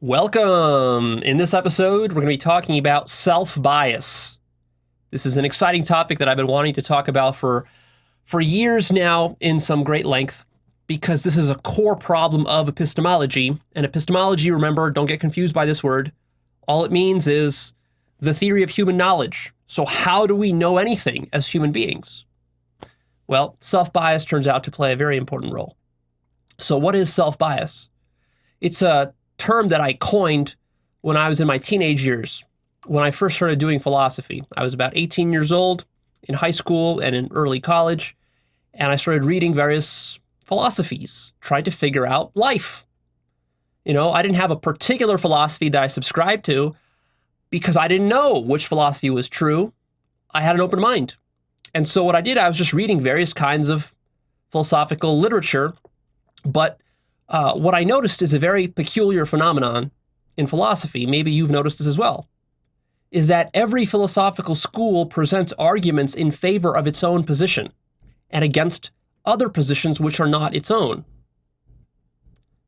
Welcome! In this episode, we're going to be talking about self-bias. This is an exciting topic that I've been wanting to talk about for years now in some great length, because this is a core problem of epistemology. And epistemology, remember, don't get confused by this word. All it means is the theory of human knowledge. So how do we know anything as human beings? Well, self-bias turns out to play a very important role. So what is self-bias? It's a term that I coined when I was in my teenage years, when I first started doing philosophy. I was about 18 years old in high school and in early college, and I started reading various philosophies, trying to figure out life. I didn't have a particular philosophy that I subscribed to because I didn't know which philosophy was true. I had an open mind. And so what I did, I was just reading various kinds of philosophical literature, but what I noticed is a very peculiar phenomenon in philosophy, maybe you've noticed this as well, is that every philosophical school presents arguments in favor of its own position and against other positions which are not its own.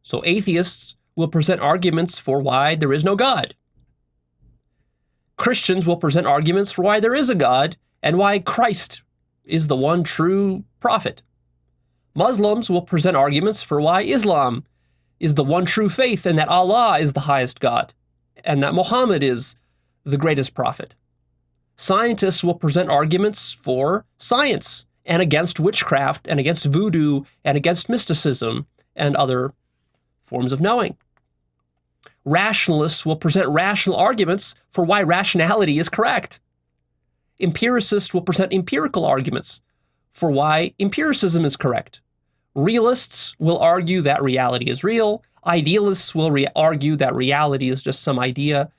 So atheists will present arguments for why there is no God. Christians will present arguments for why there is a God and why Christ is the one true prophet. Muslims will present arguments for why Islam is the one true faith and that Allah is the highest God and that Muhammad is the greatest prophet. Scientists will present arguments for science and against witchcraft and against voodoo and against mysticism and other forms of knowing. Rationalists will present rational arguments for why rationality is correct. Empiricists will present empirical arguments for why empiricism is correct. Realists will argue that reality is real. Idealists will argue that reality is just some idea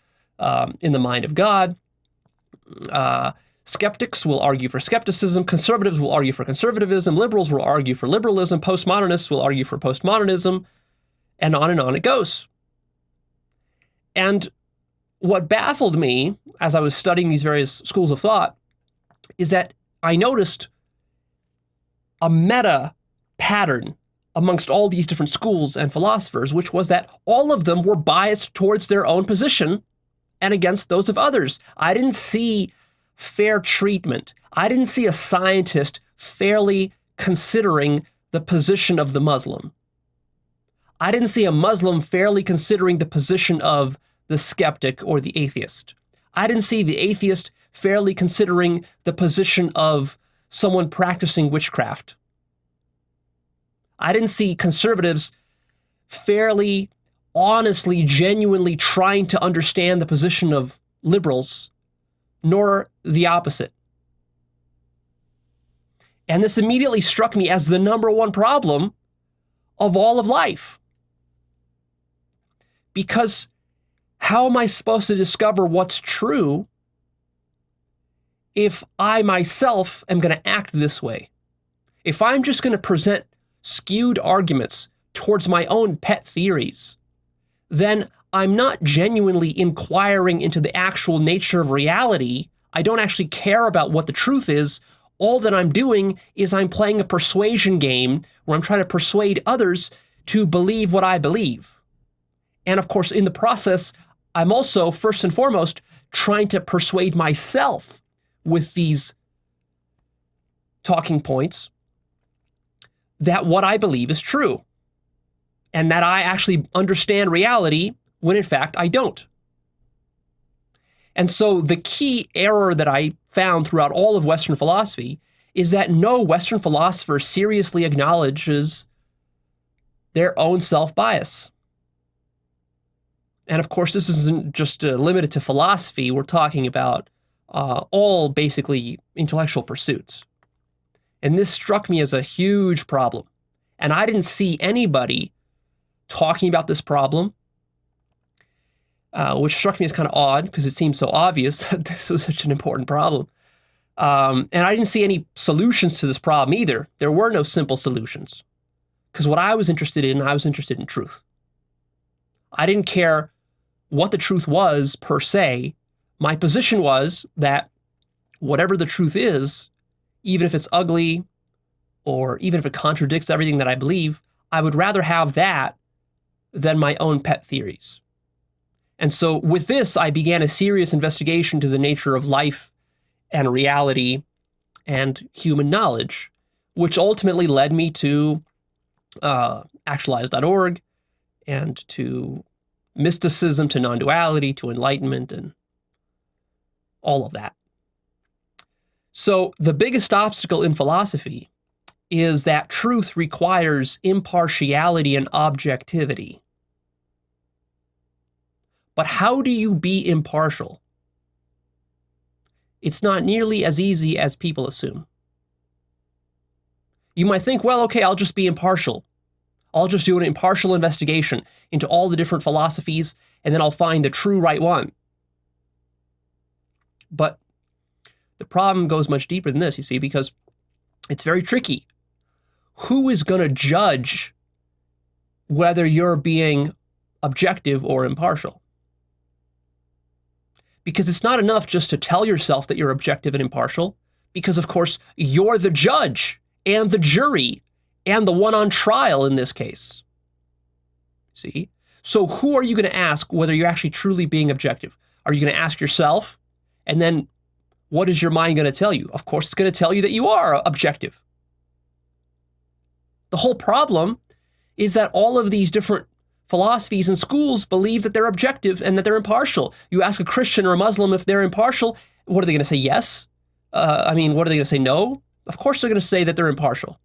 in the mind of God. Skeptics will argue for skepticism. Conservatives will argue for conservatism. Liberals will argue for liberalism. Postmodernists will argue for postmodernism. And on it goes. And what baffled me as I was studying these various schools of thought is that I noticed a meta pattern amongst all these different schools and philosophers, which was that all of them were biased towards their own position and against those of others. I didn't see fair treatment. I didn't see a scientist fairly considering the position of the Muslim. I didn't see a Muslim fairly considering the position of the skeptic or the atheist. I didn't see the atheist fairly considering the position of someone practicing witchcraft. I didn't see conservatives fairly, honestly, genuinely trying to understand the position of liberals, nor the opposite. And this immediately struck me as the number one problem of all of life. Because how am I supposed to discover what's true if I myself am going to act this way? If I'm just going to present skewed arguments towards my own pet theories, then I'm not genuinely inquiring into the actual nature of reality. I don't actually care about what the truth is. All that I'm doing is I'm playing a persuasion game where I'm trying to persuade others to believe what I believe. And of course, in the process, I'm also, first and foremost, trying to persuade myself with these talking points that what I believe is true and that I actually understand reality when in fact I don't. And so the key error that I found throughout all of Western philosophy is that no Western philosopher seriously acknowledges their own self-bias. And of course, this isn't just limited to philosophy. We're talking about all basically intellectual pursuits. And this struck me as a huge problem. And I didn't see anybody talking about this problem, which struck me as kind of odd because it seemed so obvious that this was such an important problem. And I didn't see any solutions to this problem either. There were no simple solutions. Because what I was interested in truth. I didn't care what the truth was per se. My position was that whatever the truth is, even if it's ugly or even if it contradicts everything that I believe, I would rather have that than my own pet theories. And so with this, I began a serious investigation to the nature of life and reality and human knowledge, which ultimately led me to Actualized.org and to mysticism, to non-duality, to enlightenment, and all of that. So the biggest obstacle in philosophy is that truth requires impartiality and objectivity. But how do you be impartial? It's not nearly as easy as people assume. You might think, well, okay, I'll just be impartial. I'll just do an impartial investigation into all the different philosophies, and then I'll find the true right one. But the problem goes much deeper than this, you see, because it's very tricky. Who is going to judge whether you're being objective or impartial? Because it's not enough just to tell yourself that you're objective and impartial, because, of course, you're the judge and the jury and the one on trial in this case. See? So who are you going to ask whether you're actually truly being objective? Are you going to ask yourself? And then what is your mind going to tell you? Of course, it's going to tell you that you are objective. The whole problem is that all of these different philosophies and schools believe that they're objective and that they're impartial. You ask a Christian or a Muslim if they're impartial, what are they going to say? Yes? What are they going to say? No? Of course they're going to say that they're impartial.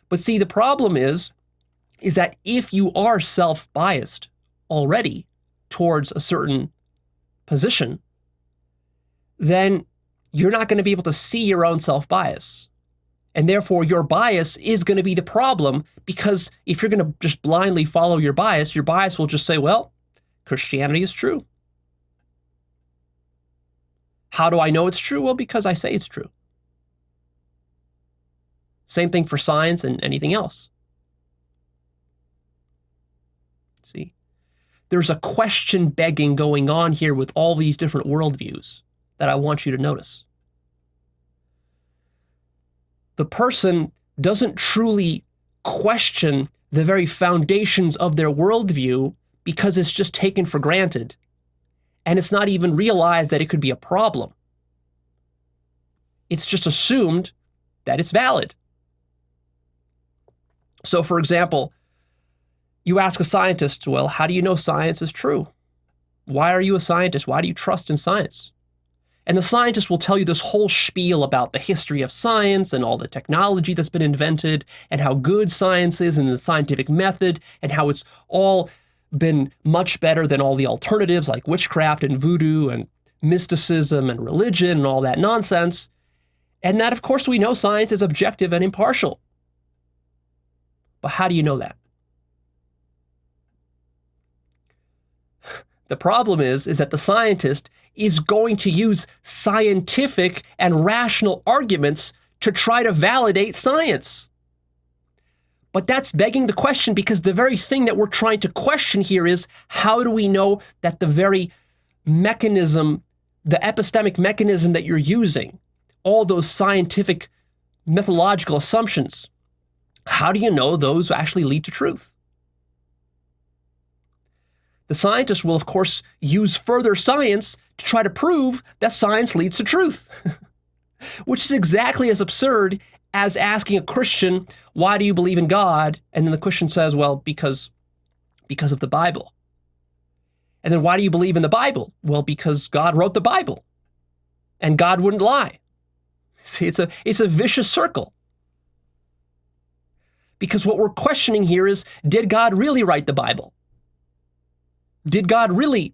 But see, the problem is that if you are self-biased already towards a certain position, then you're not going to be able to see your own self-bias. And therefore, your bias is going to be the problem, because if you're going to just blindly follow your bias will just say, well, Christianity is true. How do I know it's true? Well, because I say it's true. Same thing for science and anything else. See, there's a question begging going on here with all these different worldviews that I want you to notice. The person doesn't truly question the very foundations of their worldview because it's just taken for granted. And it's not even realized that it could be a problem. It's just assumed that it's valid. So, for example, you ask a scientist, well, how do you know science is true? Why are you a scientist? Why do you trust in science? And the scientist will tell you this whole spiel about the history of science and all the technology that's been invented and how good science is and the scientific method and how it's all been much better than all the alternatives like witchcraft and voodoo and mysticism and religion and all that nonsense. And that, of course, we know science is objective and impartial. But how do you know that? The problem is that the scientist is going to use scientific and rational arguments to try to validate science. But that's begging the question, because the very thing that we're trying to question here is, how do we know that the very mechanism, the epistemic mechanism that you're using, all those scientific methodological assumptions, how do you know those actually lead to truth? The scientist will, of course, use further science to try to prove that science leads to truth, which is exactly as absurd as asking a Christian, why do you believe in God? And then the Christian says, well, because of the Bible. And then why do you believe in the Bible? Well, because God wrote the Bible and God wouldn't lie. See, it's a vicious circle. Because what we're questioning here is, did God really write the Bible? Did God really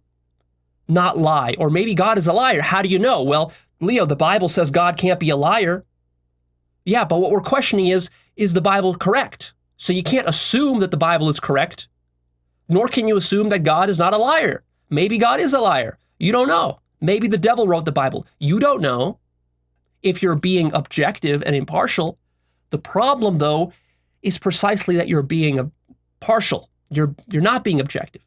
not lie? Or maybe God is a liar. How do you know? Well, Leo, the Bible says God can't be a liar. Yeah, but what we're questioning is the Bible correct? So you can't assume that the Bible is correct, nor can you assume that God is not a liar. Maybe God is a liar. You don't know. Maybe the devil wrote the Bible. You don't know. If you're being objective and impartial, the problem, though, is precisely that you're being partial. You're not being objective.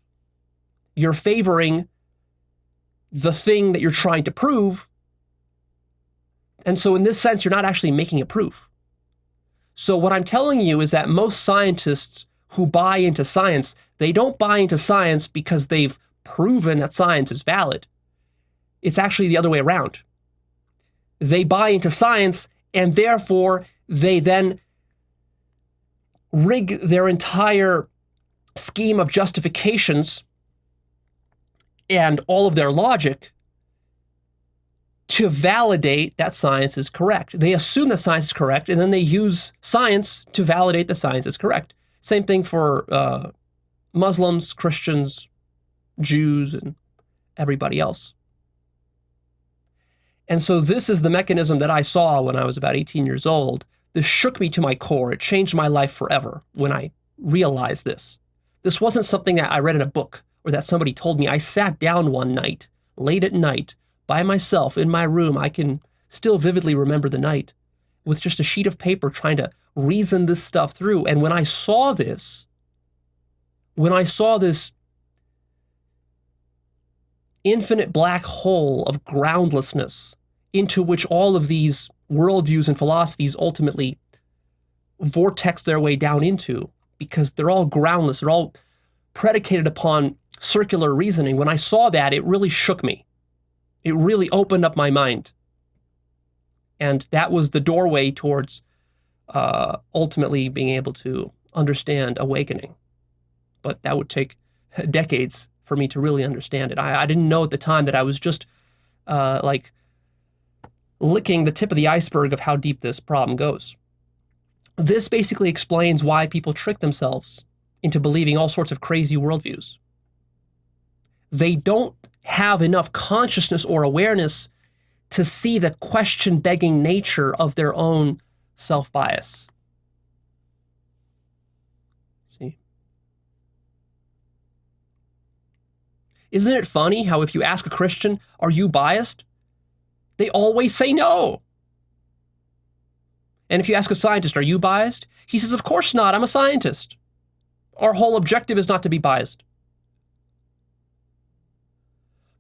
You're favoring the thing that you're trying to prove. And so in this sense, you're not actually making a proof. So what I'm telling you is that most scientists who buy into science, they don't buy into science because they've proven that science is valid. It's actually the other way around. They buy into science, and therefore they then rig their entire scheme of justifications and all of their logic to validate that science is correct. They assume that science is correct, and then they use science to validate that science is correct. Same thing for Muslims, Christians, Jews, and everybody else. And so this is the mechanism that I saw when I was about 18 years old. This shook me to my core. It changed my life forever when I realized this. This wasn't something that I read in a book or that somebody told me. I sat down one night, late at night, by myself in my room. I can still vividly remember the night with just a sheet of paper trying to reason this stuff through. And when I saw this infinite black hole of groundlessness into which all of these worldviews and philosophies ultimately vortex their way down into, because they're all groundless, they're all predicated upon circular reasoning. When I saw that, it really shook me. It really opened up my mind. And that was the doorway towards ultimately being able to understand awakening. But that would take decades for me to really understand it. I didn't know at the time that I was just like licking the tip of the iceberg of how deep this problem goes. This basically explains why people trick themselves into believing all sorts of crazy worldviews. They don't have enough consciousness or awareness to see the question-begging nature of their own self-bias. See? Isn't it funny how if you ask a Christian, are you biased? They always say no. And if you ask a scientist, are you biased? He says, of course not, I'm a scientist. Our whole objective is not to be biased.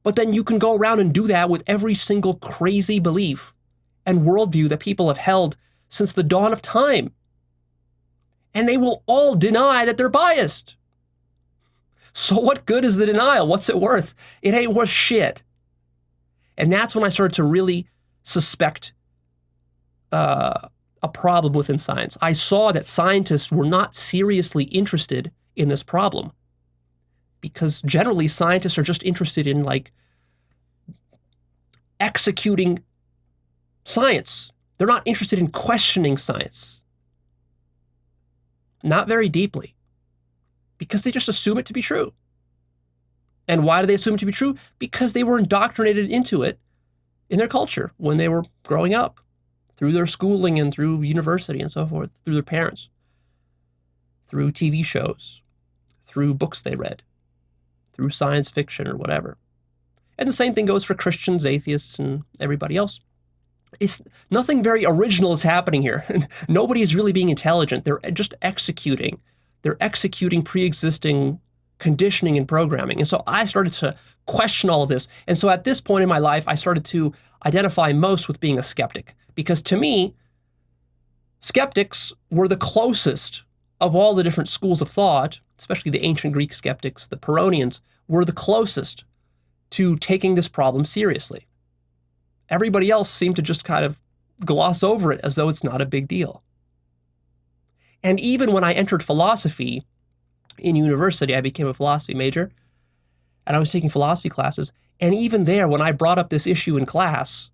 But then you can go around and do that with every single crazy belief and worldview that people have held since the dawn of time. And they will all deny that they're biased. So what good is the denial? What's it worth? It ain't worth shit. And that's when I started to really suspect a problem within science. I saw that scientists were not seriously interested in this problem, because generally scientists are just interested in like executing science. They're not interested in questioning science. Not very deeply, because they just assume it to be true. And why do they assume it to be true? Because they were indoctrinated into it in their culture when they were growing up, through their schooling and through university and so forth, through their parents, through TV shows, through books they read, through science fiction or whatever. And the same thing goes for Christians, atheists, and everybody else. It's nothing very original is happening here. Nobody is really being intelligent. They're just executing. They're executing pre-existing conditioning and programming. And so I started to question all of this. And so at this point in my life, I started to identify most with being a skeptic, because to me, skeptics were the closest of all the different schools of thought, especially the ancient Greek skeptics, the Pyrrhonians, were the closest to taking this problem seriously. Everybody else seemed to just kind of gloss over it as though it's not a big deal. And even when I entered philosophy in university, I became a philosophy major, and I was taking philosophy classes. And even there, when I brought up this issue in class,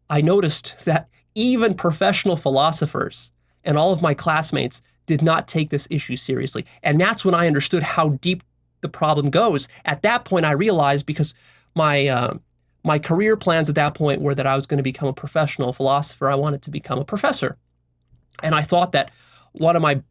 I noticed that even professional philosophers and all of my classmates did not take this issue seriously. And that's when I understood how deep the problem goes. At that point, I realized, because my career plans at that point were that I was going to become a professional philosopher. I wanted to become a professor. And I thought that one of my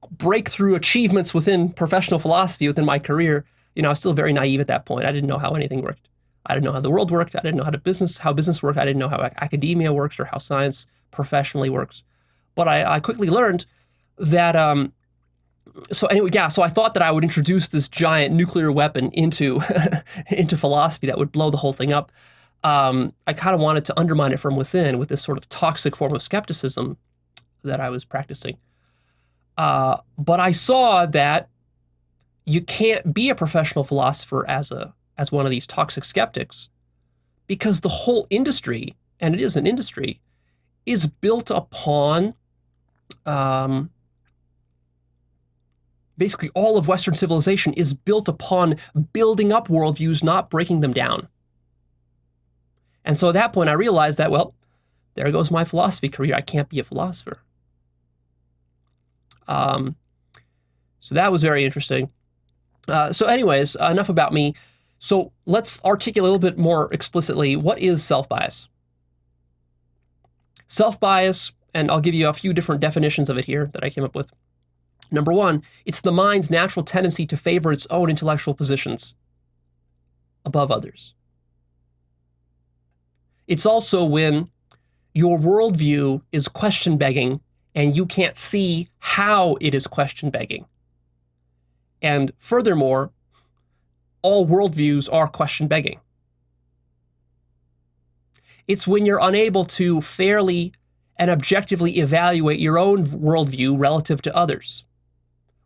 breakthrough achievements within professional philosophy, within my career, I was still very naive at that point. I didn't know how anything worked. I didn't know how the world worked. I didn't know how business worked. I didn't know how academia works or how science professionally works. But I quickly learned that, so I thought that I would introduce this giant nuclear weapon into philosophy that would blow the whole thing up. I kind of wanted to undermine it from within with this sort of toxic form of skepticism that I was practicing. But I saw that you can't be a professional philosopher as one of these toxic skeptics, because the whole industry, and it is an industry, is built upon basically all of Western civilization is built upon building up worldviews, not breaking them down. And so at that point, I realized that, well, there goes my philosophy career. I can't be a philosopher. So that was very interesting. So anyways, enough about me. So let's articulate a little bit more explicitly, what is self-bias? Self-bias, and I'll give you a few different definitions of it here that I came up with. Number one, it's the mind's natural tendency to favor its own intellectual positions above others. It's also when your worldview is question-begging and you can't see how it is question-begging. And furthermore, all worldviews are question-begging. It's when you're unable to fairly and objectively evaluate your own worldview relative to others.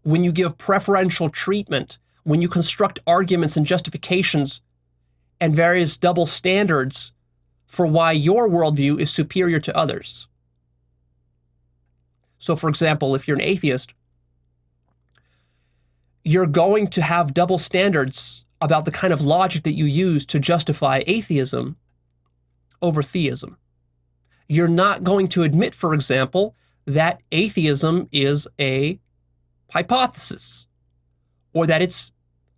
When you give preferential treatment, when you construct arguments and justifications and various double standards for why your worldview is superior to others. So, for example, if you're an atheist, you're going to have double standards about the kind of logic that you use to justify atheism over theism. You're not going to admit, for example, that atheism is a hypothesis, or that it's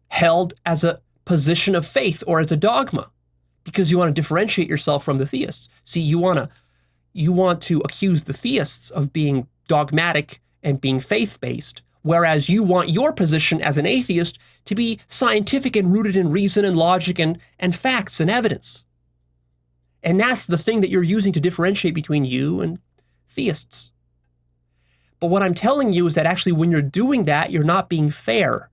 held as a position of faith or as a dogma, because you want to differentiate yourself from the theists. See, you want to accuse the theists of being dogmatic and being faith-based, whereas you want your position as an atheist to be scientific and rooted in reason and logic and facts and evidence. And that's the thing that you're using to differentiate between you and theists. But what I'm telling you is that actually when you're doing that, you're not being fair,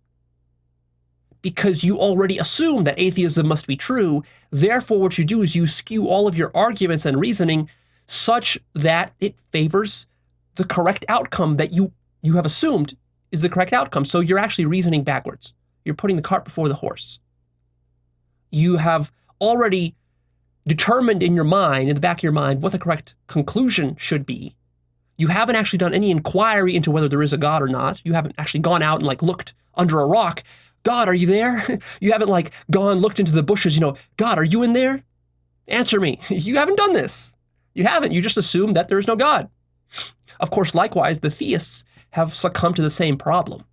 because you already assume that atheism must be true. Therefore, what you do is you skew all of your arguments and reasoning such that it favors the correct outcome that you have assumed is the correct outcome. So you're actually reasoning backwards. You're putting the cart before the horse. You have already determined in your mind, in the back of your mind, what the correct conclusion should be. You haven't actually done any inquiry into whether there is a God or not. You haven't actually gone out and looked under a rock. God, are you there? You haven't looked into the bushes, God, are you in there? Answer me. You haven't done this. You haven't. You just assumed that there is no God. Of course, likewise, the theists have succumbed to the same problem.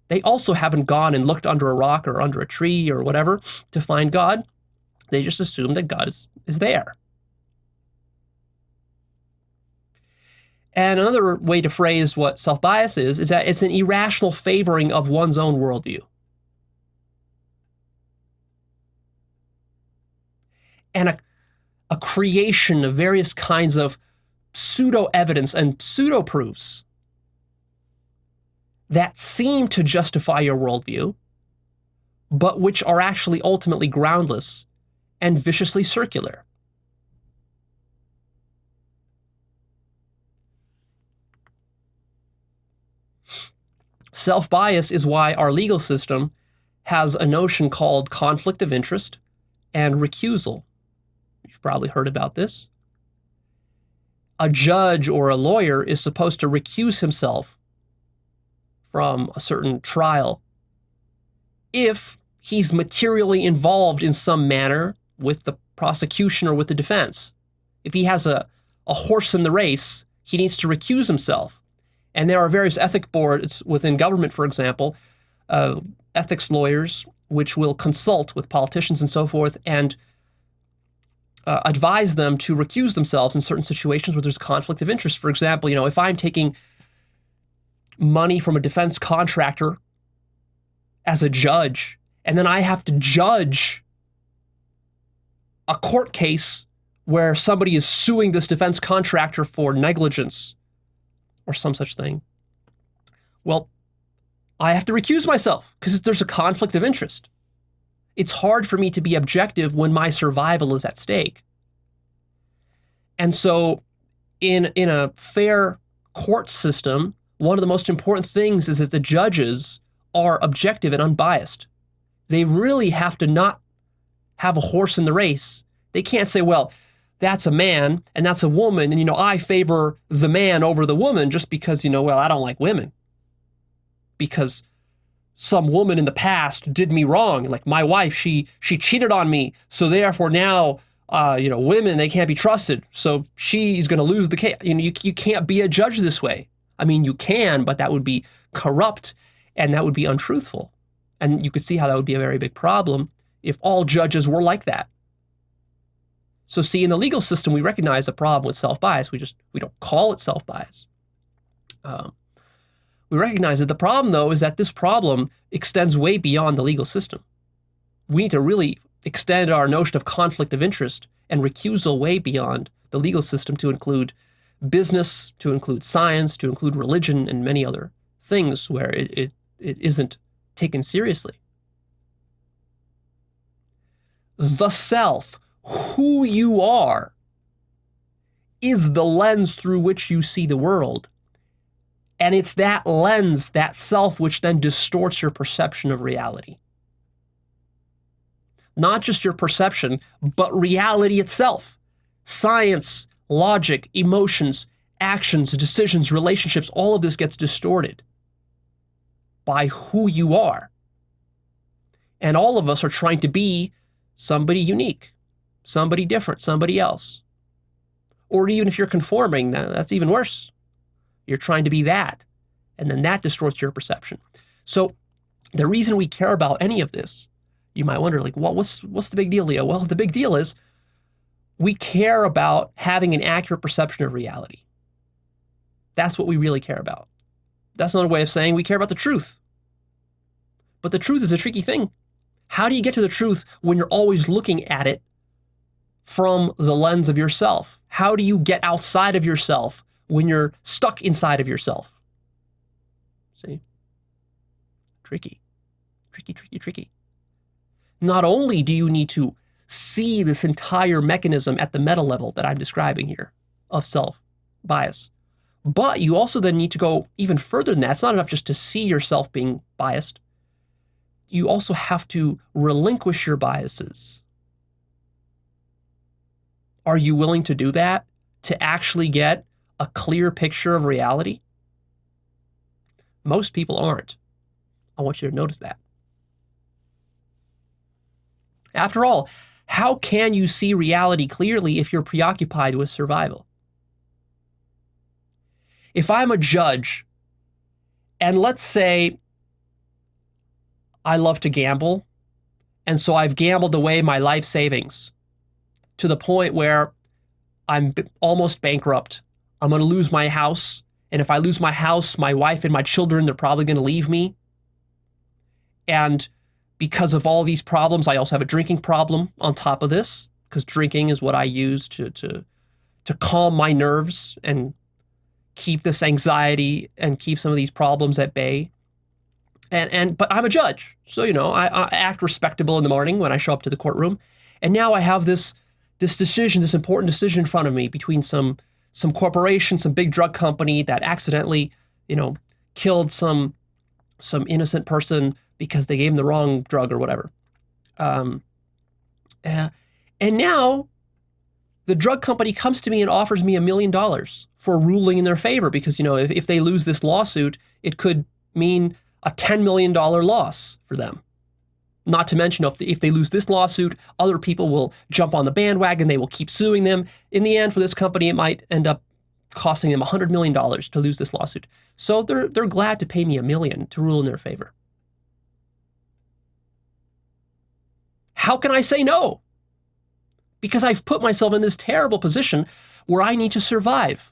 They also haven't gone and looked under a rock or under a tree or whatever to find God. They just assume that God is there. And another way to phrase what self-bias is that it's an irrational favoring of one's own worldview. And a creation of various kinds of pseudo-evidence and pseudo-proofs that seem to justify your worldview, but which are actually ultimately groundless and viciously circular. Self-bias is why our legal system has a notion called conflict of interest and recusal. You've probably heard about this. A judge or a lawyer is supposed to recuse himself from a certain trial if he's materially involved in some manner with the prosecution or with the defense. If he has a horse in the race, he needs to recuse himself. And there are various ethic boards within government, for example, ethics lawyers, which will consult with politicians and so forth and advise them to recuse themselves in certain situations where there's a conflict of interest. For example, if I'm taking money from a defense contractor as a judge, and then I have to judge a court case where somebody is suing this defense contractor for negligence or some such thing, well, I have to recuse myself because there's a conflict of interest. It's hard for me to be objective when my survival is at stake. And so in a fair court system, one of the most important things is that the judges are objective and unbiased. They really have to not have a horse in the race. They can't say, well, that's a man and that's a woman, and, I favor the man over the woman just because, well, I don't like women. Because some woman in the past did me wrong. Like my wife, she cheated on me. So therefore now, women, they can't be trusted. So she's going to lose the case. You can't be a judge this way. I mean, you can, but that would be corrupt and that would be untruthful. And you could see how that would be a very big problem if all judges were like that. So see, in the legal system, we recognize a problem with self-bias. We don't call it self-bias. We recognize that the problem, though, is that this problem extends way beyond the legal system. We need to really extend our notion of conflict of interest and recusal way beyond the legal system to include business, to include science, to include religion, and many other things where it isn't taken seriously. The self, who you are, is the lens through which you see the world. And it's that lens, that self, which then distorts your perception of reality. Not just your perception, but reality itself. Science, logic, emotions, actions, decisions, relationships, all of this gets distorted by who you are. And all of us are trying to be somebody unique, somebody different, somebody else. Or even if you're conforming, that's even worse. You're trying to be that, and then that distorts your perception. So the reason we care about any of this, you might wonder, like, well, what's the big deal, Leo? Well, the big deal is we care about having an accurate perception of reality. That's what we really care about. That's another way of saying we care about the truth. But the truth is a tricky thing. How do you get to the truth when you're always looking at it from the lens of yourself? How do you get outside of yourself when you're stuck inside of yourself? See? Tricky. Tricky. Not only do you need to see this entire mechanism at the meta level that I'm describing here of self-bias, but you also then need to go even further than that. It's not enough just to see yourself being biased. You also have to relinquish your biases. Are you willing to do that to actually get a clear picture of reality? Most people aren't. I want you to notice that. After all, how can you see reality clearly if you're preoccupied with survival? If I'm a judge, and let's say I love to gamble, and so I've gambled away my life savings to the point where I'm almost bankrupt. I'm going to lose my house. And if I lose my house, my wife and my children, they're probably going to leave me. And because of all these problems, I also have a drinking problem on top of this, because drinking is what I use to calm my nerves and keep this anxiety and keep some of these problems at bay. But I'm a judge. So, I act respectable in the morning when I show up to the courtroom. And now I have this decision, this important decision in front of me between some corporation, some big drug company that accidentally, killed some innocent person because they gave him the wrong drug or whatever. And now the drug company comes to me and offers me $1 million for ruling in their favor because, if they lose this lawsuit, it could mean a $10 million loss for them. Not to mention, if they lose this lawsuit, other people will jump on the bandwagon. They will keep suing them. In the end, for this company, it might end up costing them $100 million to lose this lawsuit. So they're glad to pay me $1 million to rule in their favor. How can I say no? Because I've put myself in this terrible position where I need to survive.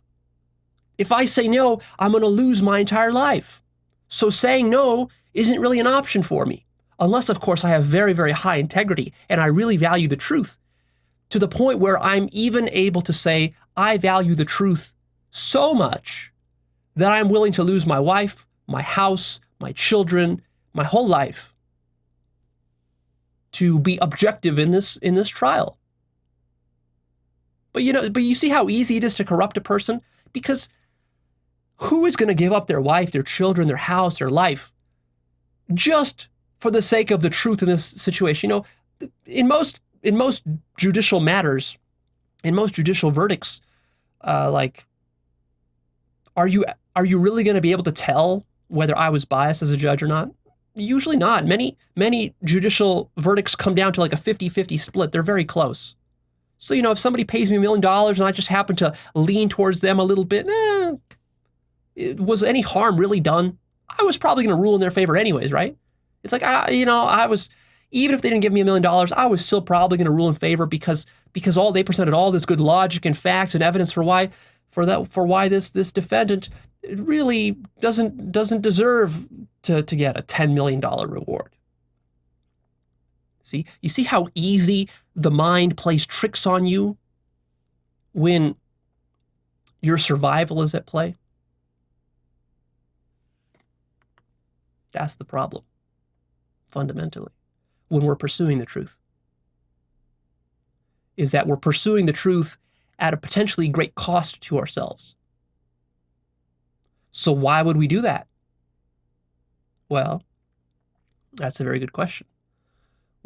If I say no, I'm going to lose my entire life. So saying no isn't really an option for me. Unless, of course, I have very, very high integrity and I really value the truth to the point where I'm even able to say, I value the truth so much that I'm willing to lose my wife, my house, my children, my whole life to be objective in this trial. But you see how easy it is to corrupt a person? Because Who is going to give up their wife, their children, their house, their life just for the sake of the truth in this situation? You know, in most judicial matters, in most judicial verdicts, like, are you really going to be able to tell whether I was biased as a judge or not? Usually not. Many judicial verdicts come down to like a 50-50 split. They're very close. So, you know, if somebody pays me $1 million and I just happen to lean towards them a little bit, was any harm really done? I was probably going to rule in their favor anyways, right? It's like, even if they didn't give me $1 million, I was still probably going to rule in favor because they presented all this good logic and facts and evidence for why this defendant really doesn't deserve to get a $10 million reward. See, you see how easy the mind plays tricks on you when your survival is at play? That's the problem, fundamentally, when we're pursuing the truth, is that we're pursuing the truth at a potentially great cost to ourselves. So why would we do that? Well, that's a very good question.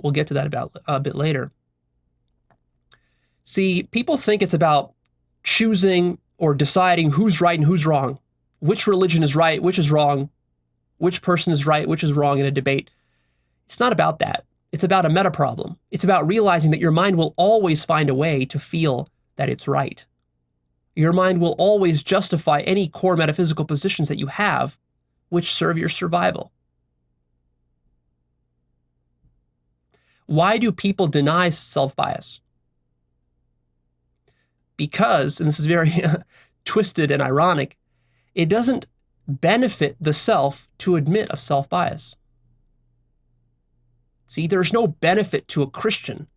We'll get to that about a bit later. See, people think it's about choosing or deciding who's right and who's wrong, which religion is right, which is wrong, which person is right, which is wrong in a debate. It's not about that. It's about a meta problem. It's about realizing that your mind will always find a way to feel that it's right. Your mind will always justify any core metaphysical positions that you have which serve your survival. Why do people deny self-bias? Because, and this is very twisted and ironic, it doesn't benefit the self to admit of self-bias. See, there's no benefit to a Christian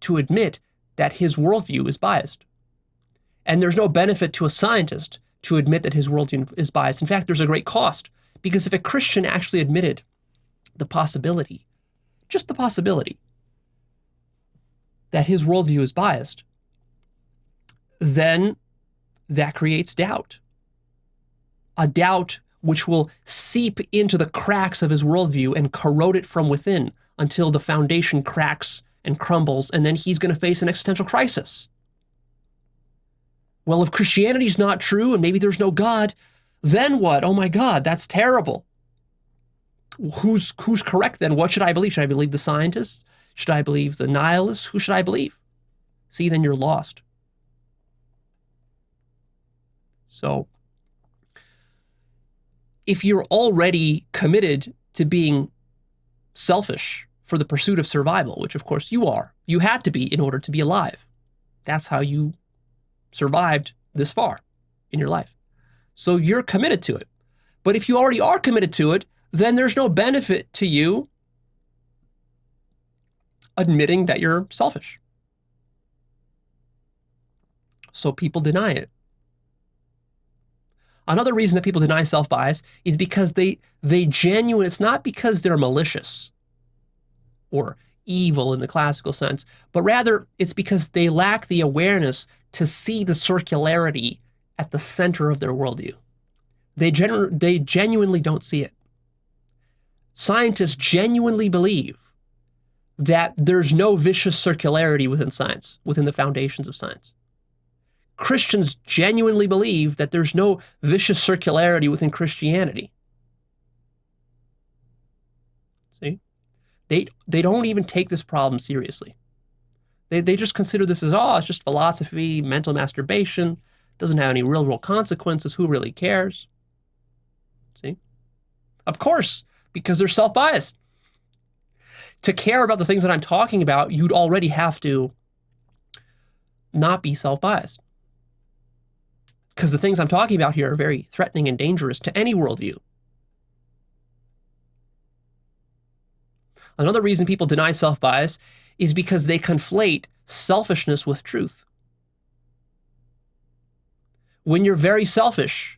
to admit that his worldview is biased. And there's no benefit to a scientist to admit that his worldview is biased. In fact, there's a great cost, because if a Christian actually admitted the possibility, just the possibility, that his worldview is biased, then that creates doubt. A doubt which will seep into the cracks of his worldview and corrode it from within until the foundation cracks and crumbles, and then he's going to face an existential crisis. Well, if Christianity is not true and maybe there's no God, then what? Oh my God, that's terrible. Who's correct then? What should I believe? Should I believe the scientists? Should I believe the nihilists? Who should I believe? See, then you're lost. So, if you're already committed to being selfish for the pursuit of survival, which of course you are, you had to be in order to be alive. That's how you survived this far in your life. So you're committed to it. But if you already are committed to it, then there's no benefit to you admitting that you're selfish. So people deny it. Another reason that people deny self-bias is because it's not because they're malicious or evil in the classical sense, but rather it's because they lack the awareness to see the circularity at the center of their worldview. They genuinely don't see it. Scientists genuinely believe that there's no vicious circularity within science, within the foundations of science. Christians genuinely believe that there's no vicious circularity within Christianity. See? They don't even take this problem seriously. They just consider this as, it's just philosophy, mental masturbation, doesn't have any real world consequences, who really cares? See? Of course, because they're self-biased. To care about the things that I'm talking about, you'd already have to not be self-biased. Because the things I'm talking about here are very threatening and dangerous to any worldview. Another reason people deny self-bias is because they conflate selfishness with truth. When you're very selfish,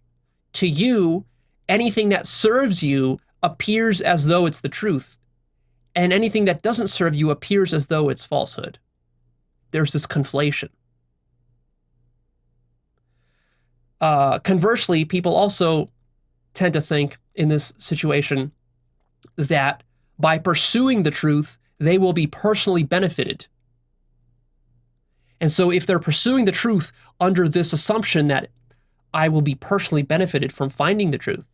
to you, anything that serves you appears as though it's the truth, and anything that doesn't serve you appears as though it's falsehood. There's this conflation. Conversely, people also tend to think in this situation that by pursuing the truth, they will be personally benefited. And so if they're pursuing the truth under this assumption that I will be personally benefited from finding the truth,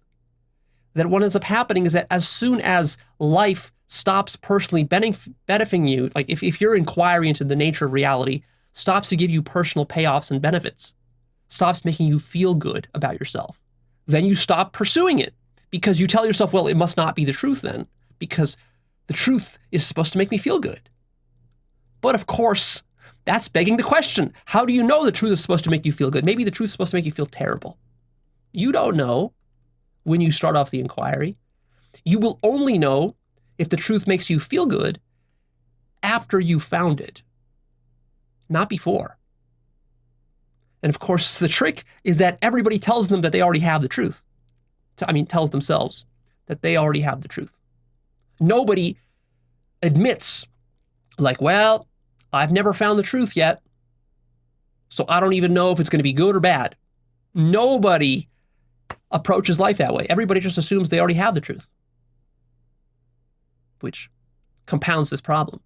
then what ends up happening is that as soon as life stops personally benefiting you, like if your inquiry into the nature of reality stops to give you personal payoffs and benefits, stops making you feel good about yourself, then you stop pursuing it because you tell yourself, well, it must not be the truth then, because the truth is supposed to make me feel good. But of course, that's begging the question. How do you know the truth is supposed to make you feel good? Maybe the truth is supposed to make you feel terrible. You don't know when you start off the inquiry. You will only know if the truth makes you feel good after you found it, not before. And of course, the trick is that everybody tells them that they already have the truth. Tells themselves that they already have the truth. Nobody admits, like, well, I've never found the truth yet, so I don't even know if it's going to be good or bad. Nobody approaches life that way. Everybody just assumes they already have the truth, which compounds this problem.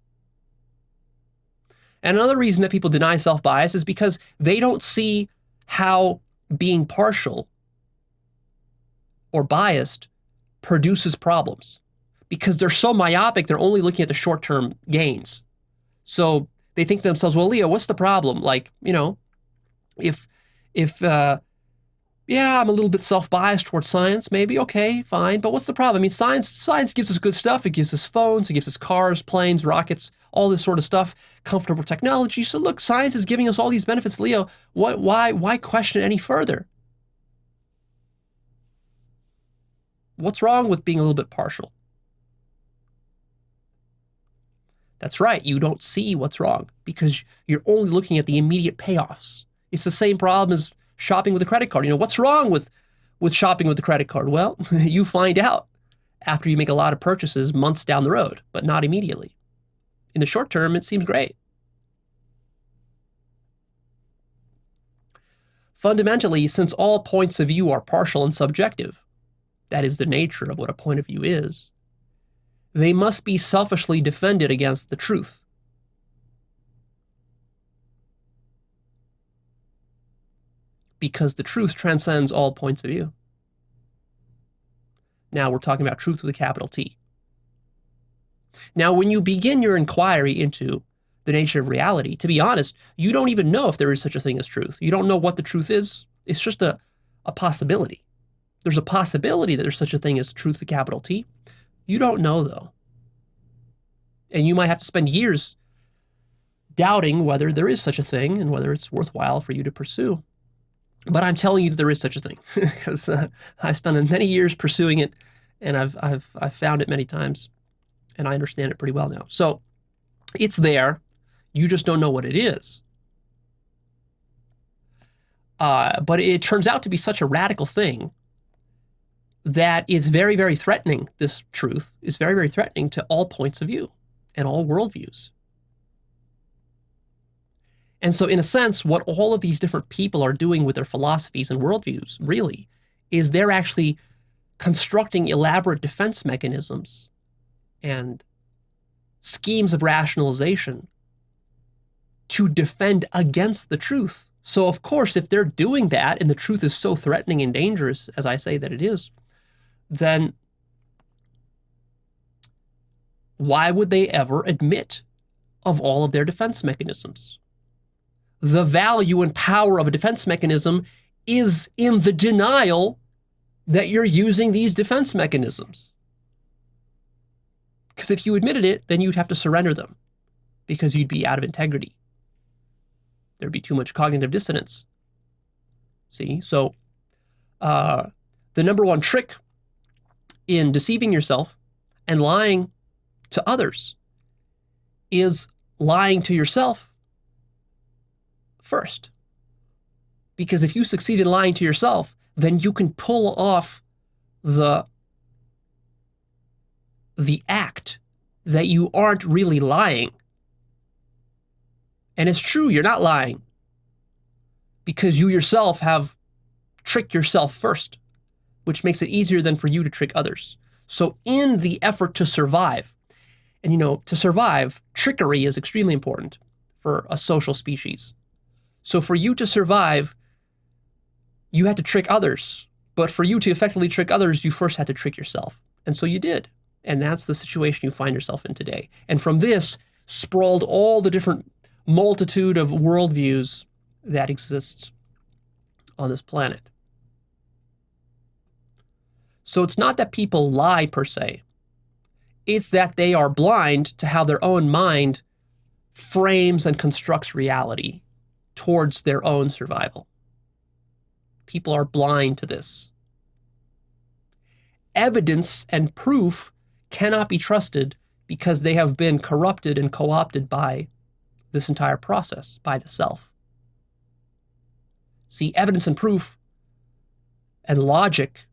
And another reason that people deny self-bias is because they don't see how being partial or biased produces problems. Because they're so myopic, they're only looking at the short-term gains. So they think to themselves, well, Leo, what's the problem? Like, if I'm a little bit self-biased towards science, maybe, okay, fine. But what's the problem? I mean, science gives us good stuff. It gives us phones, it gives us cars, planes, rockets, all this sort of stuff, comfortable technology. So look, science is giving us all these benefits, Leo. Why question it any further? What's wrong with being a little bit partial? That's right, you don't see what's wrong because you're only looking at the immediate payoffs. It's the same problem as shopping with a credit card. What's wrong with shopping with the credit card? Well, you find out after you make a lot of purchases months down the road, but not immediately. In the short term, it seems great. Fundamentally, since all points of view are partial and subjective, that is the nature of what a point of view is, they must be selfishly defended against the truth. Because the truth transcends all points of view. Now we're talking about truth with a capital T. Now, when you begin your inquiry into the nature of reality, to be honest, you don't even know if there is such a thing as truth. You don't know what the truth is. It's just a possibility. There's a possibility that there's such a thing as truth with a capital T. You don't know, though. And you might have to spend years doubting whether there is such a thing and whether it's worthwhile for you to pursue. But I'm telling you that there is such a thing because I've spent many years pursuing it, and I've found it many times, and I understand it pretty well now. So it's there. You just don't know what it is. But it turns out to be such a radical thing that it's very, very threatening. This truth is very, very threatening to all points of view and all worldviews. And so in a sense, what all of these different people are doing with their philosophies and worldviews really is they're actually constructing elaborate defense mechanisms and schemes of rationalization to defend against the truth. So of course, if they're doing that and the truth is so threatening and dangerous, as I say that it is, then why would they ever admit of all of their defense mechanisms? The value and power of a defense mechanism is in the denial that you're using these defense mechanisms. Because if you admitted it, then you'd have to surrender them because you'd be out of integrity. There'd be too much cognitive dissonance. See? So the number one trick in deceiving yourself and lying to others is lying to yourself first. Because if you succeed in lying to yourself, then you can pull off the act that you aren't really lying. And it's true, you're not lying. Because you yourself have trick yourself first, which makes it easier than for you to trick others. So in the effort to survive, and to survive, trickery is extremely important for a social species. So for you to survive, you had to trick others. But for you to effectively trick others, you first had to trick yourself. And so you did. And that's the situation you find yourself in today. And from this sprawled all the different multitude of worldviews that exists on this planet. So it's not that people lie per se. It's that they are blind to how their own mind frames and constructs reality towards their own survival. People are blind to this. Evidence and proof cannot be trusted because they have been corrupted and co-opted by this entire process, by the self. See, evidence and proof and logic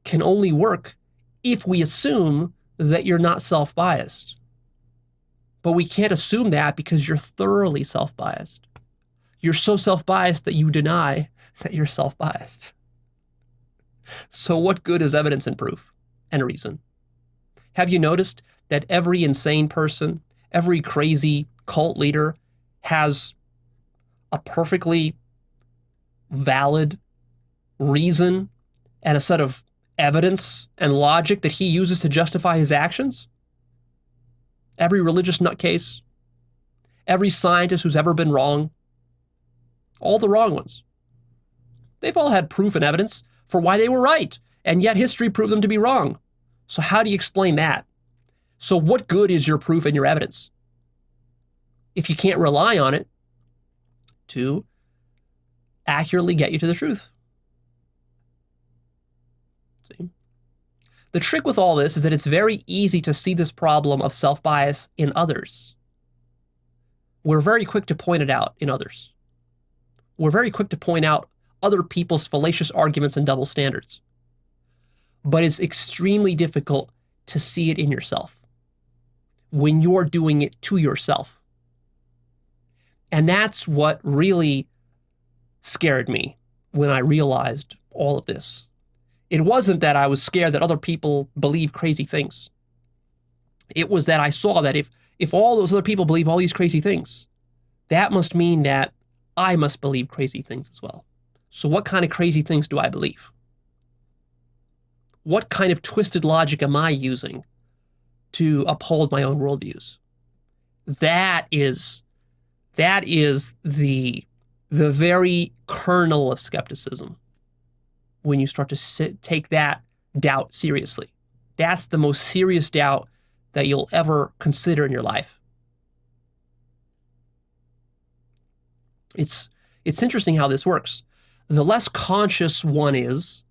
can only work if we assume that you're not self-biased. But we can't assume that because you're thoroughly self-biased. You're so self-biased that you deny that you're self-biased. So what good is evidence and proof and reason? Have you noticed that every insane person, every crazy cult leader has a perfectly valid reason and a set of evidence and logic that he uses to justify his actions? Every religious nutcase, every scientist who's ever been wrong, all the wrong ones. They've all had proof and evidence for why they were right, and yet history proved them to be wrong. So how do you explain that? So what good is your proof and your evidence if you can't rely on it to accurately get you to the truth? See? The trick with all this is that it's very easy to see this problem of self-bias in others. We're very quick to point it out in others. We're very quick to point out other people's fallacious arguments and double standards. But it's extremely difficult to see it in yourself when you're doing it to yourself. And that's what really scared me when I realized all of this. It wasn't that I was scared that other people believe crazy things. It was that I saw that if all those other people believe all these crazy things, that must mean that I must believe crazy things as well. So what kind of crazy things do I believe? What kind of twisted logic am I using to uphold my own worldviews? That is the very kernel of skepticism when you start to take that doubt seriously. That's the most serious doubt that you'll ever consider in your life. It's interesting how this works. The less conscious one is,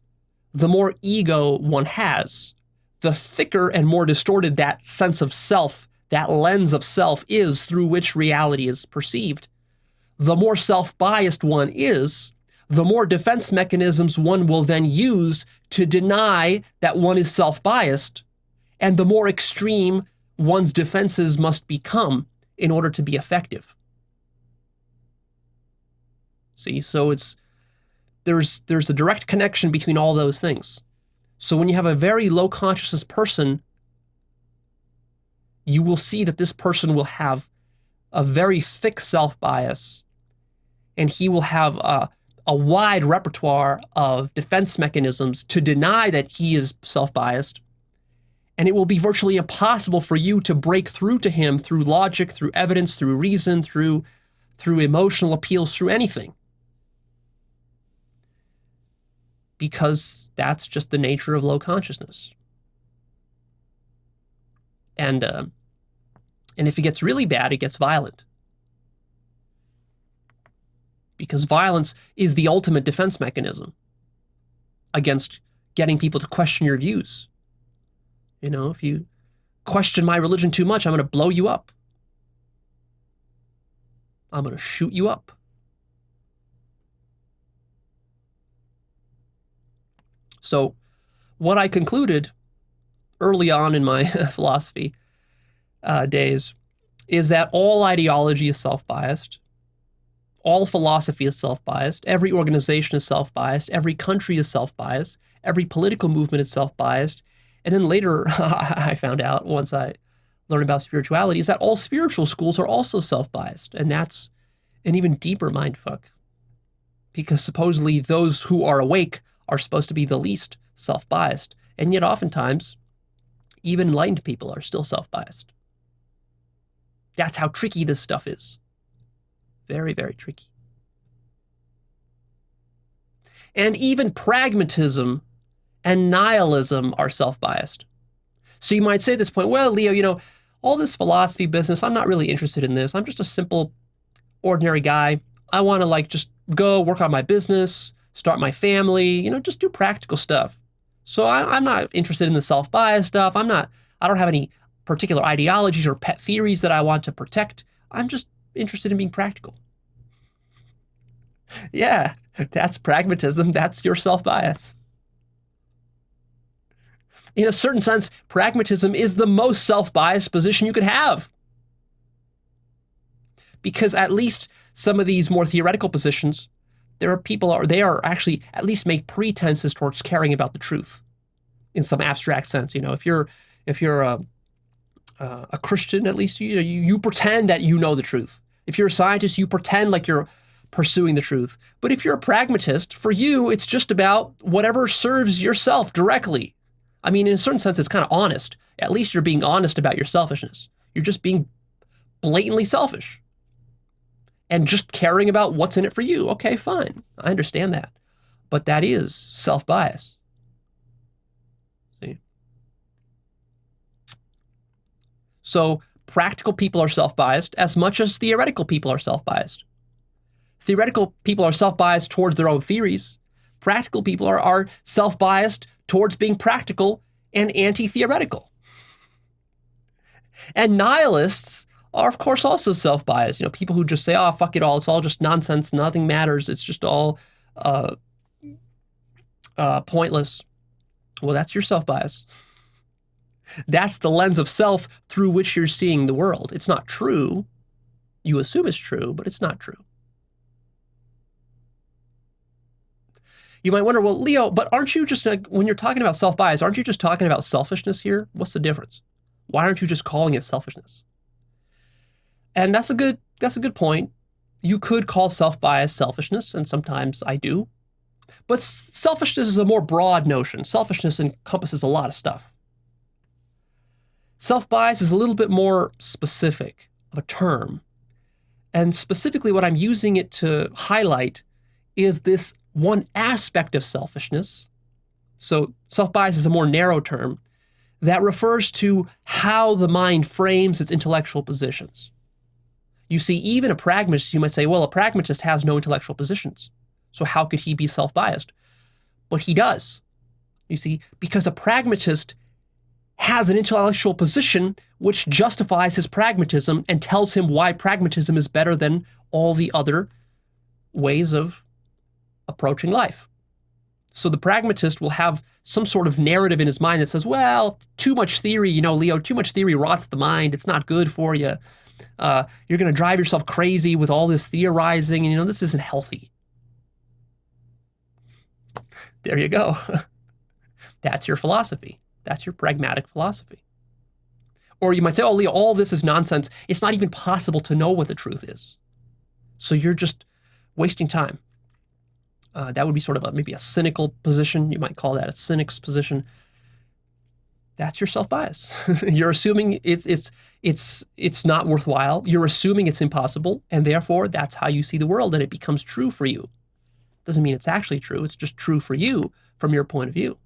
the more ego one has. The thicker and more distorted that sense of self, that lens of self is through which reality is perceived. The more self-biased one is, the more defense mechanisms one will then use to deny that one is self-biased, and the more extreme one's defenses must become in order to be effective. See, so there's a direct connection between all those things. So when you have a very low consciousness person, you will see that this person will have a very thick self-bias, and he will have a wide repertoire of defense mechanisms to deny that he is self-biased, and it will be virtually impossible for you to break through to him through logic, through evidence, through reason, through emotional appeals, through anything. Because that's just the nature of low consciousness. And if it gets really bad, it gets violent. Because violence is the ultimate defense mechanism against getting people to question your views. You know, if you question my religion too much, I'm going to blow you up. I'm going to shoot you up. So what I concluded early on in my philosophy days is that all ideology is self-biased. All philosophy is self-biased. Every organization is self-biased. Every country is self-biased. Every political movement is self-biased. And then later, I found out once I learned about spirituality is that all spiritual schools are also self-biased. And that's an even deeper mindfuck. Because supposedly those who are awake are supposed to be the least self-biased. And yet oftentimes, even enlightened people are still self-biased. That's how tricky this stuff is. Very, very tricky. And even pragmatism and nihilism are self-biased. So you might say at this point, well, Leo, all this philosophy business, I'm not really interested in this. I'm just a simple, ordinary guy. I want to just go work on my business, start my family, just do practical stuff. So I'm not interested in the self-bias stuff. I don't have any particular ideologies or pet theories that I want to protect. I'm just interested in being practical. Yeah, that's pragmatism. That's your self-bias. In a certain sense, pragmatism is the most self-biased position you could have. Because at least some of these more theoretical positions, they are actually at least make pretenses towards caring about the truth in some abstract sense. If you're a Christian, at least you pretend that you know the truth. If you're a scientist, you pretend like you're pursuing the truth. But if you're a pragmatist, for you, it's just about whatever serves yourself directly. I mean, in a certain sense, it's kind of honest. At least you're being honest about your selfishness. You're just being blatantly selfish and just caring about what's in it for you. Okay, fine. I understand that. But that is self-bias. See? So practical people are self-biased as much as theoretical people are self-biased. Theoretical people are self-biased towards their own theories. Practical people are self-biased towards being practical and anti-theoretical. And nihilists are, of course, also self-biased. People who just say, oh, fuck it all. It's all just nonsense. Nothing matters. It's just all pointless. Well, that's your self-bias. That's the lens of self through which you're seeing the world. It's not true. You assume it's true, but it's not true. You might wonder, well, Leo, but aren't you just, when you're talking about self-bias, aren't you just talking about selfishness here? What's the difference? Why aren't you just calling it selfishness? And that's a good point. You could call self-bias selfishness, and sometimes I do. But selfishness is a more broad notion. Selfishness encompasses a lot of stuff. Self-bias is a little bit more specific of a term. And specifically what I'm using it to highlight is this one aspect of selfishness. So self-bias is a more narrow term that refers to how the mind frames its intellectual positions. You see, even a pragmatist, you might say, well, a pragmatist has no intellectual positions. So how could he be self-biased? But he does. You see, because a pragmatist has an intellectual position which justifies his pragmatism and tells him why pragmatism is better than all the other ways of approaching life. So the pragmatist will have some sort of narrative in his mind that says, well, too much theory, Leo, too much theory rots the mind. It's not good for you. You're going to drive yourself crazy with all this theorizing, and this isn't healthy. There you go. That's your philosophy. That's your pragmatic philosophy. Or you might say, oh, Leo, all this is nonsense. It's not even possible to know what the truth is. So you're just wasting time. That would be sort of maybe a cynical position. You might call that a cynic's position. That's your self-bias. You're assuming it's not worthwhile. You're assuming it's impossible, and therefore that's how you see the world, and it becomes true for you. Doesn't mean it's actually true. It's just true for you from your point of view.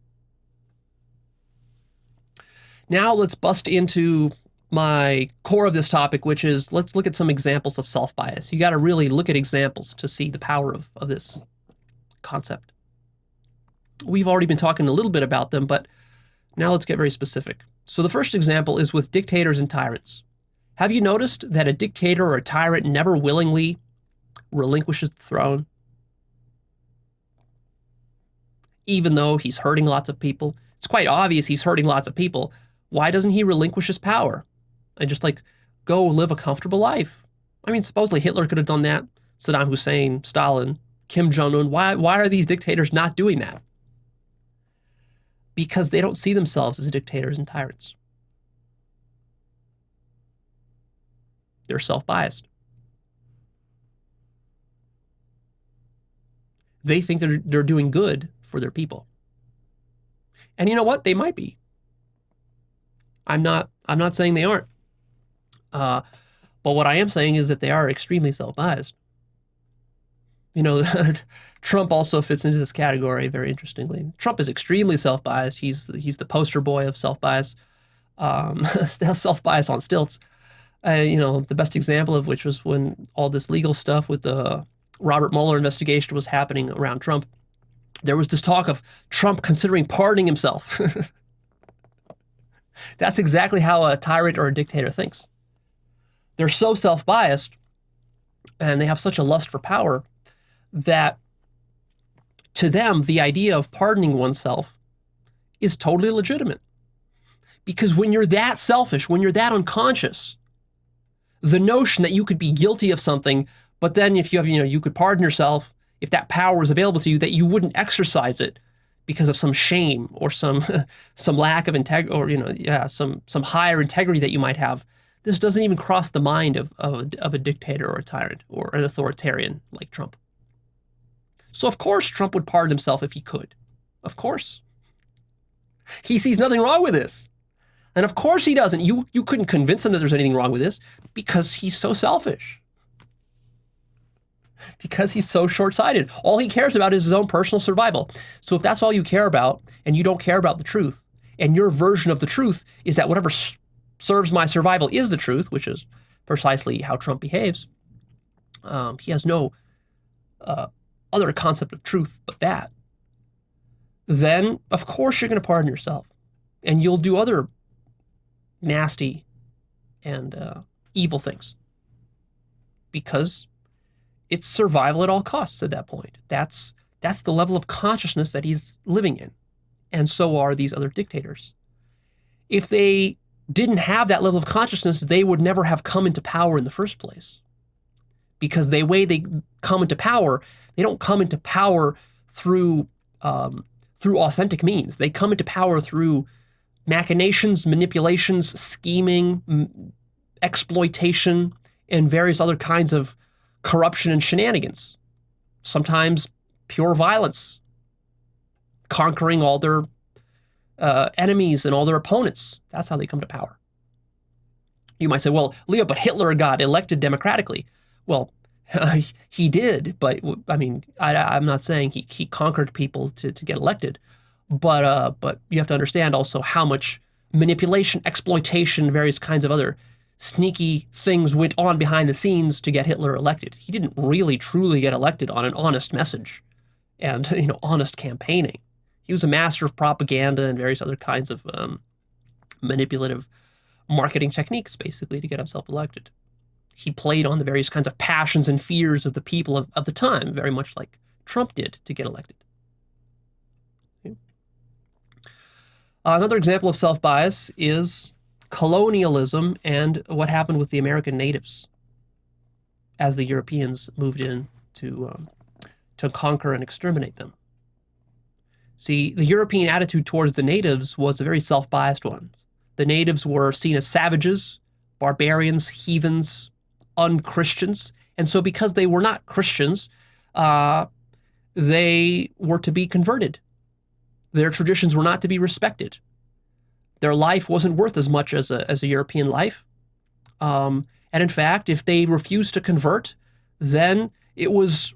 Now let's bust into my core of this topic, which is let's look at some examples of self-bias. You got to really look at examples to see the power of this concept. We've already been talking a little bit about them, but now let's get very specific. So the first example is with dictators and tyrants. Have you noticed that a dictator or a tyrant never willingly relinquishes the throne? Even though he's hurting lots of people. It's quite obvious he's hurting lots of people. Why doesn't he relinquish his power and just go live a comfortable life? I mean, supposedly Hitler could have done that. Saddam Hussein, Stalin, Kim Jong-un. Why are these dictators not doing that? Because they don't see themselves as dictators and tyrants. They're self-biased. They think they're doing good for their people. And you know what? They might be. I'm not saying they aren't. But what I am saying is that they are extremely self-biased. You know, Trump also fits into this category very interestingly. Trump is extremely self-biased. He's the poster boy of self-bias, self-bias on stilts. You know, the best example of which was when all this legal stuff with the Robert Mueller investigation was happening around Trump. There was this talk of Trump considering pardoning himself. That's exactly how a tyrant or a dictator thinks. They're so self-biased and they have such a lust for power that to them, the idea of pardoning oneself is totally legitimate. Because when you're that selfish, when you're that unconscious, the notion that you could be guilty of something, but then if you have, you could pardon yourself, if that power is available to you, that you wouldn't exercise it because of some shame or some lack of integrity, or some higher integrity that you might have. This doesn't even cross the mind of a dictator or a tyrant or an authoritarian like Trump. So of course Trump would pardon himself if he could. Of course. He sees nothing wrong with this. And of course he doesn't. You couldn't convince him that there's anything wrong with this because he's so selfish. Because he's so short-sighted. All he cares about is his own personal survival. So if that's all you care about and you don't care about the truth, and your version of the truth is that whatever serves my survival is the truth, which is precisely how Trump behaves, he has no other concept of truth but that, then of course you're going to pardon yourself. And you'll do other nasty and evil things. Because it's survival at all costs at that point. That's the level of consciousness that he's living in. And so are these other dictators. If they didn't have that level of consciousness, they would never have come into power in the first place. Because the way they come into power, they don't come into power through authentic means. They come into power through machinations, manipulations, scheming, exploitation, and various other kinds of corruption and shenanigans. Sometimes pure violence, conquering all their enemies and all their opponents. That's how they come to power. You might say, well, Leo, but Hitler got elected democratically. Well, he did, but I mean, I'm not saying he conquered people to get elected, but you have to understand also how much manipulation, exploitation, various kinds of other sneaky things went on behind the scenes to get Hitler elected. He didn't really truly get elected on an honest message and honest campaigning. He was a master of propaganda and various other kinds of manipulative marketing techniques, basically, to get himself elected. He played on the various kinds of passions and fears of the people of the time, very much like Trump did to get elected. Okay. Another example of self-bias is colonialism and what happened with the American natives as the Europeans moved in to conquer and exterminate them. See, the European attitude towards the natives was a very self-biased one. The natives were seen as savages, barbarians, heathens, unchristians, and so because they were not Christians, they were to be converted. Their traditions were not to be respected. Their life wasn't worth as much as a European life. And in fact, if they refused to convert, then it was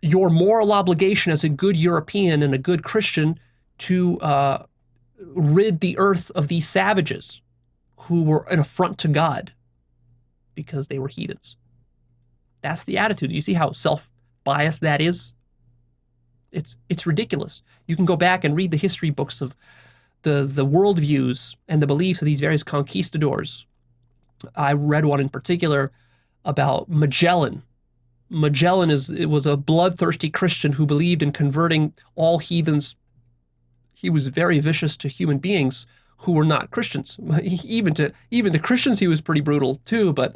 your moral obligation as a good European and a good Christian to rid the earth of these savages who were an affront to God because they were heathens. That's the attitude. You see how self-biased that is? It's ridiculous. You can go back and read the history books of the worldviews and the beliefs of these various conquistadors. I read one in particular about Magellan. Magellan was a bloodthirsty Christian who believed in converting all heathens. He was very vicious to human beings who were not Christians. Even to Christians, he was pretty brutal too. But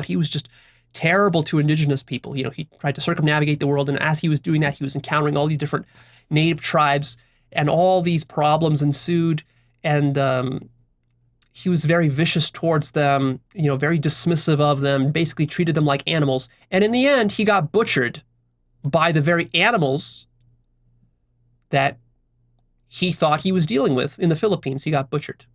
he was just terrible to indigenous people. You know, he tried to circumnavigate the world, and as he was doing that, he was encountering all these different native tribes, and all these problems ensued, and he was very vicious towards them, you know, very dismissive of them, basically treated them like animals. And in the end, he got butchered by the very animals that he thought he was dealing with in the Philippines. He got butchered.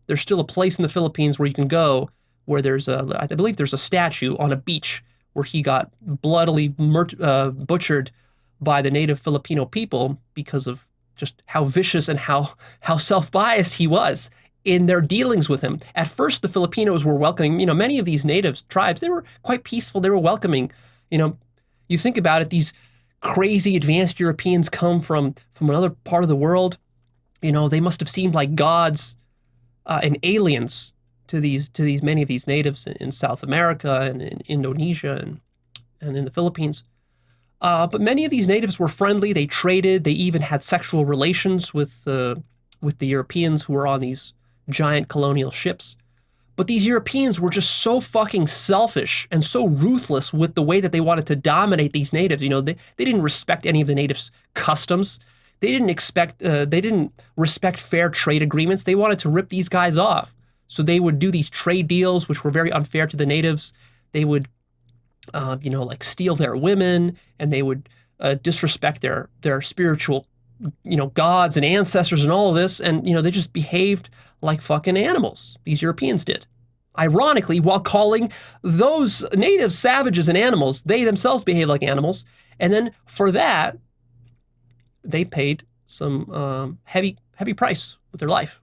There's still a place in the Philippines where you can go where I believe there's a statue on a beach where he got bloodily butchered by the native Filipino people because of just how vicious and how self-biased he was in their dealings with him. At first, the Filipinos were welcoming, you know, many of these native tribes, they were quite peaceful. They were welcoming, you know, you think about it, these crazy advanced Europeans come from another part of the world. You know, they must have seemed like gods and aliens to these many of these natives in South America and in Indonesia and in the Philippines. But many of these natives were friendly. They traded. They even had sexual relations with the Europeans who were on these giant colonial ships. But these Europeans were just so fucking selfish and so ruthless with the way that they wanted to dominate these natives. You know, they didn't respect any of the natives' customs. They didn't respect fair trade agreements. They wanted to rip these guys off. So they would do these trade deals, which were very unfair to the natives. They would, you know, like steal their women, and they would disrespect their spiritual, you know, gods and ancestors and all of this. And, you know, they just behaved like fucking animals. These Europeans did. Ironically, while calling those native savages and animals, they themselves behaved like animals. And then for that, they paid some heavy price with their life.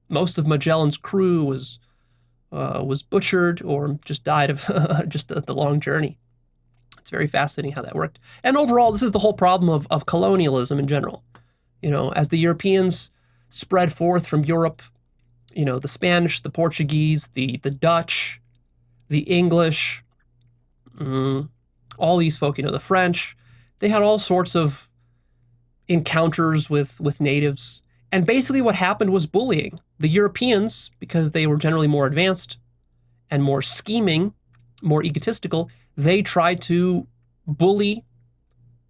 Most of Magellan's crew was butchered or just died of just the long journey. It's very fascinating how that worked. And overall, this is the whole problem of colonialism in general. You know, as the Europeans spread forth from Europe, you know, the Spanish, the Portuguese, the Dutch, the English, all these folk, you know, the French, they had all sorts of encounters with natives. And basically what happened was bullying. The Europeans, because they were generally more advanced and more scheming, more egotistical, they tried to bully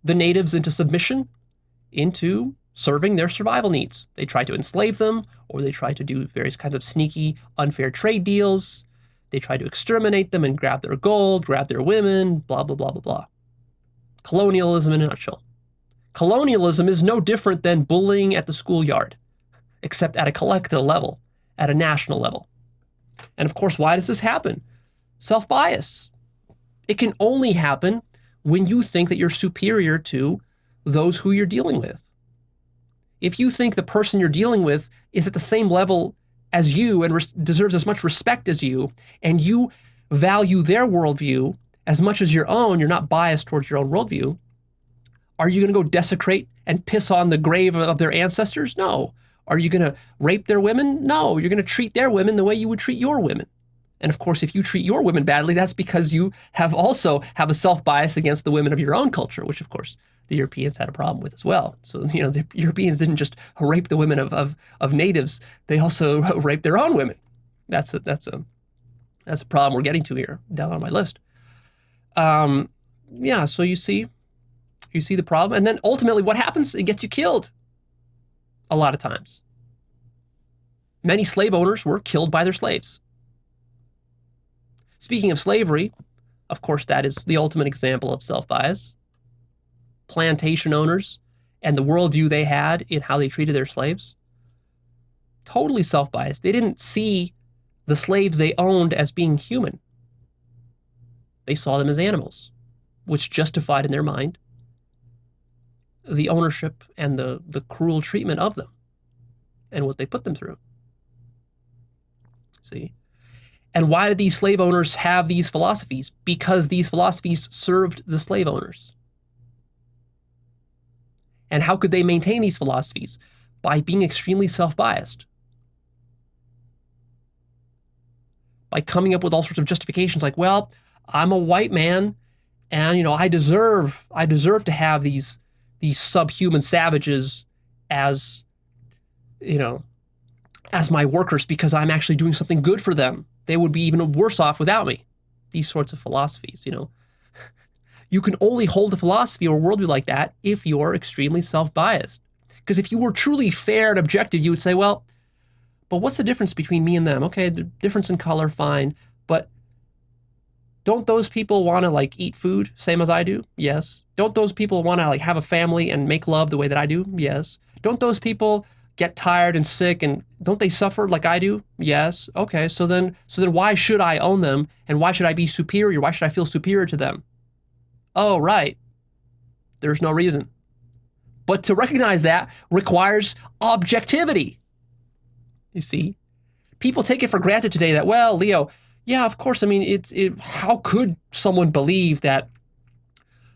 the natives into submission, into serving their survival needs. They tried to enslave them, or they tried to do various kinds of sneaky, unfair trade deals. They tried to exterminate them and grab their gold, grab their women, blah, blah, blah, blah, blah. Colonialism in a nutshell. Colonialism is no different than bullying at the schoolyard, except at a collective level, at a national level. And of course, why does this happen? Self-bias. It can only happen when you think that you're superior to those who you're dealing with. If you think the person you're dealing with is at the same level as you and deserves as much respect as you, and you value their worldview as much as your own, you're not biased towards your own worldview, are you going to go desecrate and piss on the grave of their ancestors? No. Are you going to rape their women? No. You're going to treat their women the way you would treat your women. And of course, if you treat your women badly, that's because you have a self-bias against the women of your own culture, which of course the Europeans had a problem with as well. So, you know, the Europeans didn't just rape the women of natives, they also raped their own women. That's a problem we're getting to here, down on my list. Yeah, so you see the problem. And then ultimately what happens? It gets you killed a lot of times. Many slave owners were killed by their slaves. Speaking of slavery, of course, that is the ultimate example of self-bias. Plantation owners and the worldview they had in how they treated their slaves. Totally self-biased. They didn't see the slaves they owned as being human. They saw them as animals, which justified in their mind the ownership and the cruel treatment of them and what they put them through. See? And why did these slave owners have these philosophies? Because these philosophies served the slave owners. And how could they maintain these philosophies? By being extremely self-biased. By coming up with all sorts of justifications like, well, I'm a white man and, you know, I deserve to have these subhuman savages as, you know, as my workers because I'm actually doing something good for them. They would be even worse off without me. these sorts of philosophies, You can only hold a philosophy or worldview like that if you're extremely self-biased. Because if you were truly fair and objective, you would say, well, but what's the difference between me and them? Okay, the difference in color, fine. But don't those people want to eat food same as I do? Yes. Don't those people want to have a family and make love the way that I do? Yes. Don't those people get tired and sick and don't they suffer like I do? Yes. Okay, so then why should I own them and why should I be superior? Why should I feel superior to them? Oh, right. There's no reason. But to recognize that requires objectivity. You see? People take it for granted today that, well, Leo, yeah, of course, I mean, how could someone believe that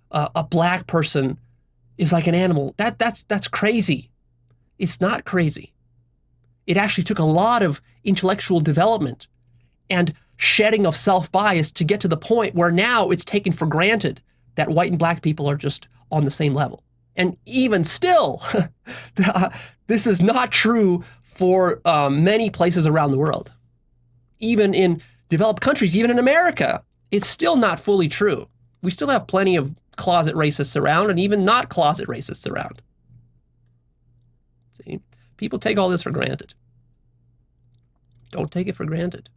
a black person is like an animal? That's crazy. It's not crazy. It actually took a lot of intellectual development and shedding of self-bias to get to the point where now it's taken for granted that white and black people are just on the same level. And even still, this is not true for many places around the world. Even in developed countries, even in America, it's still not fully true. We still have plenty of closet racists around and even not closet racists around. See, people take all this for granted. Don't take it for granted.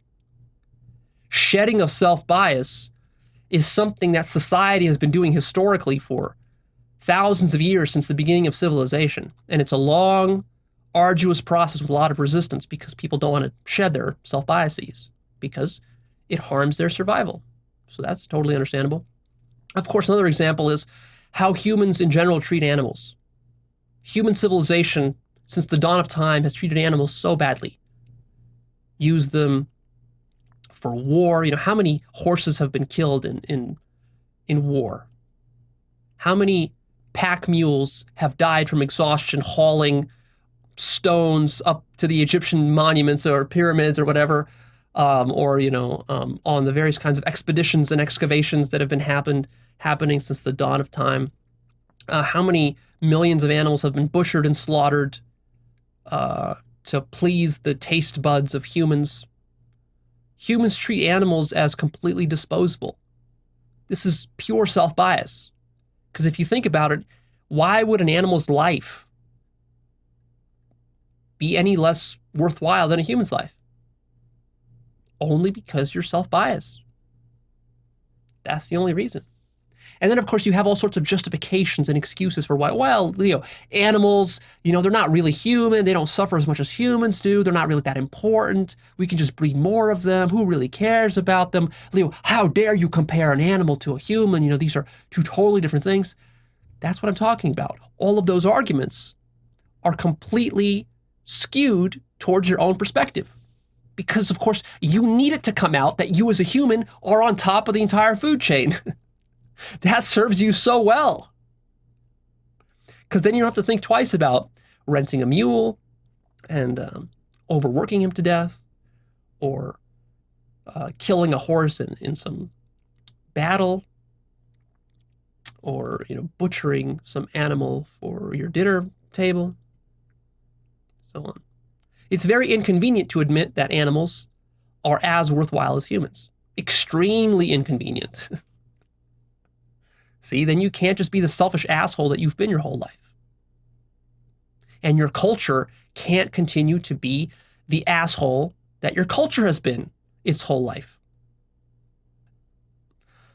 Shedding of self-bias is something that society has been doing historically for thousands of years since the beginning of civilization. And it's a long, arduous process with a lot of resistance because people don't want to shed their self-biases because it harms their survival. So that's totally understandable. Of course, another example is how humans in general treat animals. Human civilization, since the dawn of time, has treated animals so badly. Used them for war. How many horses have been killed in war? How many pack mules have died from exhaustion hauling stones up to the Egyptian monuments or pyramids or whatever, on the various kinds of expeditions and excavations that have been happening since the dawn of time? How many millions of animals have been butchered and slaughtered to please the taste buds of humans? Humans treat animals as completely disposable. This is pure self-bias. Because if you think about it, why would an animal's life be any less worthwhile than a human's life? Only because you're self-biased. That's the only reason. And then, of course, you have all sorts of justifications and excuses for why, well, animals, they're not really human. They don't suffer as much as humans do. They're not really that important. We can just breed more of them. Who really cares about them? Leo, how dare you compare an animal to a human? These are two totally different things. That's what I'm talking about. All of those arguments are completely skewed towards your own perspective. Because, of course, you need it to come out that you as a human are on top of the entire food chain. That serves you so well. Because then you don't have to think twice about renting a mule and overworking him to death or killing a horse in some battle or butchering some animal for your dinner table, so on. It's very inconvenient to admit that animals are as worthwhile as humans. Extremely inconvenient. See, then you can't just be the selfish asshole that you've been your whole life. And your culture can't continue to be the asshole that your culture has been its whole life.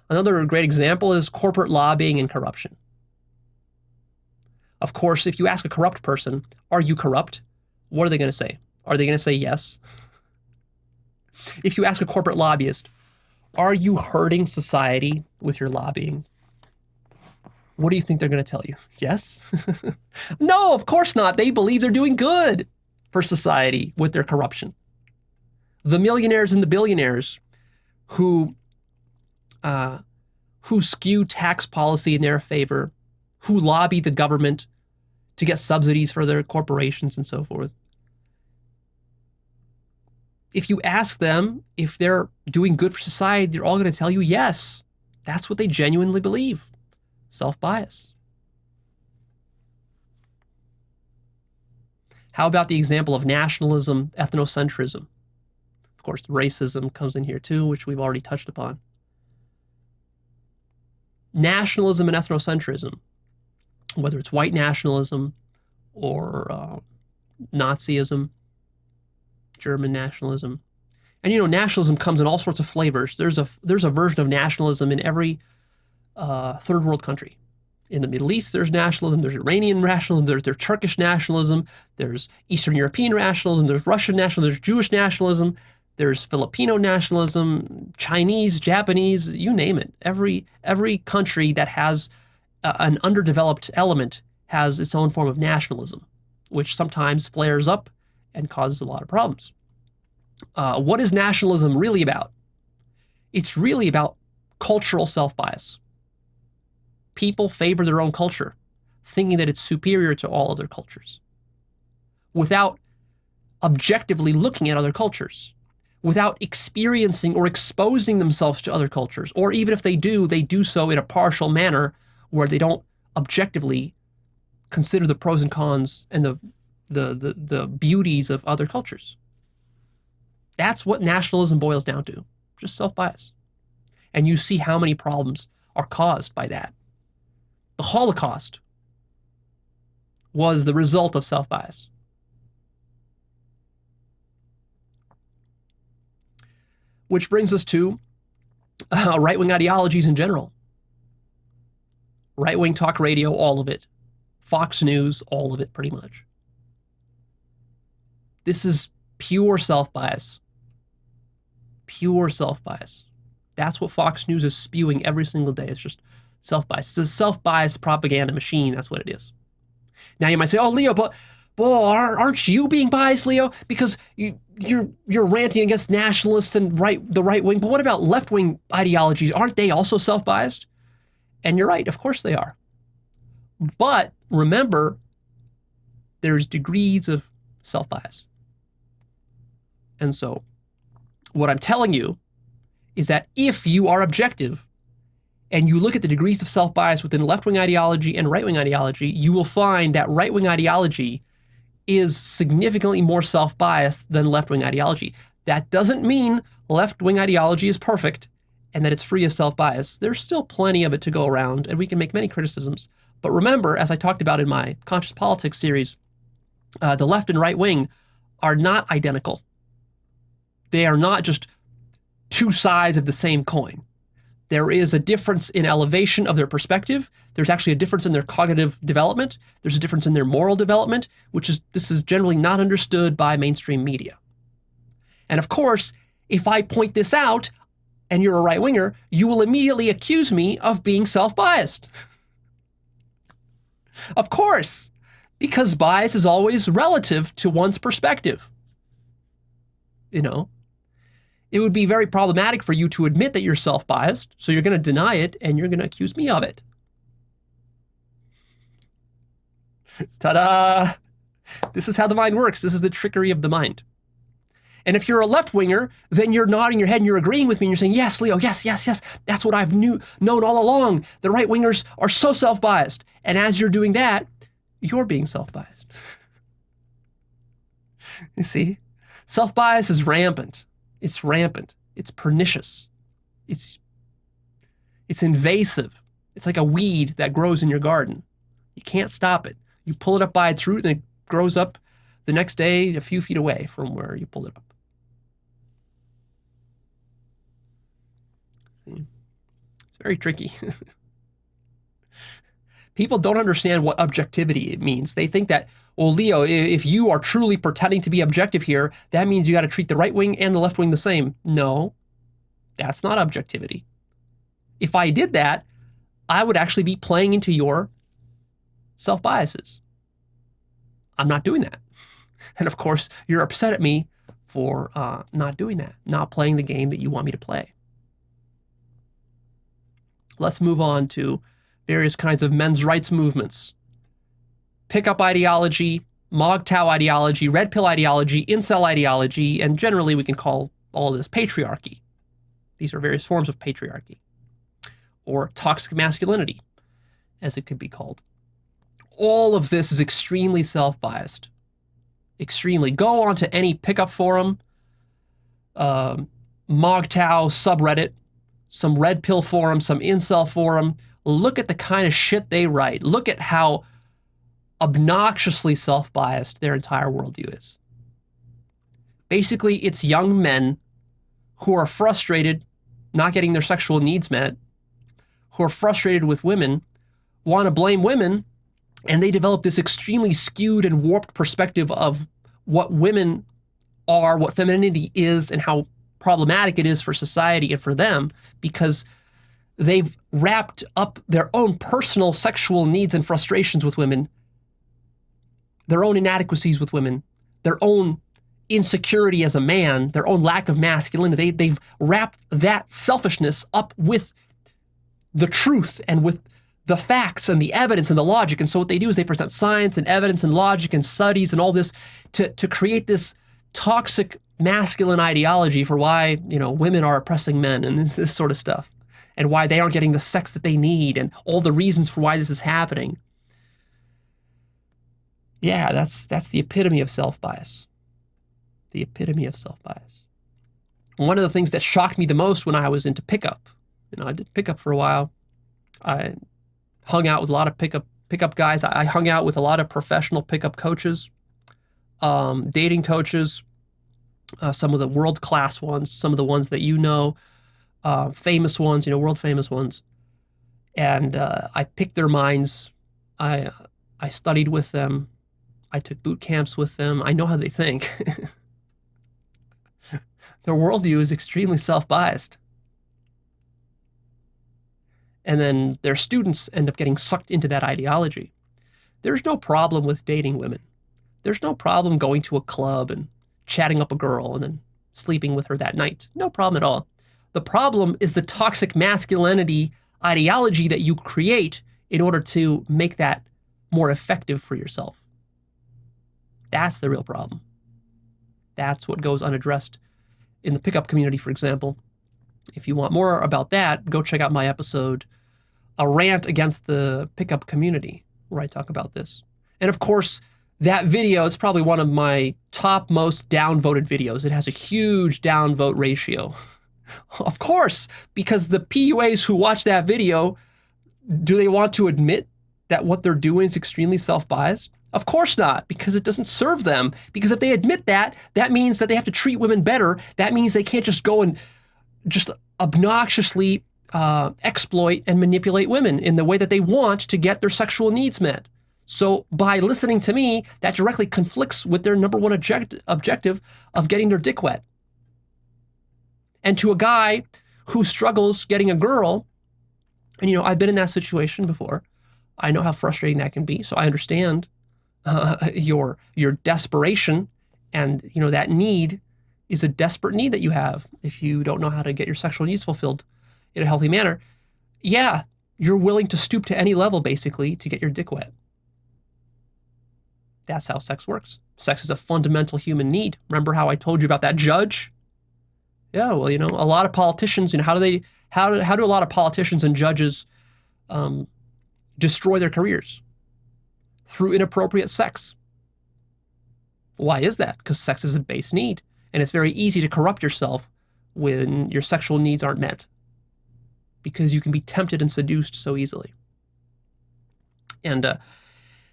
Another great example is corporate lobbying and corruption. Of course, if you ask a corrupt person, are you corrupt? What are they going to say? Are they going to say yes? If you ask a corporate lobbyist, are you hurting society with your lobbying? What do you think they're going to tell you? Yes? No, of course not. They believe they're doing good for society with their corruption. The millionaires and the billionaires who skew tax policy in their favor, who lobby the government to get subsidies for their corporations and so forth. If you ask them if they're doing good for society, they're all going to tell you yes. That's what they genuinely believe. Self-bias. How about the example of nationalism, ethnocentrism? Of course, racism comes in here too, which we've already touched upon. nationalism and ethnocentrism, whether it's white nationalism or Nazism, German nationalism. And nationalism comes in all sorts of flavors. There's a version of nationalism in every third world country. In the Middle East, there's nationalism. There's Iranian nationalism. There's Turkish nationalism. There's Eastern European nationalism. There's Russian nationalism. There's Jewish nationalism. There's Filipino nationalism, Chinese, Japanese, you name it. Every country that has an underdeveloped element has its own form of nationalism, which sometimes flares up and causes a lot of problems. What is nationalism really about? It's really about cultural self-bias. People favor their own culture, thinking that it's superior to all other cultures, without objectively looking at other cultures, without experiencing or exposing themselves to other cultures, or even if they do so in a partial manner where they don't objectively consider the pros and cons and the beauties of other cultures. That's what nationalism boils down to, just self-bias. And you see how many problems are caused by that. The Holocaust was the result of self-bias. Which brings us to right-wing ideologies in general. Right-wing talk radio, all of it. Fox News, all of it, pretty much. This is pure self-bias. Pure self-bias. That's what Fox News is spewing every single day. It's just self-bias. It's a self-biased propaganda machine. That's what it is. Now you might say, "Oh, Leo, but aren't you being biased, Leo? Because you're ranting against nationalists and the right wing. But what about left-wing ideologies? Aren't they also self-biased?" And you're right. Of course they are. But remember, there's degrees of self-bias. And so what I'm telling you is that if you are objective and you look at the degrees of self-bias within left-wing ideology and right-wing ideology, you will find that right-wing ideology is significantly more self-biased than left-wing ideology. That doesn't mean left-wing ideology is perfect and that it's free of self-bias. There's still plenty of it to go around, and we can make many criticisms. But remember, as I talked about in my Conscious Politics series, the left and right wing are not identical. They are not just two sides of the same coin. There is a difference in elevation of their perspective. There's actually a difference in their cognitive development. There's a difference in their moral development, this is generally not understood by mainstream media. And of course, if I point this out and you're a right-winger, you will immediately accuse me of being self-biased. Of course, because bias is always relative to one's perspective. It would be very problematic for you to admit that you're self-biased, so you're going to deny it and you're going to accuse me of it. Ta-da! This is how the mind works. This is the trickery of the mind. And if you're a left-winger, then you're nodding your head and you're agreeing with me and you're saying, "Yes, Leo, yes. That's what I've known all along. The right-wingers are so self-biased." And as you're doing that, you're being self-biased. You see? Self-bias is rampant. It's rampant. It's pernicious. It's invasive. It's like a weed that grows in your garden. You can't stop it. You pull it up by its root and it grows up the next day a few feet away from where you pulled it up. See? It's very tricky. People don't understand what objectivity means. They think that, well, Leo, if you are truly pretending to be objective here, that means you got to treat the right wing and the left wing the same. No, that's not objectivity. If I did that, I would actually be playing into your self-biases. I'm not doing that. And of course, you're upset at me for not doing that, not playing the game that you want me to play. Let's move on to various kinds of men's rights movements. Pickup ideology, MGTOW ideology, red pill ideology, incel ideology, and generally we can call all of this patriarchy. These are various forms of patriarchy. Or toxic masculinity, as it could be called. All of this is extremely self-biased. Extremely. Go onto any pickup forum, MGTOW subreddit, some red pill forum, some incel forum. look at the kind of shit they write. Look at how obnoxiously self-biased their entire worldview is. Basically, it's young men who are frustrated not getting their sexual needs met, who are frustrated with women, want to blame women, and they develop this extremely skewed and warped perspective of what women are, what femininity is, and how problematic it is for society and for them, because they've wrapped up their own personal sexual needs and frustrations with women, their own inadequacies with women, their own insecurity as a man, their own lack of masculinity. They've wrapped that selfishness up with the truth and with the facts and the evidence and the logic. And so what they do is they present science and evidence and logic and studies and all this to create this toxic masculine ideology for why, women are oppressing men and this sort of stuff, and why they aren't getting the sex that they need and all the reasons for why this is happening. Yeah, that's the epitome of self-bias. The epitome of self-bias. One of the things that shocked me the most when I was into pickup, I did pickup for a while. I hung out with a lot of pickup guys. I hung out with a lot of professional pickup coaches, dating coaches, some of the world-class ones, some of the ones that famous ones, world famous ones. And I picked their minds. I studied with them. I took boot camps with them. I know how they think. Their worldview is extremely self-biased. And then their students end up getting sucked into that ideology. There's no problem with dating women. There's no problem going to a club and chatting up a girl and then sleeping with her that night. No problem at all. The problem is the toxic masculinity ideology that you create in order to make that more effective for yourself. That's the real problem. That's what goes unaddressed in the pickup community, for example. If you want more about that, go check out my episode, A Rant Against the Pickup Community, where I talk about this. And of course, that video is probably one of my top most downvoted videos. It has a huge downvote ratio. Of course, because the PUAs who watch that video, do they want to admit that what they're doing is extremely self-biased? Of course not, because it doesn't serve them. Because if they admit that, that means that they have to treat women better. That means they can't just go and just obnoxiously exploit and manipulate women in the way that they want to get their sexual needs met. So by listening to me, that directly conflicts with their number one objective of getting their dick wet. And to a guy who struggles getting a girl, and I've been in that situation before. I know how frustrating that can be. So I understand your desperation, and that need is a desperate need that you have if you don't know how to get your sexual needs fulfilled in a healthy manner. Yeah, you're willing to stoop to any level, basically, to get your dick wet. That's how sex works. Sex is a fundamental human need. Remember how I told you about that judge? Yeah, well, a lot of politicians, how do a lot of politicians and judges destroy their careers? Through inappropriate sex. Why is that? Because sex is a base need. And it's very easy to corrupt yourself when your sexual needs aren't met, because you can be tempted and seduced so easily. And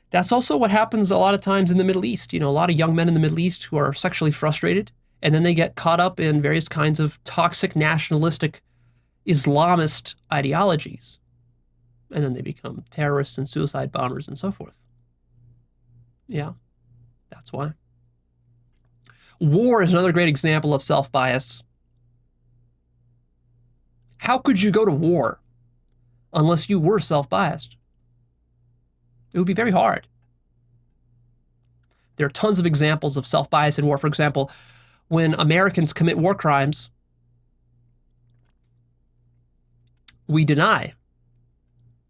that's also what happens a lot of times in the Middle East. A lot of young men in the Middle East who are sexually frustrated, and then they get caught up in various kinds of toxic, nationalistic, Islamist ideologies. And then they become terrorists and suicide bombers and so forth. Yeah, that's why. War is another great example of self-bias. How could you go to war unless you were self-biased? It would be very hard. There are tons of examples of self-bias in war. For example, when Americans commit war crimes, we deny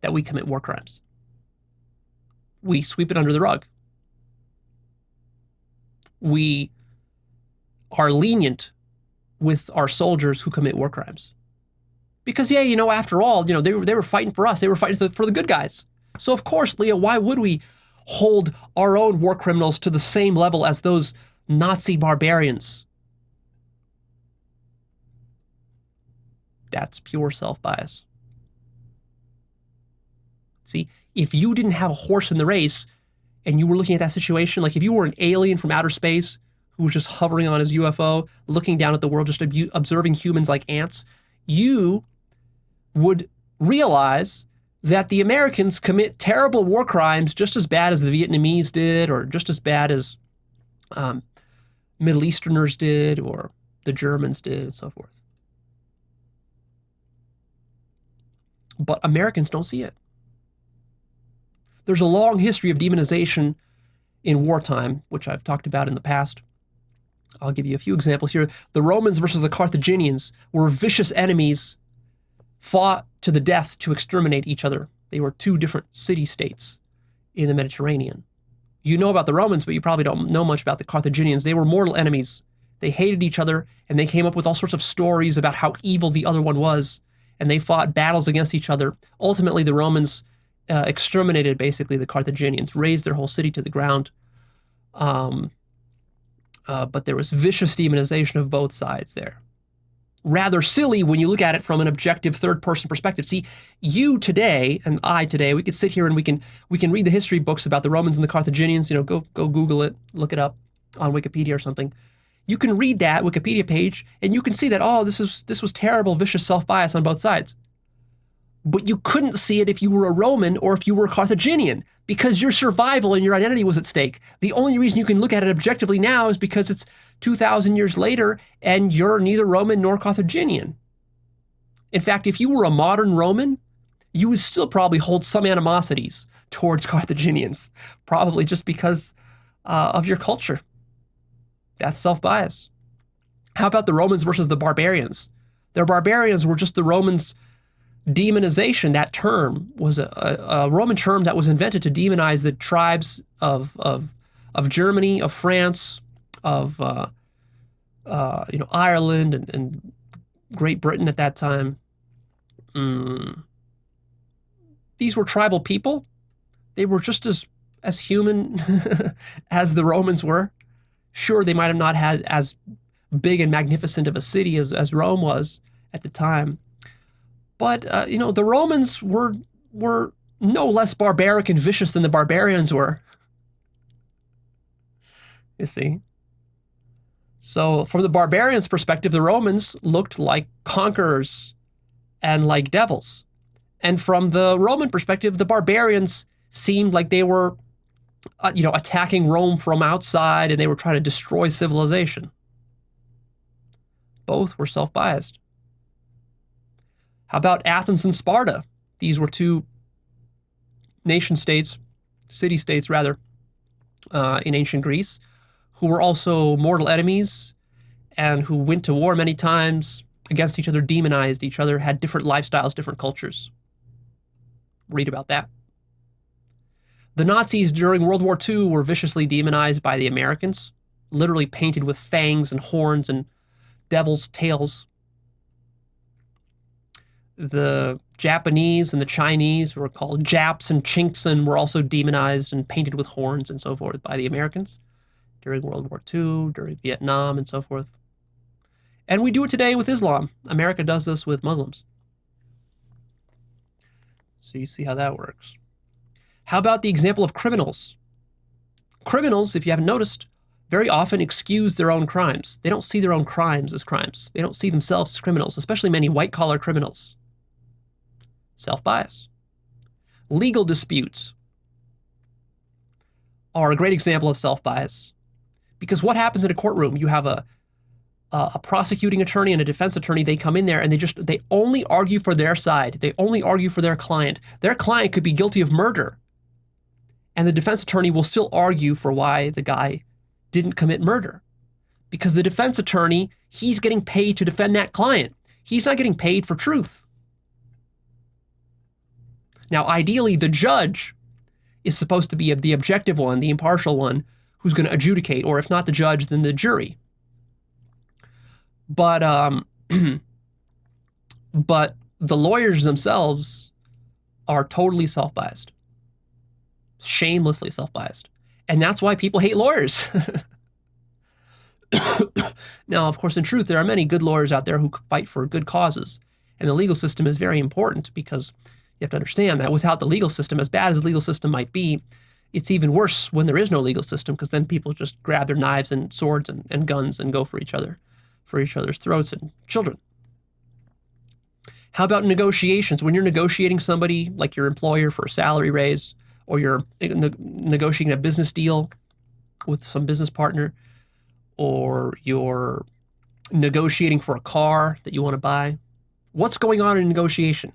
that we commit war crimes. We sweep it under the rug. We are lenient with our soldiers who commit war crimes. Because, after all, they were fighting for us. They were fighting for the good guys. So, of course, Leah, why would we hold our own war criminals to the same level as those Nazi barbarians? That's pure self-bias. See, if you didn't have a horse in the race and you were looking at that situation, like if you were an alien from outer space who was just hovering on his UFO, looking down at the world, just observing humans like ants, you would realize that the Americans commit terrible war crimes just as bad as the Vietnamese did, or just as bad as Middle Easterners did, or the Germans did, and so forth. But Americans don't see it. There's a long history of demonization in wartime, which I've talked about in the past. I'll give you a few examples here. The Romans versus the Carthaginians were vicious enemies, fought to the death to exterminate each other. They were two different city-states in the Mediterranean. You know about the Romans, but you probably don't know much about the Carthaginians. They were mortal enemies. They hated each other, and they came up with all sorts of stories about how evil the other one was, and they fought battles against each other. Ultimately, the Romans exterminated, basically, the Carthaginians, razed their whole city to the ground. But there was vicious demonization of both sides there. Rather silly when you look at it from an objective third-person perspective. See, you today and I today, we could sit here and we can read the history books about the Romans and the Carthaginians. You know, go Google it, look it up on Wikipedia or something. You can read that Wikipedia page and you can see that, oh, this was terrible, vicious self-bias on both sides. But you couldn't see it if you were a Roman or if you were a Carthaginian, because your survival and your identity was at stake. The only reason you can look at it objectively now is because it's 2,000 years later and you're neither Roman nor Carthaginian. In fact, if you were a modern Roman, you would still probably hold some animosities towards Carthaginians, probably just because of your culture. That's self-bias. How about the Romans versus the barbarians? The barbarians were just the Romans' demonization. That term was a Roman term that was invented to demonize the tribes of Germany, of France, of Ireland and Great Britain at that time. These were tribal people. They were just as human as the Romans were. Sure, they might have not had as big and magnificent of a city as Rome was at the time. But, the Romans were no less barbaric and vicious than the barbarians were. You see? So from the barbarians' perspective, the Romans looked like conquerors and like devils. And from the Roman perspective, the barbarians seemed like they were, attacking Rome from outside and they were trying to destroy civilization. Both were self-biased. How about Athens and Sparta? These were two nation-states, city-states rather, in ancient Greece, who were also mortal enemies and who went to war many times against each other, demonized each other, had different lifestyles, different cultures. Read about that. The Nazis during World War II were viciously demonized by the Americans, literally painted with fangs and horns and devil's tails. The Japanese and the Chinese were called Japs and Chinks and were also demonized and painted with horns and so forth by the Americans during World War II, during Vietnam, and so forth. And we do it today with Islam. America does this with Muslims. So you see how that works. How about the example of criminals? Criminals, if you haven't noticed, very often excuse their own crimes. They don't see their own crimes as crimes. They don't see themselves as criminals, especially many white-collar criminals. Self-bias. Legal disputes are a great example of self-bias, because what happens in a courtroom? You have a prosecuting attorney and a defense attorney. They come in there and they only argue for their side. They only argue for their client. Their client could be guilty of murder, and the defense attorney will still argue for why the guy didn't commit murder, because the defense attorney, he's getting paid to defend that client. He's not getting paid for truth. Now, ideally, the judge is supposed to be the objective one, the impartial one, who's going to adjudicate, or if not the judge, then the jury. But but the lawyers themselves are totally self-biased, shamelessly self-biased. And that's why people hate lawyers. Now, of course, in truth, there are many good lawyers out there who fight for good causes. And the legal system is very important because, You have to understand that without the legal system, as bad as the legal system might be, it's even worse when there is no legal system, because then people just grab their knives and swords and guns and go for each other's throats and children. How about negotiations? When you're negotiating somebody, like your employer, for a salary raise, or you're negotiating a business deal with some business partner, or you're negotiating for a car that you want to buy, what's going on in negotiation?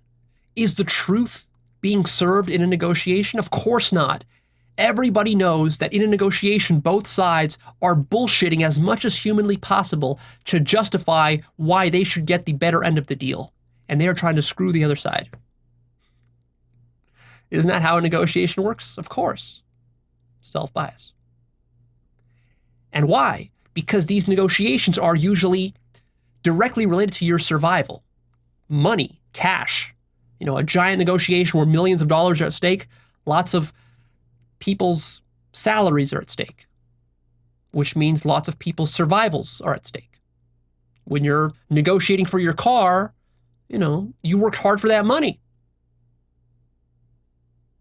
Is the truth being served in a negotiation? Of course not. Everybody knows that in a negotiation, both sides are bullshitting as much as humanly possible to justify why they should get the better end of the deal. And they are trying to screw the other side. Isn't that how a negotiation works? Of course. Self-bias. And why? Because these negotiations are usually directly related to your survival. Money, cash. A giant negotiation where millions of dollars are at stake, lots of people's salaries are at stake, which means lots of people's survivals are at stake. When you're negotiating for your car, you worked hard for that money.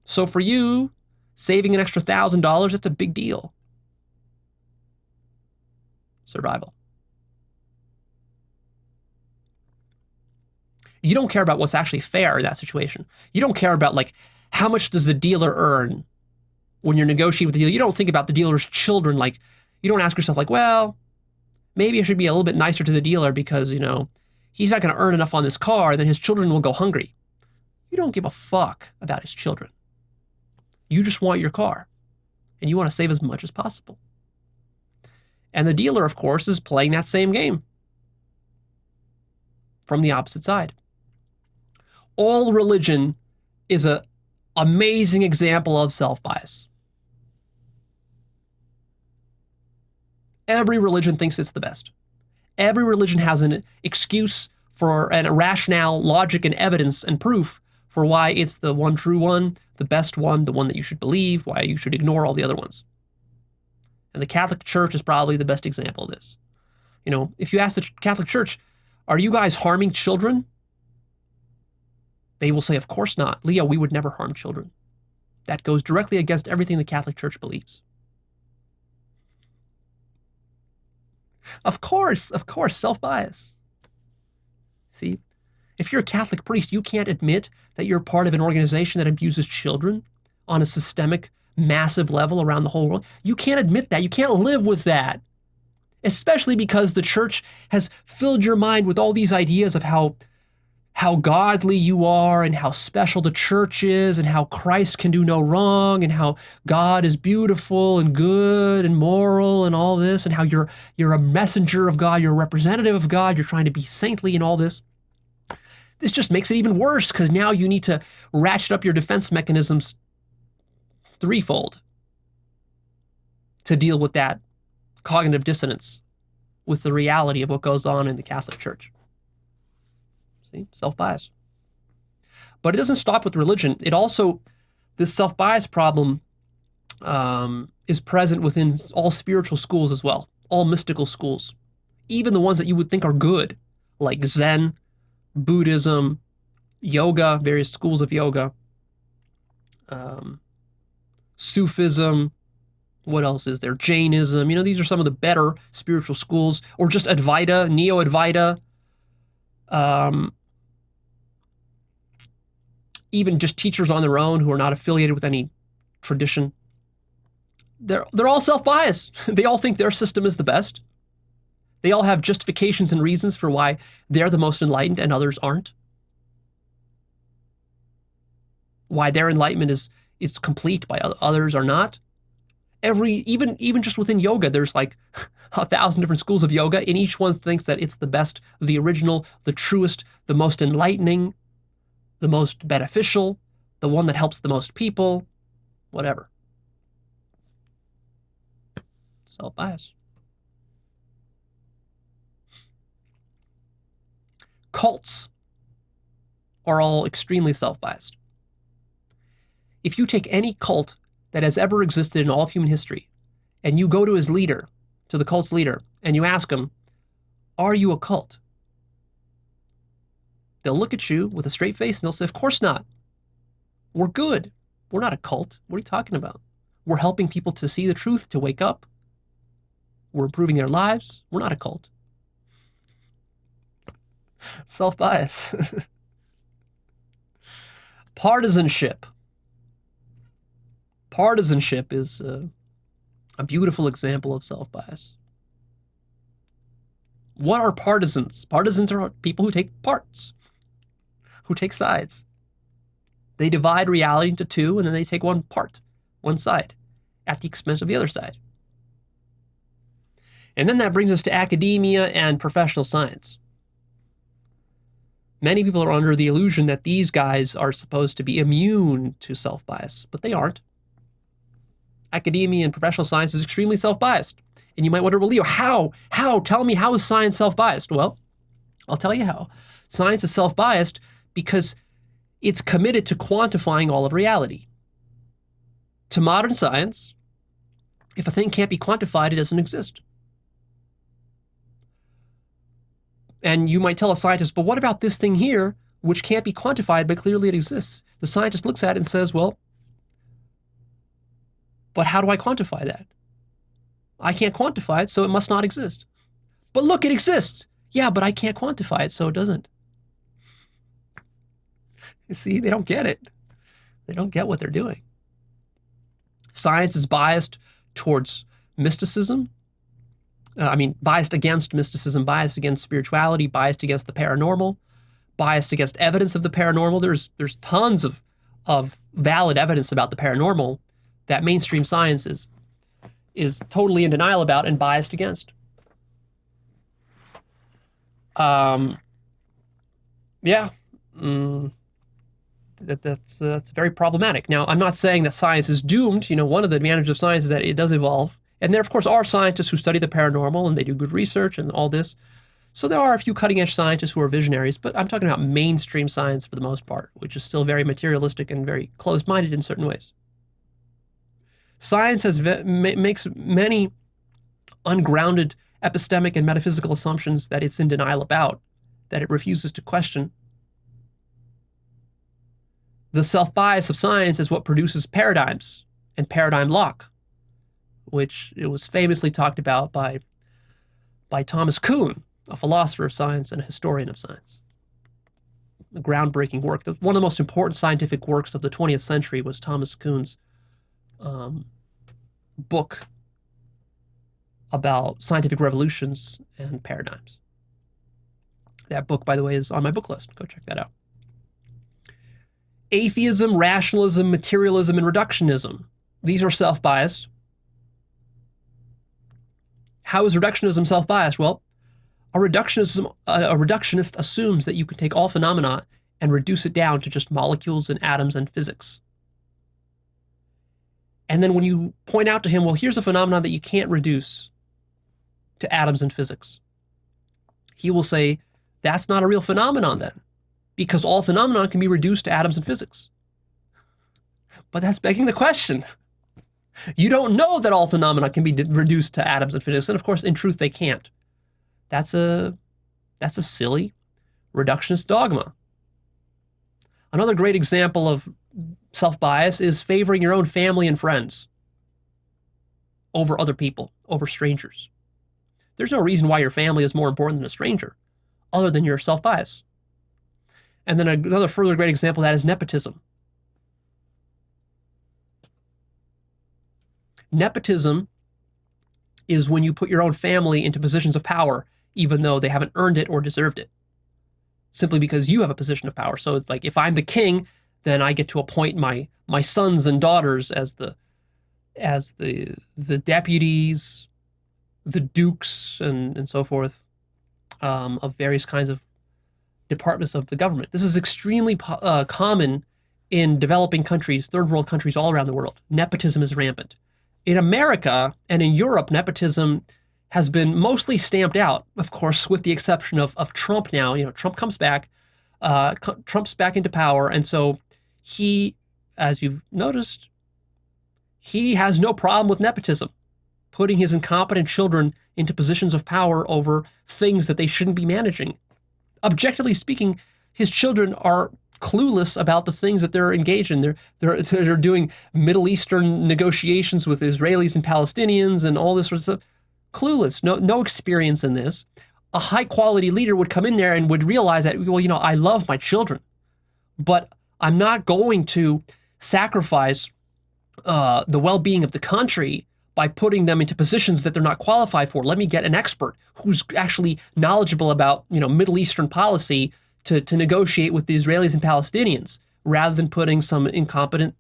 So for you, saving an extra $1,000, that's a big deal. Survival. You don't care about what's actually fair in that situation. You don't care about, how much does the dealer earn when you're negotiating with the dealer. You don't think about the dealer's children. You don't ask yourself, well, maybe I should be a little bit nicer to the dealer because, he's not going to earn enough on this car, and then his children will go hungry. You don't give a fuck about his children. You just want your car, and you want to save as much as possible. And the dealer, of course, is playing that same game from the opposite side. All religion is an amazing example of self-bias. Every religion thinks it's the best. Every religion has an excuse for and a rationale, logic, and evidence and proof for why it's the one true one, the best one, the one that you should believe, why you should ignore all the other ones. And the Catholic Church is probably the best example of this. If you ask the Catholic Church, are you guys harming children? They will say, of course not. Leo, we would never harm children. That goes directly against everything the Catholic Church believes. Of course, self-bias. See, if you're a Catholic priest, you can't admit that you're part of an organization that abuses children on a systemic, massive level around the whole world. You can't admit that. You can't live with that. Especially because the church has filled your mind with all these ideas of how godly you are and how special the church is and how Christ can do no wrong and how God is beautiful and good and moral and all this and how you're a messenger of God, you're a representative of God, you're trying to be saintly and all this. This just makes it even worse because now you need to ratchet up your defense mechanisms threefold to deal with that cognitive dissonance with the reality of what goes on in the Catholic Church. See, self-bias. But it doesn't stop with religion. It also, this self-bias problem is present within all spiritual schools as well, all mystical schools, even the ones that you would think are good, like Zen, Buddhism, yoga, various schools of yoga, Sufism, what else is there? Jainism, these are some of the better spiritual schools, or just Advaita, Neo-Advaita, even just teachers on their own who are not affiliated with any tradition. They're all self-biased. They all think their system is the best. They all have justifications and reasons for why they're the most enlightened and others aren't. Why their enlightenment is complete, by others are not. Even just within yoga, there's 1,000 different schools of yoga, and each one thinks that it's the best, the original, the truest, the most enlightening, the most beneficial, the one that helps the most people, whatever. Self-bias. Cults are all extremely self-biased. If you take any cult that has ever existed in all of human history, and you go to his leader, to the cult's leader, and you ask him, are you a cult? They'll look at you with a straight face and they'll say, of course not. We're good. We're not a cult. What are you talking about? We're helping people to see the truth, to wake up. We're improving their lives. We're not a cult. Self-bias. Partisanship. Partisanship is a beautiful example of self-bias. What are partisans? Partisans are people who take parts, who take sides. They divide reality into two, and then they take one part, one side, at the expense of the other side. And then that brings us to academia and professional science. Many people are under the illusion that these guys are supposed to be immune to self-bias, but they aren't. Academia and professional science is extremely self-biased. And you might wonder, well, Leo, how? Tell me, how is science self-biased? Well, I'll tell you how. Science is self-biased because it's committed to quantifying all of reality. To modern science, if a thing can't be quantified, it doesn't exist. And you might tell a scientist, but what about this thing here, which can't be quantified, but clearly it exists? The scientist looks at it and says, well, but how do I quantify that? I can't quantify it, so it must not exist. But look, it exists. Yeah, but I can't quantify it, so it doesn't. You see, they don't get it. They don't get what they're doing. Science is biased towards mysticism. Biased against mysticism, biased against spirituality, biased against the paranormal, biased against evidence of the paranormal. There's tons of valid evidence about the paranormal that mainstream science is totally in denial about and biased against. That's very problematic. Now, I'm not saying that science is doomed. One of the advantages of science is that it does evolve. And there, of course, are scientists who study the paranormal and they do good research and all this. So there are a few cutting-edge scientists who are visionaries, but I'm talking about mainstream science for the most part, which is still very materialistic and very closed-minded in certain ways. Science makes many ungrounded epistemic and metaphysical assumptions that it's in denial about, that it refuses to question. The self-bias of science is what produces paradigms and paradigm lock, which it was famously talked about by Thomas Kuhn, a philosopher of science and a historian of science. A groundbreaking work. One of the most important scientific works of the 20th century was Thomas Kuhn's book about scientific revolutions and paradigms. That book, by the way, is on my book list. Go check that out. Atheism, rationalism, materialism, and reductionism. These are self-biased. How is reductionism self-biased? Well, a reductionist assumes that you can take all phenomena and reduce it down to just molecules and atoms and physics. And then when you point out to him, well, here's a phenomenon that you can't reduce to atoms and physics, he will say, that's not a real phenomenon then, because all phenomena can be reduced to atoms and physics. But that's begging the question. You don't know that all phenomena can be reduced to atoms and physics, and of course, in truth, they can't. That's a silly reductionist dogma. Another great example of self-bias is favoring your own family and friends over other people, over strangers. There's no reason why your family is more important than a stranger, other than your self-bias. And then another further great example of that is nepotism. Nepotism is when you put your own family into positions of power, even though they haven't earned it or deserved it, simply because you have a position of power. So it's like, if I'm the king, then I get to appoint my sons and daughters as the deputies, the dukes, and so forth, of various kinds of departments of the government. This is extremely common in developing countries, third world countries all around the world. Nepotism is rampant. In America and in Europe, nepotism has been mostly stamped out, of course, with the exception of Trump now. Trump comes back, Trump's back into power, and so he, as you've noticed, he has no problem with nepotism, putting his incompetent children into positions of power over things that they shouldn't be managing. Objectively speaking, his children are clueless about the things that they're engaged in. They're doing Middle Eastern negotiations with Israelis and Palestinians and all this sort of stuff. Clueless, no experience in this. A high quality leader would come in there and would realize that, well, I love my children, but I'm not going to sacrifice the well-being of the country by putting them into positions that they're not qualified for. Let me get an expert who's actually knowledgeable about, Middle Eastern policy to negotiate with the Israelis and Palestinians, rather than putting some incompetent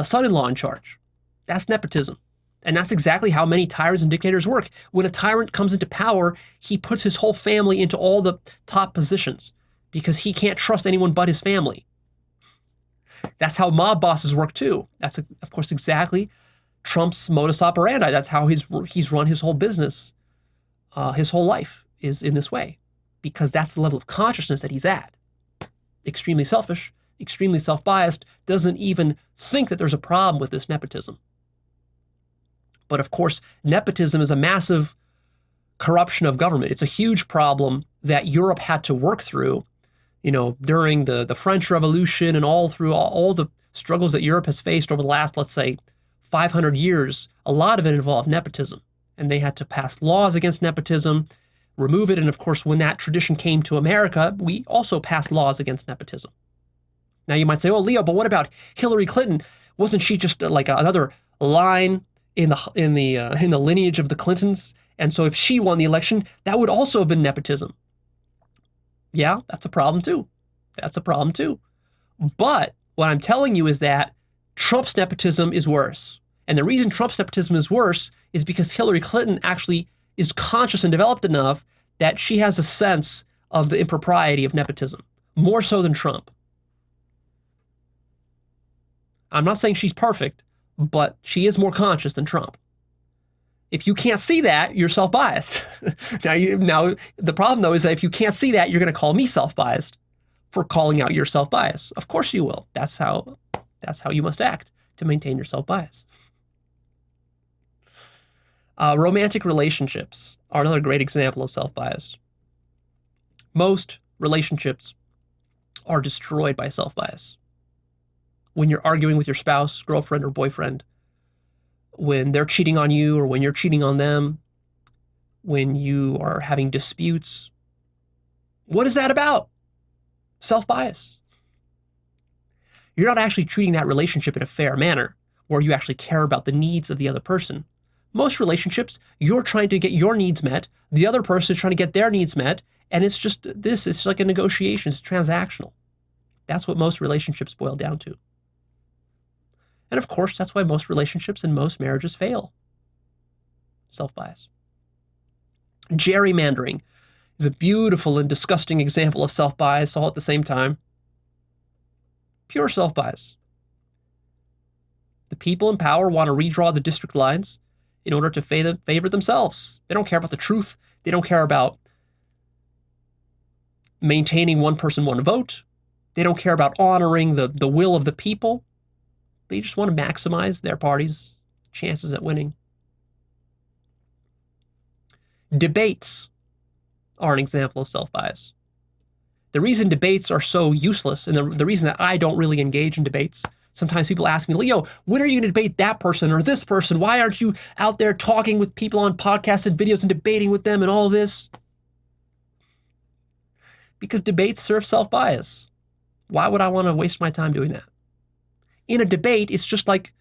son-in-law in charge. That's nepotism. And that's exactly how many tyrants and dictators work. When a tyrant comes into power, he puts his whole family into all the top positions because he can't trust anyone but his family. That's how mob bosses work too. That's, of course, exactly Trump's modus operandi. That's how he's run his whole business, his whole life is in this way, because that's the level of consciousness that he's at. Extremely selfish, extremely self-biased, doesn't even think that there's a problem with this nepotism. But of course, nepotism is a massive corruption of government. It's a huge problem that Europe had to work through, during the French Revolution and all through all the struggles that Europe has faced over the last, let's say, 500 years. A lot of it involved nepotism, and they had to pass laws against nepotism, remove it. And of course, when that tradition came to America, we also passed laws against nepotism. Now you might say, oh, Leo, but what about Hillary Clinton? Wasn't she just like another line in the lineage of the Clintons? And so if she won the election, that would also have been nepotism. Yeah, that's a problem too. That's a problem too. But what I'm telling you is that Trump's nepotism is worse. And the reason Trump's nepotism is worse is because Hillary Clinton actually is conscious and developed enough that she has a sense of the impropriety of nepotism, more so than Trump. I'm not saying she's perfect, but she is more conscious than Trump. If you can't see that, you're self-biased. Now, the problem, though, is that if you can't see that, you're going to call me self-biased for calling out your self-bias. Of course you will. That's how you must act to maintain your self-bias. Romantic relationships are another great example of self-bias. Most relationships are destroyed by self-bias. When you're arguing with your spouse, girlfriend, or boyfriend, when they're cheating on you or when you're cheating on them, when you are having disputes, what is that about? Self-bias. You're not actually treating that relationship in a fair manner where you actually care about the needs of the other person. Most relationships, you're trying to get your needs met, the other person is trying to get their needs met, and it's like a negotiation, it's transactional. That's what most relationships boil down to. And of course, that's why most relationships and most marriages fail. Self-bias. Gerrymandering is a beautiful and disgusting example of self-bias all at the same time. Pure self-bias. The people in power want to redraw the district lines in order to favor themselves. They don't care about the truth. They don't care about maintaining one person, one vote. They don't care about honoring the will of the people. They just want to maximize their party's chances at winning. Debates are an example of self-bias. The reason debates are so useless, and the reason that I don't really engage in debates, sometimes people ask me, Leo, when are you going to debate that person or this person? Why aren't you out there talking with people on podcasts and videos and debating with them and all this? Because debates serve self-bias. Why would I want to waste my time doing that? In a debate, it's just like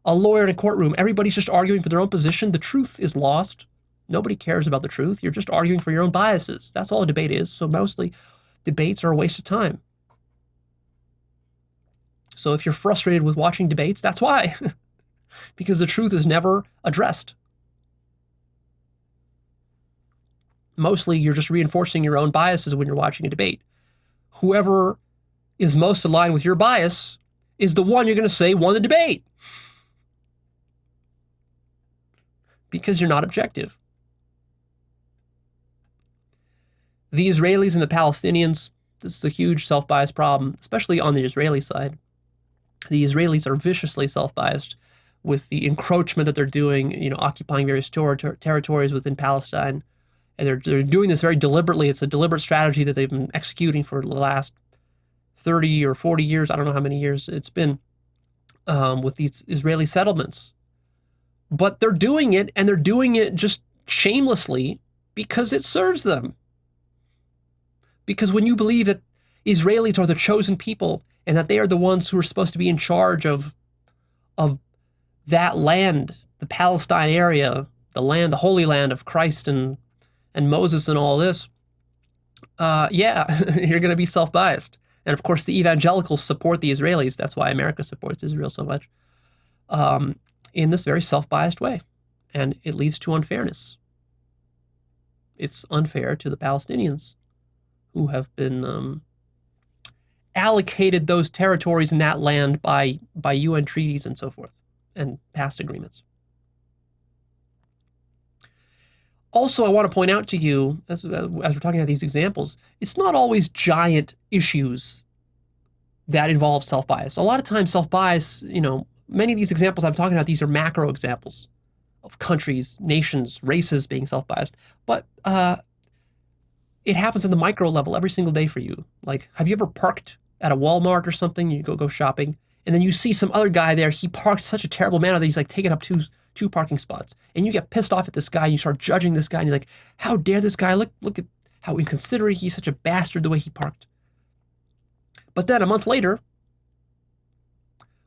a lawyer in a courtroom. Everybody's just arguing for their own position. The truth is lost. Nobody cares about the truth. You're just arguing for your own biases. That's all a debate is. So mostly debates are a waste of time. So if you're frustrated with watching debates, that's why. Because the truth is never addressed. Mostly you're just reinforcing your own biases when you're watching a debate. Whoever is most aligned with your bias is the one you're going to say won the debate. Because you're not objective. The Israelis and the Palestinians, this is a huge self-bias problem, especially on the Israeli side. The Israelis are viciously self-biased with the encroachment that they're doing, occupying various territories within Palestine. And they're doing this very deliberately. It's a deliberate strategy that they've been executing for the last 30 or 40 years, I don't know how many years it's been, with these Israeli settlements. But they're doing it, and they're doing it just shamelessly because it serves them. Because when you believe that Israelis are the chosen people and that they are the ones who are supposed to be in charge of that land, the Palestine area, the Holy Land of Christ and Moses and all this, you're going to be self-biased. And of course, the evangelicals support the Israelis. That's why America supports Israel so much, in this very self-biased way. And it leads to unfairness. It's unfair to the Palestinians who have been allocated those territories in that land by UN treaties and so forth, and past agreements. Also, I want to point out to you, as we're talking about these examples, it's not always giant issues that involve self-bias. A lot of times self-bias, many of these examples I'm talking about, these are macro examples of countries, nations, races being self-biased. But it happens at the micro level every single day for you. Like, have you ever parked at a Walmart or something? You go shopping, and then you see some other guy there. He parked such a terrible manner that he's like taking up two parking spots, and you get pissed off at this guy, and you start judging this guy, and you're like, how dare this guy, look at how inconsiderate, he's such a bastard the way he parked. But then a month later,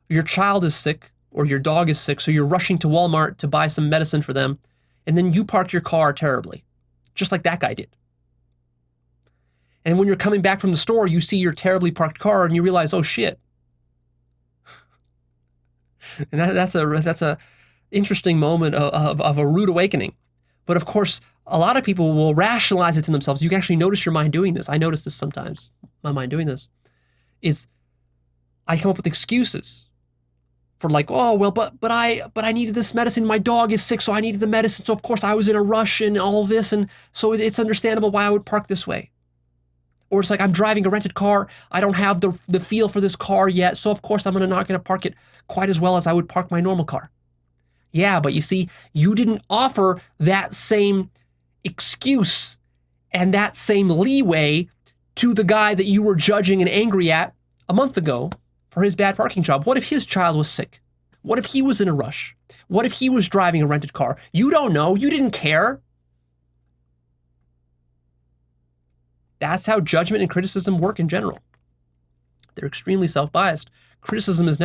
your child is sick or your dog is sick, so you're rushing to Walmart to buy some medicine for them, and then you park your car terribly, just like that guy did. And when you're coming back from the store, you see your terribly parked car, and you realize, oh shit. And that's a interesting moment of a rude awakening. But of course, a lot of people will rationalize it to themselves. You can actually notice your mind doing this. I notice this sometimes, my mind doing this, is I come up with excuses for like, oh, well, but I needed this medicine. My dog is sick, so I needed the medicine. So of course I was in a rush and all this. And so it's understandable why I would park this way. Or it's like, I'm driving a rented car. I don't have the feel for this car yet. So of course I'm not going to park it quite as well as I would park my normal car. Yeah, but you see, you didn't offer that same excuse and that same leeway to the guy that you were judging and angry at a month ago for his bad parking job. What if his child was sick? What if he was in a rush? What if he was driving a rented car? You don't know. You didn't care. That's how judgment and criticism work in general. They're extremely self-biased. Criticism is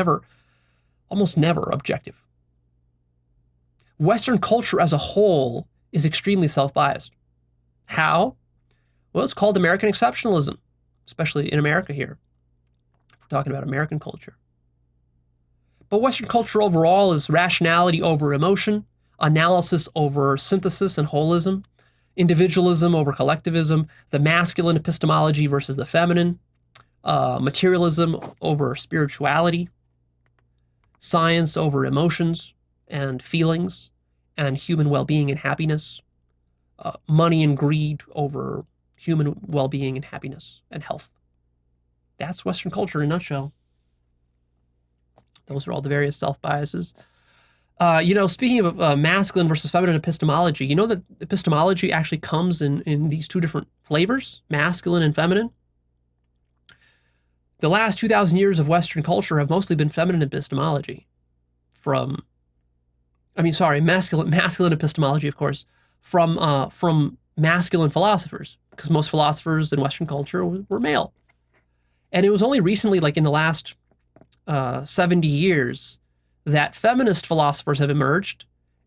almost never objective. Western culture as a whole is extremely self-biased. How? Well, it's called American exceptionalism, especially in America here. If we're talking about American culture. But Western culture overall is rationality over emotion, analysis over synthesis and holism, individualism over collectivism, the masculine epistemology versus the feminine, materialism over spirituality, science over emotions and feelings, and human well-being and happiness, money and greed over human well-being and happiness and health. That's Western culture in a nutshell. Those are all the various self-biases. Speaking of masculine versus feminine epistemology, you know that epistemology actually comes in these two different flavors, masculine and feminine? The last 2,000 years of Western culture have mostly been feminine epistemology. Masculine epistemology, of course, from masculine philosophers, because most philosophers in Western culture were male. And it was only recently, like in the last 70 years, that feminist philosophers have emerged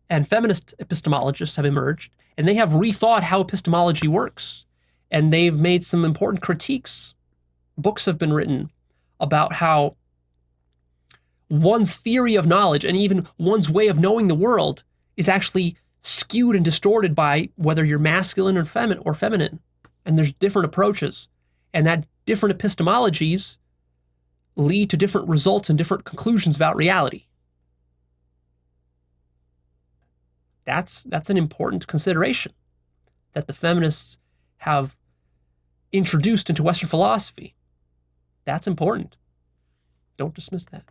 and feminist epistemologists have emerged, and they have rethought how epistemology works. And they've made some important critiques. Books have been written about how one's theory of knowledge and even one's way of knowing the world is actually skewed and distorted by whether you're masculine or feminine. And there's different approaches. And that different epistemologies lead to different results and different conclusions about reality. That's an important consideration that the feminists have introduced into Western philosophy. That's important. Don't dismiss that.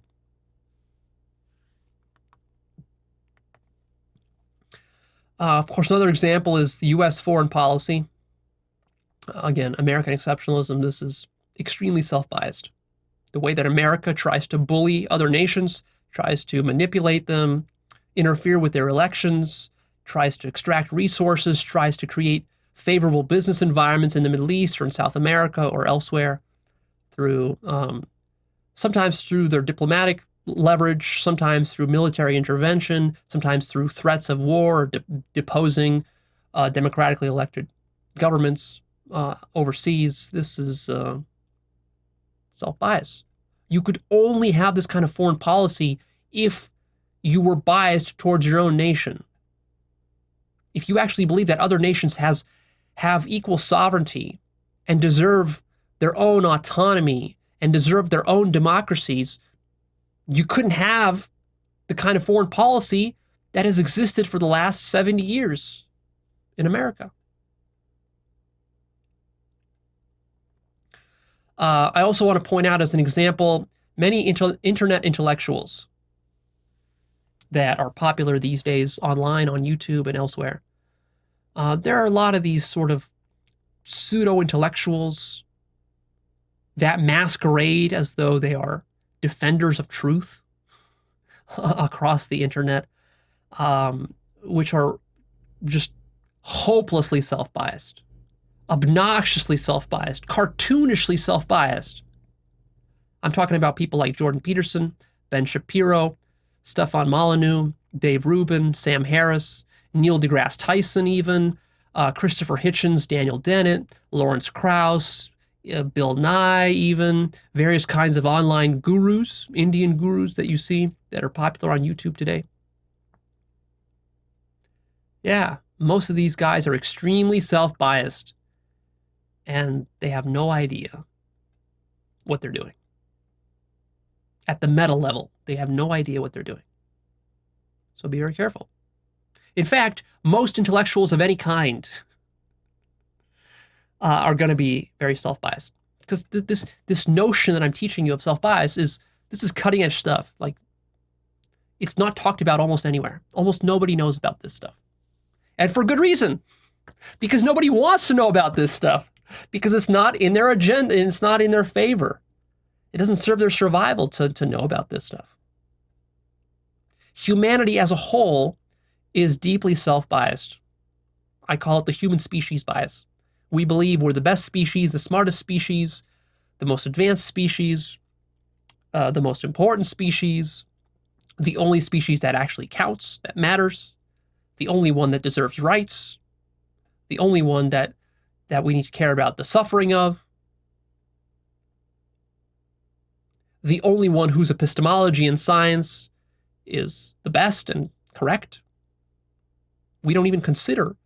Of course, another example is the U.S. foreign policy. Again, American exceptionalism. This is extremely self-biased. The way that America tries to bully other nations, tries to manipulate them, interfere with their elections, tries to extract resources, tries to create favorable business environments in the Middle East or in South America or elsewhere through sometimes through their diplomatic leverage, sometimes through military intervention, sometimes through threats of war or deposing democratically elected governments overseas. This is self-bias. You could only have this kind of foreign policy if you were biased towards your own nation. If you actually believe that other nations have equal sovereignty and deserve their own autonomy and deserve their own democracies, you couldn't have the kind of foreign policy that has existed for the last 70 years in America. I also want to point out as an example, many internet intellectuals that are popular these days online on YouTube and elsewhere. There are a lot of these sort of pseudo-intellectuals that masquerade as though they are defenders of truth across the internet, which are just hopelessly self-biased, obnoxiously self-biased, cartoonishly self-biased. I'm talking about people like Jordan Peterson, Ben Shapiro, Stefan Molyneux, Dave Rubin, Sam Harris, Neil deGrasse Tyson even, Christopher Hitchens, Daniel Dennett, Lawrence Krauss, Bill Nye even, various kinds of online gurus, Indian gurus that you see that are popular on YouTube today. Yeah, most of these guys are extremely self-biased and they have no idea what they're doing. At the meta level, they have no idea what they're doing. So be very careful. In fact, most intellectuals of any kind are going to be very self-biased, because this notion that I'm teaching you of self-bias this is cutting edge stuff. Like, it's not talked about almost anywhere. Almost nobody knows about this stuff, and for good reason, because nobody wants to know about this stuff, because it's not in their agenda and it's not in their favor. It doesn't serve their survival to know about this stuff. Humanity as a whole is deeply self-biased. I call it the human species bias. We believe we're the best species, the smartest species, the most advanced species, the most important species, the only species that actually counts, that matters, the only one that deserves rights, the only one that we need to care about the suffering of, the only one whose epistemology and science is the best and correct. We don't even consider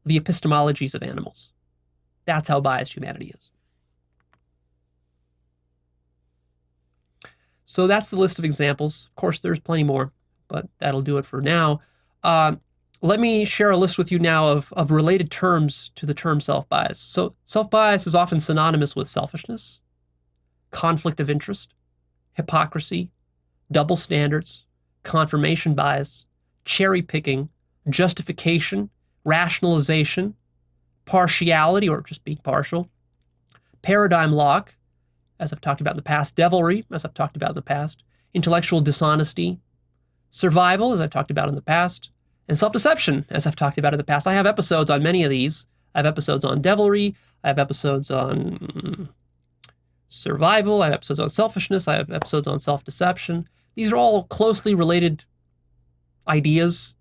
the epistemologies of animals. That's how biased humanity is. So that's the list of examples. Of course, there's plenty more, but that'll do it for now. Let me share a list with you now of related terms to the term self-bias. So self-bias is often synonymous with selfishness, conflict of interest, hypocrisy, double standards, confirmation bias, cherry picking, justification, rationalization, partiality, or just being partial, paradigm lock, as I've talked about in the past, devilry, as I've talked about in the past, intellectual dishonesty, survival, as I've talked about in the past, and self-deception, as I've talked about in the past. I have episodes on many of these. I have episodes on devilry. I have episodes on survival. I have episodes on selfishness. I have episodes on self-deception. These are all closely related ideas,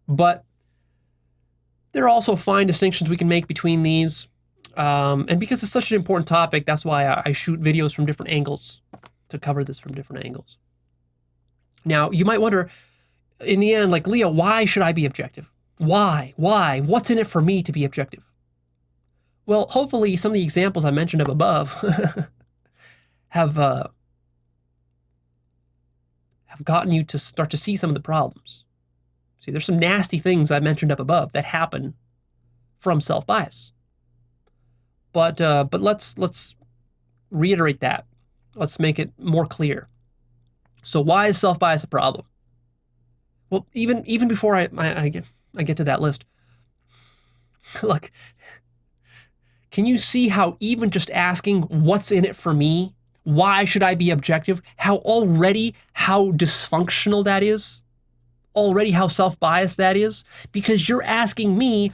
but there are also fine distinctions we can make between these. And because it's such an important topic, that's why I shoot videos from different angles, to cover this from different angles. Now, you might wonder, in the end, like, Leo, why should I be objective? Why? Why? What's in it for me to be objective? Well, hopefully some of the examples I mentioned up above have gotten you to start to see some of the problems. See, there's some nasty things I mentioned up above that happen from self-bias. But let's reiterate that. Let's make it more clear. So why is self-bias a problem? Well, even before I get to that list, look, can you see how even just asking what's in it for me Why should I be objective? How dysfunctional that is? Already how self-biased that is? Because you're asking me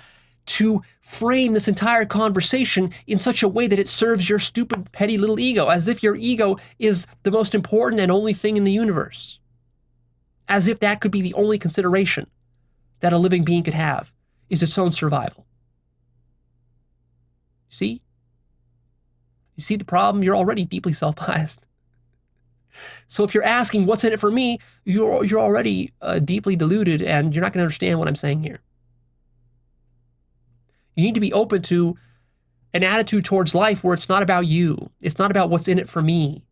to frame this entire conversation in such a way that it serves your stupid, petty little ego, as if your ego is the most important and only thing in the universe. As if that could be the only consideration that a living being could have, is its own survival. See? You see the problem? You're already deeply self-biased. So if you're asking what's in it for me, you're already deeply deluded, and you're not going to understand what I'm saying here. You need to be open to an attitude towards life where it's not about you. It's not about what's in it for me.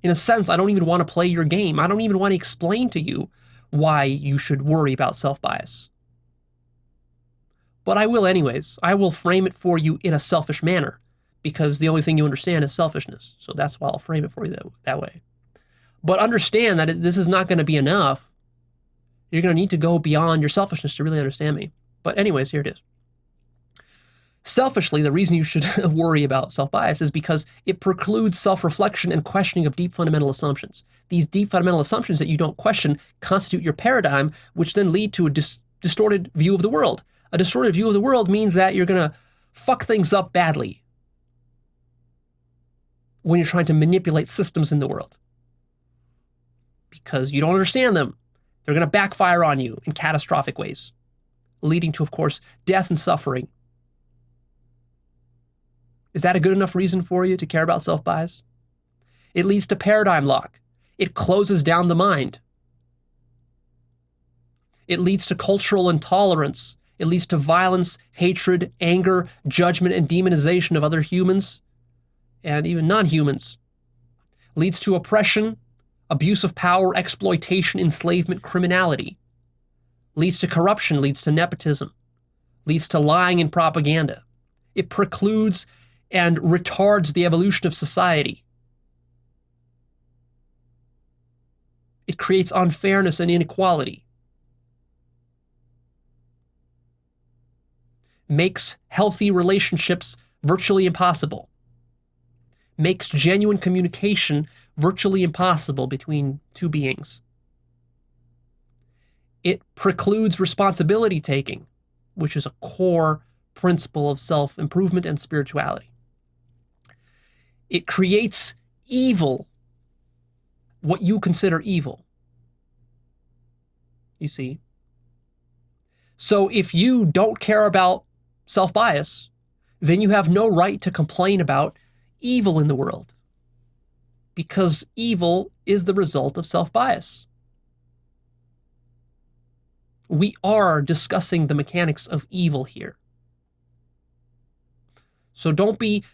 In a sense, I don't even want to play your game. I don't even want to explain to you why you should worry about self-bias. But I will anyways. I will frame it for you in a selfish manner, because the only thing you understand is selfishness. So that's why I'll frame it for you that way. But understand that this is not going to be enough. You're going to need to go beyond your selfishness to really understand me. But anyways, here it is. Selfishly, the reason you should worry about self-bias is because it precludes self-reflection and questioning of deep fundamental assumptions. These deep fundamental assumptions that you don't question constitute your paradigm, which then lead to a distorted view of the world. A distorted view of the world means that you're going to fuck things up badly when you're trying to manipulate systems in the world, because you don't understand them. They're going to backfire on you in catastrophic ways, leading to, of course, death and suffering. Is that a good enough reason for you to care about self-bias? It leads to paradigm lock. It closes down the mind. It leads to cultural intolerance. It leads to violence, hatred, anger, judgment, and demonization of other humans and even non-humans. Leads to oppression, abuse of power, exploitation, enslavement, criminality. Leads to corruption, leads to nepotism. Leads to lying and propaganda. It precludes and retards the evolution of society. It creates unfairness and inequality. Makes healthy relationships virtually impossible. Makes genuine communication virtually impossible between two beings. It precludes responsibility taking, which is a core principle of self-improvement and spirituality. It creates evil, what you consider evil. You see? So if you don't care about self-bias, then you have no right to complain about evil in the world, because evil is the result of self-bias. We are discussing the mechanics of evil here. So don't be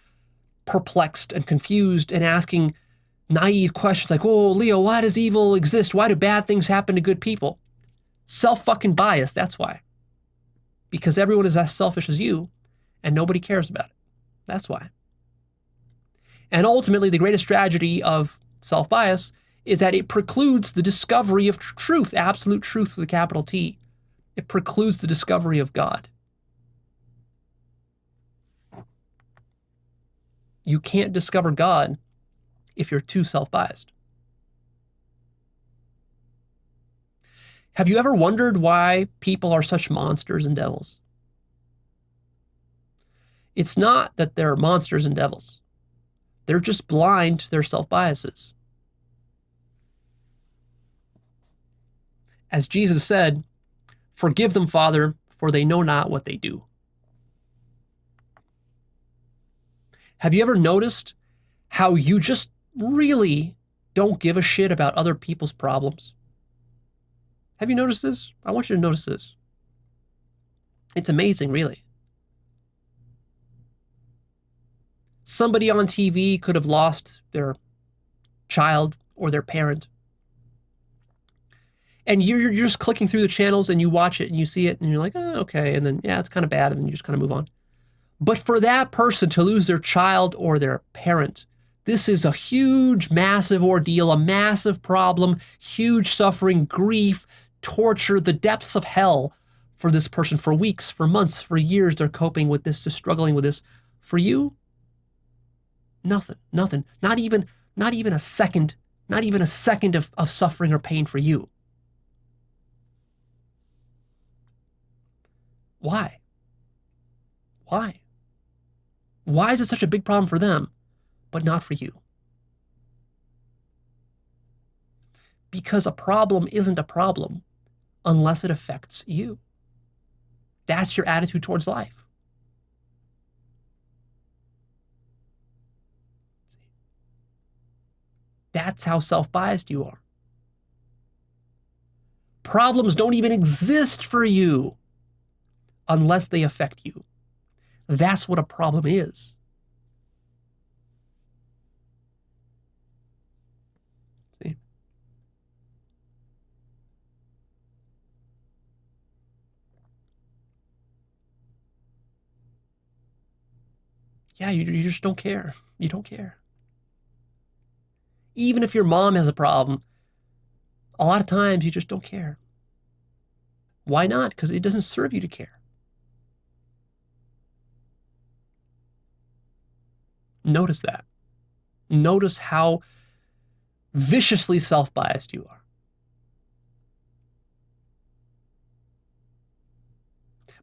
perplexed and confused and asking naive questions like, oh, Leo, why does evil exist? Why do bad things happen to good people? Self-fucking bias, that's why. Because everyone is as selfish as you, and nobody cares about it. That's why. And ultimately, the greatest tragedy of self-bias is that it precludes the discovery of truth, absolute truth with a capital T. It precludes the discovery of God. You can't discover God if you're too self-biased. Have you ever wondered why people are such monsters and devils? It's not that they're monsters and devils. They're just blind to their self-biases. As Jesus said, "Forgive them, Father, for they know not what they do." Have you ever noticed how you just really don't give a shit about other people's problems? Have you noticed this? I want you to notice this. It's amazing, really. Somebody on TV could have lost their child or their parent. And you're just clicking through the channels and you watch it and you see it and you're like, oh, okay. And then, yeah, it's kind of bad. And then you just kind of move on. But for that person to lose their child or their parent, this is a huge, massive ordeal, a massive problem, huge suffering, grief, torture, the depths of hell for this person for weeks, for months, for years. They're coping with this, just struggling with this. For you, nothing. Not even a second, of suffering or pain for you. Why? Why is it such a big problem for them, but not for you? Because a problem isn't a problem unless it affects you. That's your attitude towards life. That's how self-biased you are. Problems don't even exist for you unless they affect you. That's what a problem is. See? Yeah, you just don't care. You don't care. Even if your mom has a problem, a lot of times you just don't care. Why not? Because it doesn't serve you to care. Notice that. Notice how viciously self-biased you are.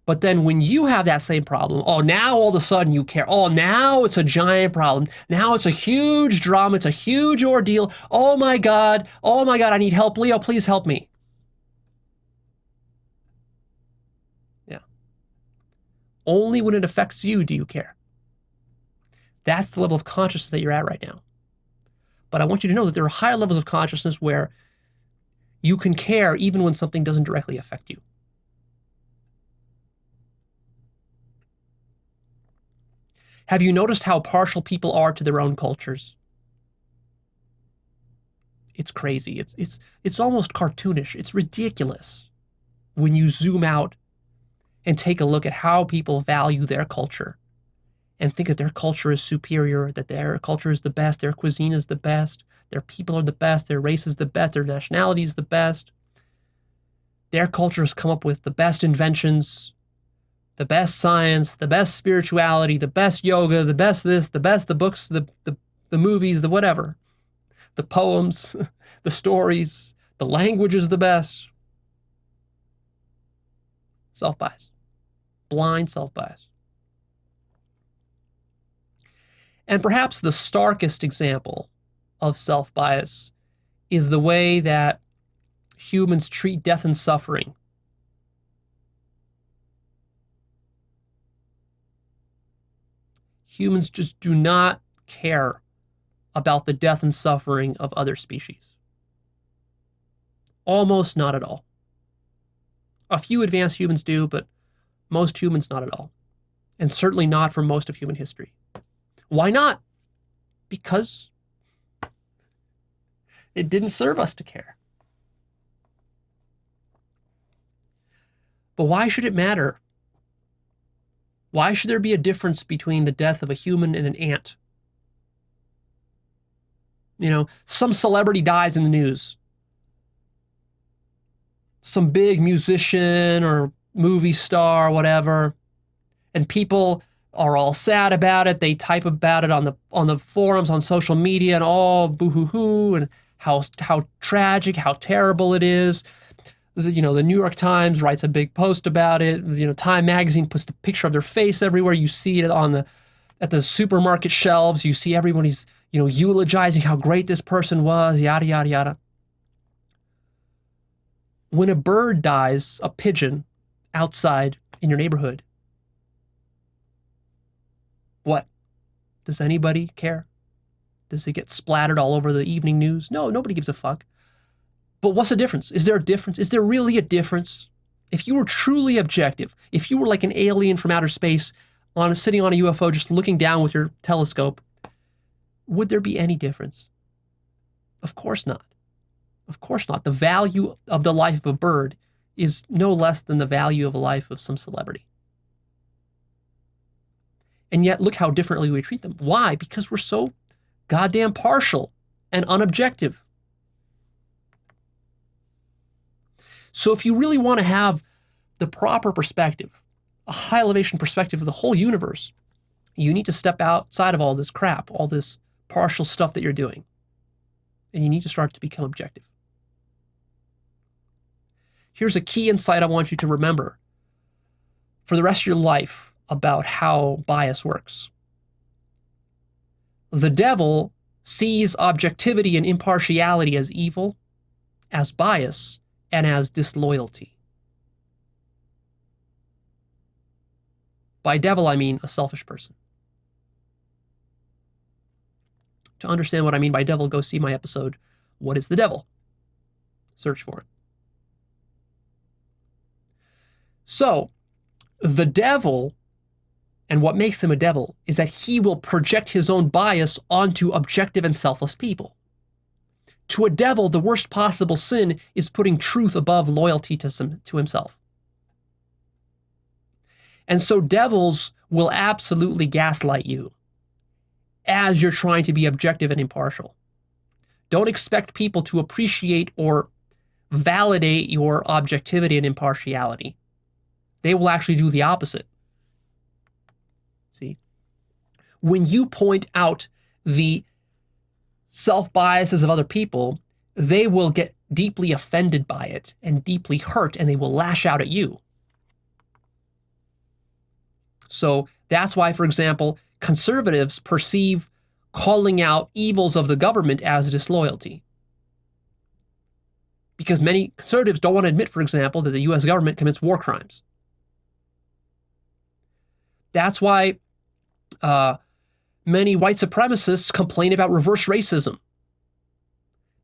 But then when you have that same problem, oh, now all of a sudden you care. Oh, now it's a giant problem. Now it's a huge drama. It's a huge ordeal. Oh my God, I need help. Leo, please help me. Yeah. Only when it affects you do you care. That's the level of consciousness that you're at right now. But I want you to know that there are higher levels of consciousness where you can care even when something doesn't directly affect you. Have you noticed how partial people are to their own cultures? It's crazy. It's almost cartoonish. It's ridiculous when you zoom out and take a look at how people value their culture and think that their culture is superior, that their culture is the best, their cuisine is the best, their people are the best, their race is the best, their nationality is the best. Their culture has come up with the best inventions, the best science, the best spirituality, the best yoga, the best this, the best the books, the movies, the whatever, the poems, the stories, the language is the best. Self-bias. Blind self-bias. And perhaps the starkest example of self-bias is the way that humans treat death and suffering. Humans just do not care about the death and suffering of other species. Almost not at all. A few advanced humans do, but most humans not at all. And certainly not for most of human history. Why not? Because it didn't serve us to care. But why should it matter? Why should there be a difference between the death of a human and an ant? You know, some celebrity dies in the news. Some big musician or movie star or whatever. And people are all sad about it. They type about it on the forums, on social media, and all boo-hoo-hoo, and how tragic, how terrible it is. The New York Times writes a big post about it. Time magazine puts the picture of their face everywhere. You see it at the supermarket shelves. You see everybody's eulogizing how great this person was, yada, yada, yada. When a bird dies, a pigeon, outside in your neighborhood, what? Does anybody care? Does it get splattered all over the evening news? No, nobody gives a fuck. But what's the difference? Is there a difference? Is there really a difference? If you were truly objective, if you were like an alien from outer space sitting on a UFO just looking down with your telescope, would there be any difference? Of course not. Of course not. The value of the life of a bird is no less than the value of a life of some celebrity. And yet, look how differently we treat them. Why? Because we're so goddamn partial and unobjective. So if you really want to have the proper perspective, a high elevation perspective of the whole universe, you need to step outside of all this crap, all this partial stuff that you're doing. And you need to start to become objective. Here's a key insight I want you to remember for the rest of your life about how bias works. The devil sees objectivity and impartiality as evil, as bias, and as disloyalty. By devil, I mean a selfish person. To understand what I mean by devil, go see my episode, What is the Devil? Search for it. So, the devil, and what makes him a devil, is that he will project his own bias onto objective and selfless people. To a devil, the worst possible sin is putting truth above loyalty to himself. And so devils will absolutely gaslight you as you're trying to be objective and impartial. Don't expect people to appreciate or validate your objectivity and impartiality. They will actually do the opposite. See? When you point out the self-biases of other people, they will get deeply offended by it and deeply hurt, and they will lash out at you. So that's why, for example, conservatives perceive calling out evils of the government as disloyalty. Because many conservatives don't want to admit, for example, that the US government commits war crimes. That's why many white supremacists complain about reverse racism.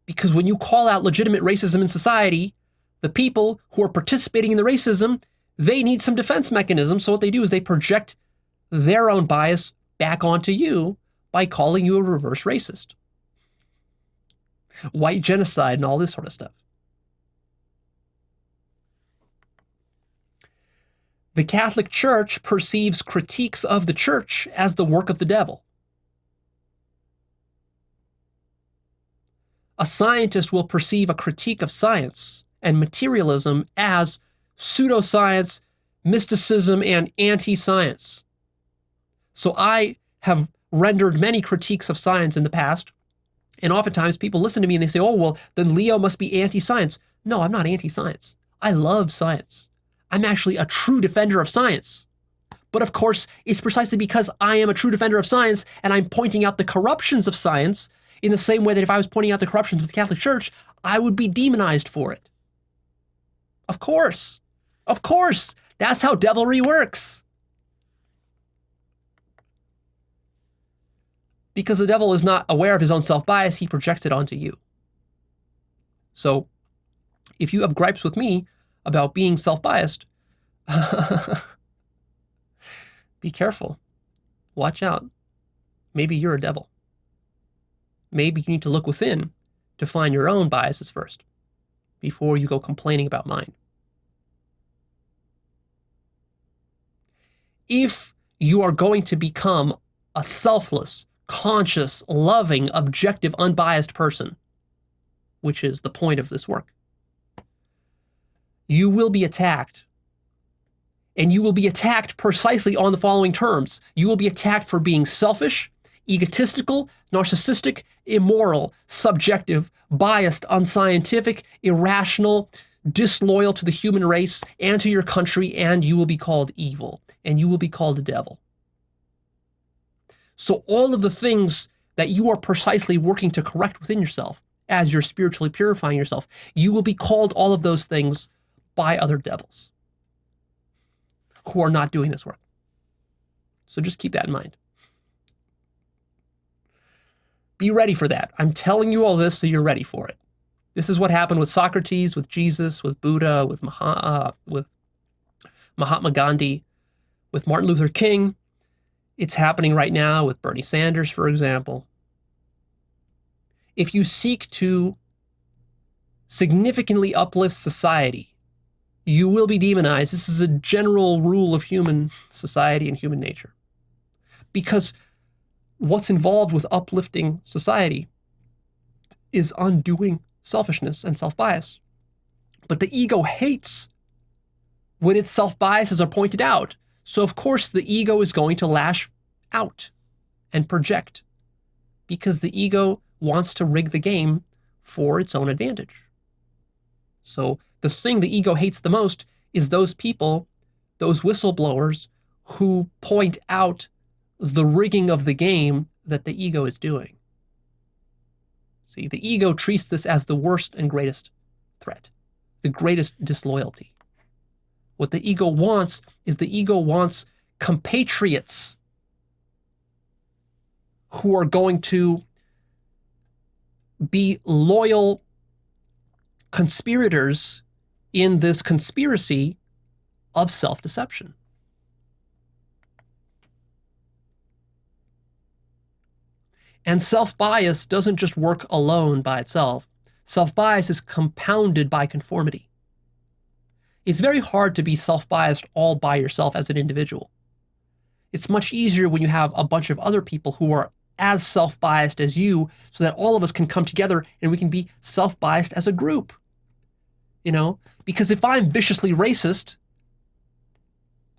Because when you call out legitimate racism in society, the people who are participating in the racism, they need some defense mechanism. So what they do is they project their own bias back onto you by calling you a reverse racist. White genocide and all this sort of stuff. The Catholic Church perceives critiques of the church as the work of the devil. A scientist will perceive a critique of science and materialism as pseudoscience, mysticism, and anti-science. So I have rendered many critiques of science in the past, and oftentimes people listen to me and they say, oh, well, then Leo must be anti-science. No, I'm not anti-science. I love science. I'm actually a true defender of science. But of course, it's precisely because I am a true defender of science and I'm pointing out the corruptions of science in the same way that if I was pointing out the corruptions of the Catholic Church, I would be demonized for it. Of course. Of course. That's how devilry works. Because the devil is not aware of his own self-bias, he projects it onto you. So, if you have gripes with me about being self-biased, be careful. Watch out. Maybe you're a devil. Maybe you need to look within to find your own biases first before you go complaining about mine. If you are going to become a selfless, conscious, loving, objective, unbiased person, which is the point of this work, you will be attacked. And you will be attacked precisely on the following terms. You will be attacked for being selfish, egotistical, narcissistic, immoral, subjective, biased, unscientific, irrational, disloyal to the human race and to your country, and you will be called evil, and you will be called a devil. So all of the things that you are precisely working to correct within yourself as you're spiritually purifying yourself, you will be called all of those things by other devils who are not doing this work. So just keep that in mind. Be ready for that. I'm telling you all this so you're ready for it. This is what happened with Socrates, with Jesus, with Buddha, with Mahatma Gandhi, with Martin Luther King. It's happening right now with Bernie Sanders, for example. If you seek to significantly uplift society, you will be demonized. This is a general rule of human society and human nature. Because what's involved with uplifting society is undoing selfishness and self-bias. But the ego hates when its self-biases are pointed out. So of course the ego is going to lash out and project because the ego wants to rig the game for its own advantage. So the thing the ego hates the most is those people, those whistleblowers who point out the rigging of the game that the ego is doing. See, the ego treats this as the worst and greatest threat, the greatest disloyalty. What the ego wants is the ego wants compatriots who are going to be loyal conspirators in this conspiracy of self-deception. And self-bias doesn't just work alone by itself. Self-bias is compounded by conformity. It's very hard to be self-biased all by yourself as an individual. It's much easier when you have a bunch of other people who are as self-biased as you, so that all of us can come together and we can be self-biased as a group. You know, because if I'm viciously racist,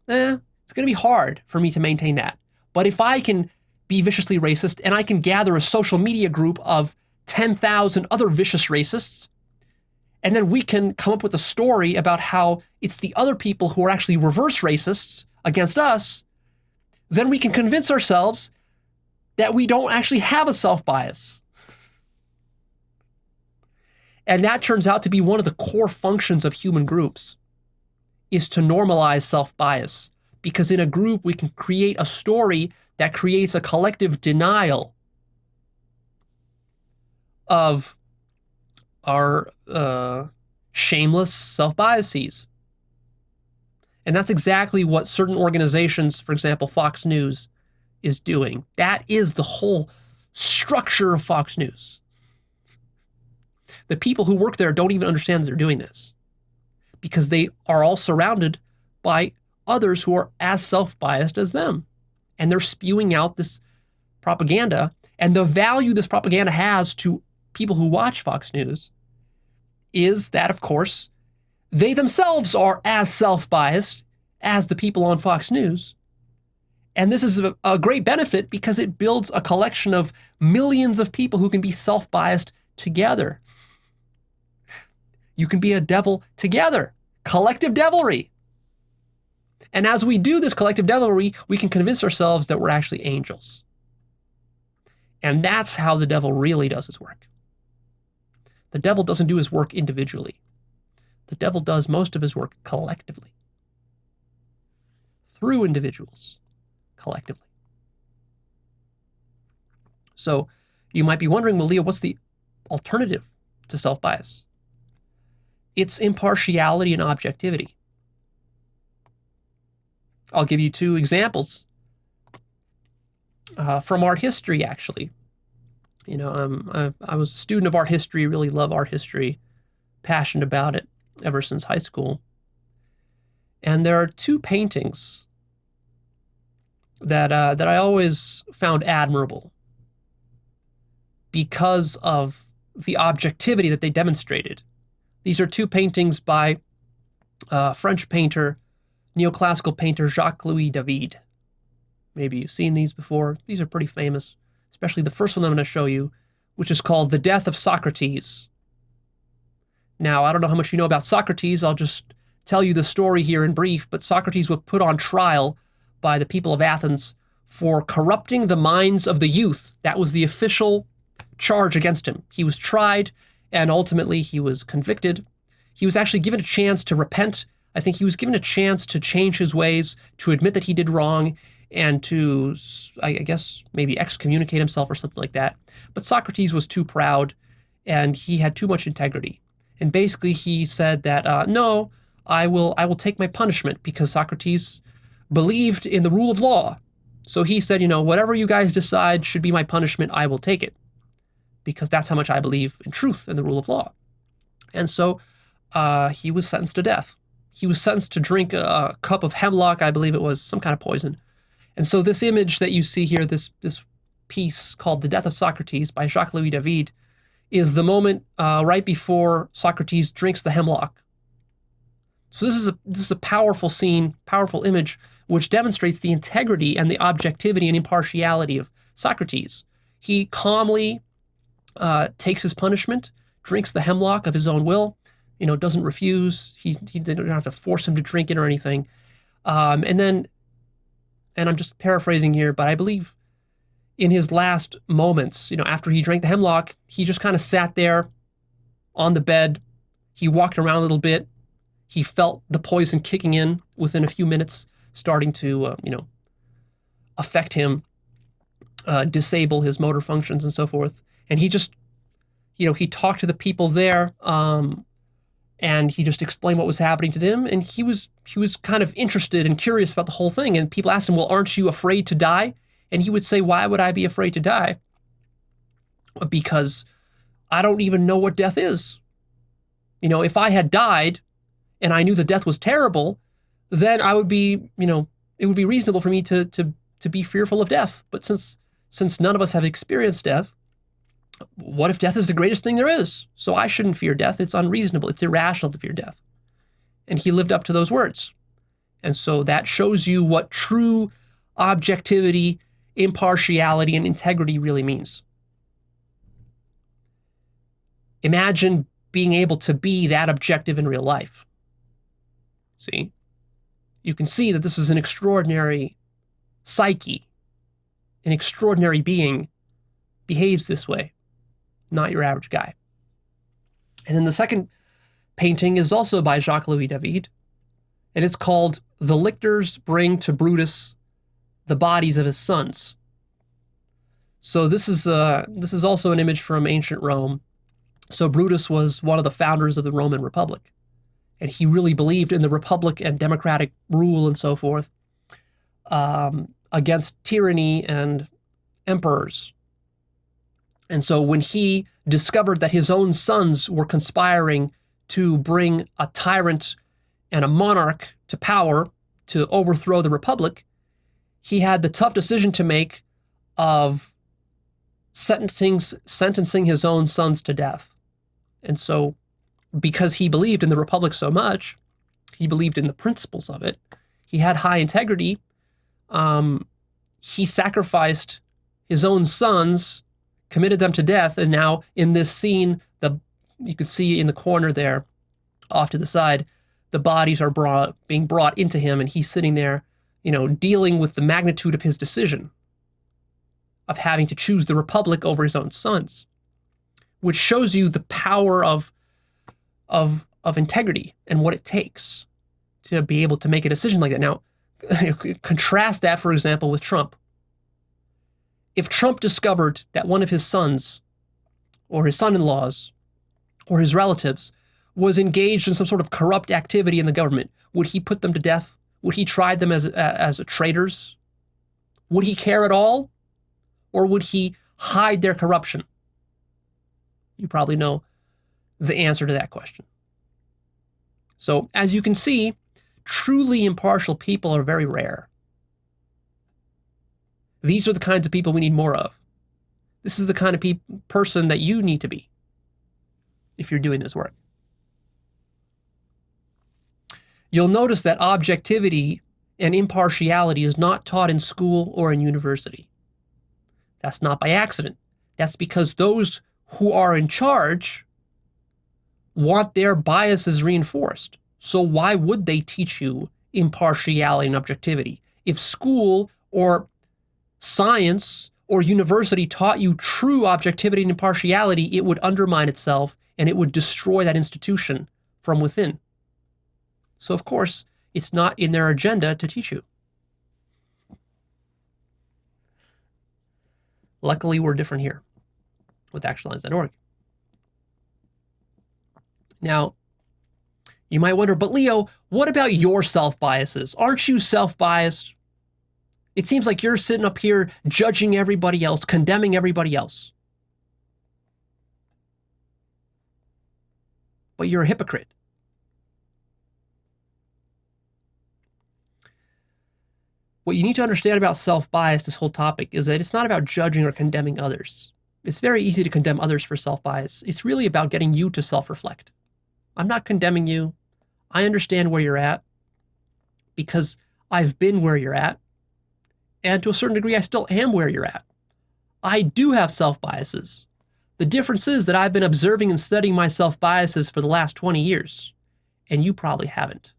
it's going to be hard for me to maintain that. But if I can be viciously racist and I can gather a social media group of 10,000 other vicious racists, and then we can come up with a story about how it's the other people who are actually reverse racists against us, then we can convince ourselves that we don't actually have a self-bias. And that turns out to be one of the core functions of human groups, is to normalize self-bias. Because in a group, we can create a story that creates a collective denial of our shameless self-biases. And that's exactly what certain organizations, for example, Fox News, is doing. That is the whole structure of Fox News. The people who work there don't even understand that they're doing this because they are all surrounded by others who are as self-biased as them. And they're spewing out this propaganda. And the value this propaganda has to people who watch Fox News is that, of course, they themselves are as self-biased as the people on Fox News. And this is a great benefit because it builds a collection of millions of people who can be self-biased together. You can be a devil together. Collective devilry. And as we do this collective devilry, we can convince ourselves that we're actually angels. And that's how the devil really does his work. The devil doesn't do his work individually. The devil does most of his work collectively. Through individuals. Collectively. So you might be wondering, well, Leo, what's the alternative to self-bias? It's impartiality and objectivity. I'll give you two examples from art history, actually. You know, I was a student of art history, really love art history, passionate about it ever since high school. And there are two paintings that I always found admirable because of the objectivity that they demonstrated. These are two paintings by French painter, neoclassical painter Jacques-Louis David. Maybe you've seen these before. These are pretty famous, especially the first one I'm going to show you, which is called The Death of Socrates. Now, I don't know how much you know about Socrates. I'll just tell you the story here in brief, but Socrates was put on trial by the people of Athens for corrupting the minds of the youth. That was the official charge against him. He was tried, and ultimately he was convicted. He was actually given a chance to repent. I think he was given a chance to change his ways, to admit that he did wrong, and to, I guess, maybe excommunicate himself or something like that. But Socrates was too proud, and he had too much integrity. And basically he said that, no, I will take my punishment, because Socrates believed in the rule of law. So he said, you know, whatever you guys decide should be my punishment, I will take it, because that's how much I believe in truth and the rule of law. And so he was sentenced to death. He was sentenced to drink a cup of hemlock, I believe it was, some kind of poison. And so this image that you see here, this piece called The Death of Socrates by Jacques-Louis David, is the moment right before Socrates drinks the hemlock. So this is a powerful scene, powerful image, which demonstrates the integrity and the objectivity and impartiality of Socrates. He calmly takes his punishment, drinks the hemlock of his own will, doesn't refuse. They don't have to force him to drink it or anything. And I'm just paraphrasing here, but I believe in his last moments, after he drank the hemlock, he just kind of sat there on the bed. He walked around a little bit. He felt the poison kicking in within a few minutes, starting to, affect him, disable his motor functions and so forth. And he just, he talked to the people there, and he just explained what was happening to them. And he was kind of interested and curious about the whole thing. And people asked him, well, aren't you afraid to die? And he would say, why would I be afraid to die? Because I don't even know what death is. If I had died and I knew the death was terrible, then I would be, it would be reasonable for me to be fearful of death. But since none of us have experienced death, what if death is the greatest thing there is? So I shouldn't fear death. It's unreasonable. It's irrational to fear death. And he lived up to those words. And so that shows you what true objectivity, impartiality, and integrity really means. Imagine being able to be that objective in real life. See? You can see that this is an extraordinary psyche. An extraordinary being behaves this way, not your average guy. And then the second painting is also by Jacques-Louis David, and it's called The Lictors Bring to Brutus the Bodies of His Sons. So this is also an image from ancient Rome. So Brutus was one of the founders of the Roman Republic, and he really believed in the republic and democratic rule and so forth, against tyranny and emperors. And so when he discovered that his own sons were conspiring to bring a tyrant and a monarch to power to overthrow the republic, he had the tough decision to make of sentencing his own sons to death. And so because he believed in the republic so much, he believed in the principles of it, he had high integrity, he sacrificed his own sons, committed them to death, and now in this scene, you could see in the corner there, off to the side, the bodies are being brought into him, and he's sitting there, dealing with the magnitude of his decision of having to choose the republic over his own sons, which shows you the power of integrity and what it takes to be able to make a decision like that. Now, contrast that, for example, with Trump. If Trump discovered that one of his sons or his son-in-laws or his relatives was engaged in some sort of corrupt activity in the government, would he put them to death? Would he try them as traitors? Would he care at all? Or would he hide their corruption? You probably know the answer to that question. So, as you can see, truly impartial people are very rare. These are the kinds of people we need more of. This is the kind of person that you need to be if you're doing this work. You'll notice that objectivity and impartiality is not taught in school or in university. That's not by accident. That's because those who are in charge want their biases reinforced. So why would they teach you impartiality and objectivity? If school or science or university taught you true objectivity and impartiality, it would undermine itself and it would destroy that institution from within. So of course, it's not in their agenda to teach you. Luckily, we're different here with Actualized.org. Now, you might wonder, but Leo, what about your self-biases? Aren't you self-biased? It seems like you're sitting up here judging everybody else, condemning everybody else. But you're a hypocrite. What you need to understand about self-bias, this whole topic, is that it's not about judging or condemning others. It's very easy to condemn others for self-bias. It's really about getting you to self-reflect. I'm not condemning you. I understand where you're at because I've been where you're at. And to a certain degree, I still am where you're at. I do have self-biases. The difference is that I've been observing and studying my self-biases for the last 20 years, and you probably haven't.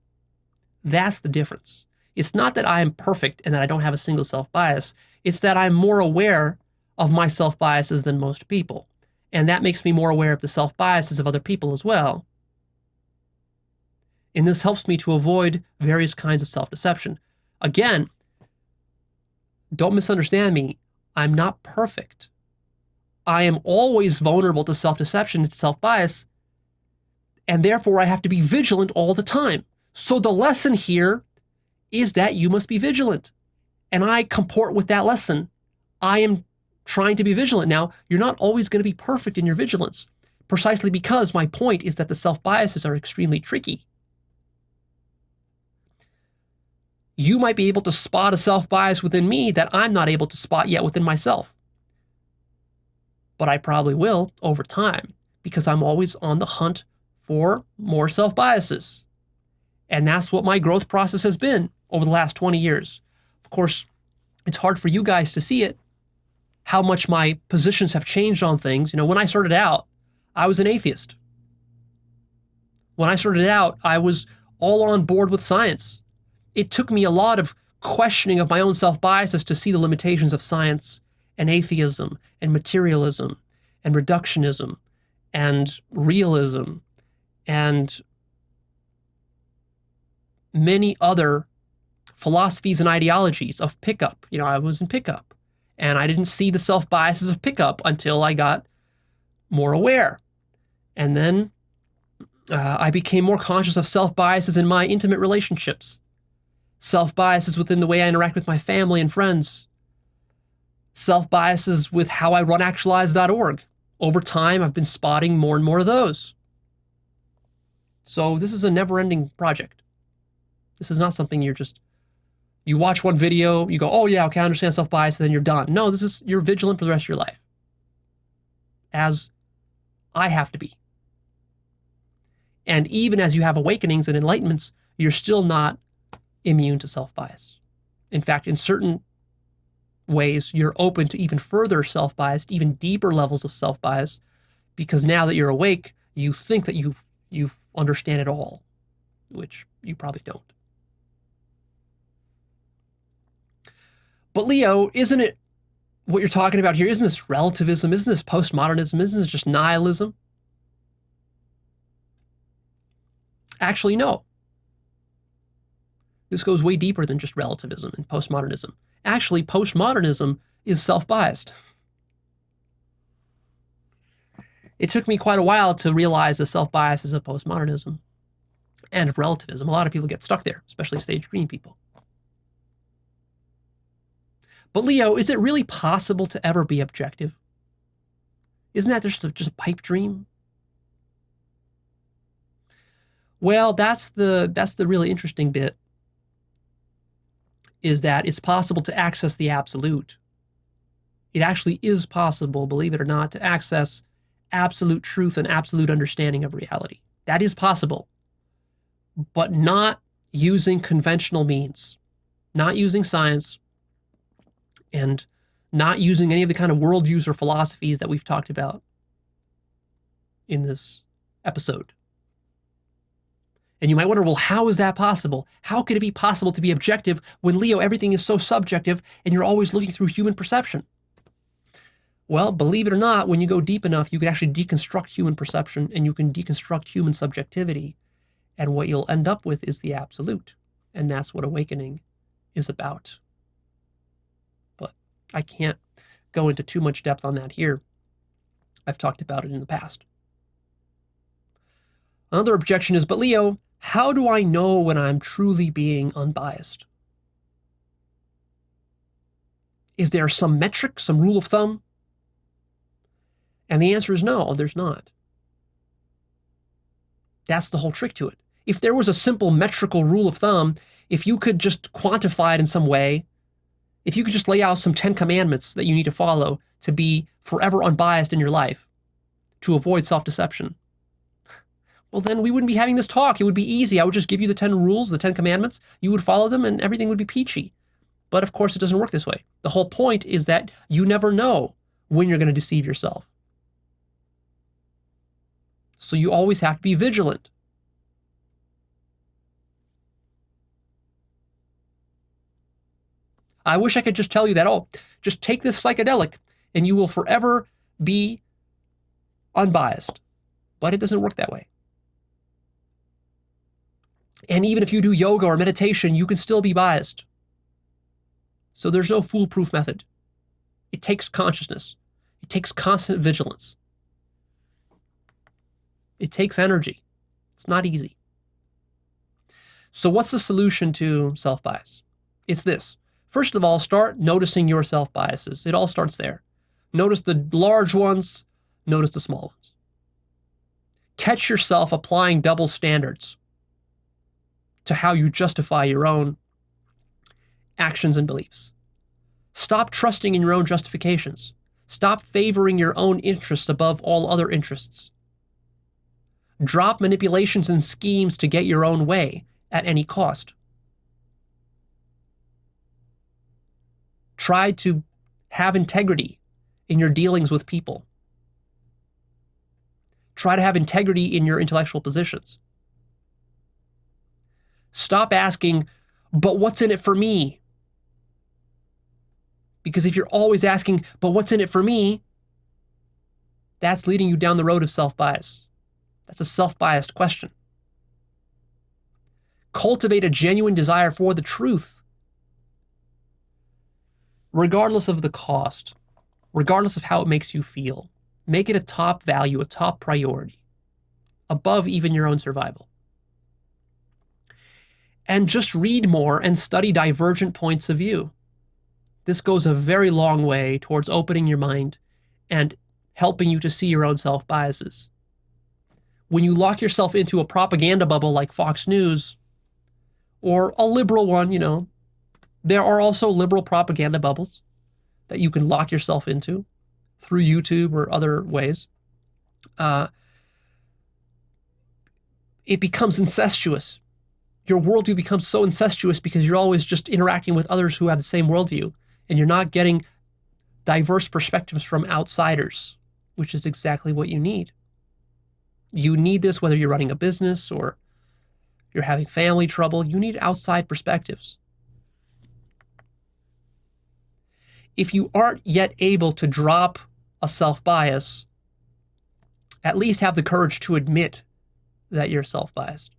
That's the difference. It's not that I am perfect and that I don't have a single self-bias. It's that I'm more aware of my self-biases than most people. And that makes me more aware of the self-biases of other people as well. And this helps me to avoid various kinds of self-deception. Again, don't misunderstand me. I'm not perfect. I am always vulnerable to self-deception and self-bias, and therefore I have to be vigilant all the time. So the lesson here is that you must be vigilant. And I comport with that lesson. I am trying to be vigilant. Now, you're not always going to be perfect in your vigilance, precisely because my point is that the self-biases are extremely tricky. You might be able to spot a self-bias within me that I'm not able to spot yet within myself. But I probably will over time because I'm always on the hunt for more self-biases. And that's what my growth process has been over the last 20 years. Of course, it's hard for you guys to see it, how much my positions have changed on things. You know, when I started out, I was an atheist. When I started out, I was all on board with science. It took me a lot of questioning of my own self-biases to see the limitations of science and atheism and materialism and reductionism and realism and many other philosophies and ideologies of pickup. You know, I was in pickup, and I didn't see the self-biases of pickup until I got more aware. And then I became more conscious of self-biases in my intimate relationships, self-biases within the way I interact with my family and friends, self-biases with how I run Actualized.org. Over time, I've been spotting more and more of those. So this is a never-ending project. This is not something you watch one video, you go, oh yeah, okay, I understand self-bias, and then you're done. No, you're vigilant for the rest of your life. As I have to be. And even as you have awakenings and enlightenments, you're still not immune to self-bias. In fact, in certain ways, you're open to even further self-bias, even deeper levels of self-bias, because now that you're awake, you think that you understand it all, which you probably don't. But Leo, isn't it what you're talking about here? Isn't this relativism? Isn't this postmodernism? Isn't this just nihilism? Actually, no. This goes way deeper than just relativism and postmodernism. Actually, postmodernism is self-biased. It took me quite a while to realize the self-biases of postmodernism and of relativism. A lot of people get stuck there, especially stage green people. But Leo, is it really possible to ever be objective? Isn't that just a pipe dream? Well, that's the really interesting bit, is that it's possible to access the absolute. It actually is possible, believe it or not, to access absolute truth and absolute understanding of reality. That is possible, but not using conventional means, not using science, and not using any of the kind of worldviews or philosophies that we've talked about in this episode. And you might wonder, well, how is that possible? How could it be possible to be objective when, Leo, everything is so subjective and you're always looking through human perception? Well, believe it or not, when you go deep enough, you can actually deconstruct human perception and you can deconstruct human subjectivity. And what you'll end up with is the absolute. And that's what awakening is about. But I can't go into too much depth on that here. I've talked about it in the past. Another objection is, but Leo, how do I know when I'm truly being unbiased? Is there some metric, some rule of thumb? And the answer is no, there's not. That's the whole trick to it. If there was a simple metrical rule of thumb, if you could just quantify it in some way, if you could just lay out some 10 commandments that you need to follow to be forever unbiased in your life, to avoid self-deception, well, then we wouldn't be having this talk. It would be easy. I would just give you the 10 rules, the 10 commandments. You would follow them and everything would be peachy. But of course, it doesn't work this way. The whole point is that you never know when you're going to deceive yourself. So you always have to be vigilant. I wish I could just tell you that, oh, just take this psychedelic and you will forever be unbiased. But it doesn't work that way. And even if you do yoga or meditation, you can still be biased. So there's no foolproof method. It takes consciousness. It takes constant vigilance. It takes energy. It's not easy. So what's the solution to self-bias? It's this. First of all, start noticing your self-biases. It all starts there. Notice the large ones, notice the small ones. Catch yourself applying double standards to how you justify your own actions and beliefs. Stop trusting in your own justifications. Stop favoring your own interests above all other interests. Drop manipulations and schemes to get your own way at any cost. Try to have integrity in your dealings with people. Try to have integrity in your intellectual positions. Stop asking, but what's in it for me? Because if you're always asking, but what's in it for me? That's leading you down the road of self-bias. That's a self-biased question. Cultivate a genuine desire for the truth, regardless of the cost, regardless of how it makes you feel. Make it a top value, a top priority, above even your own survival. And just read more and study divergent points of view. This goes a very long way towards opening your mind and helping you to see your own self-biases. When you lock yourself into a propaganda bubble like Fox News, or a liberal one, there are also liberal propaganda bubbles that you can lock yourself into through YouTube or other ways. It becomes incestuous. Your worldview becomes so incestuous because you're always just interacting with others who have the same worldview, and you're not getting diverse perspectives from outsiders, which is exactly what you need. You need this whether you're running a business or you're having family trouble. You need outside perspectives. If you aren't yet able to drop a self-bias, at least have the courage to admit that you're self-biased.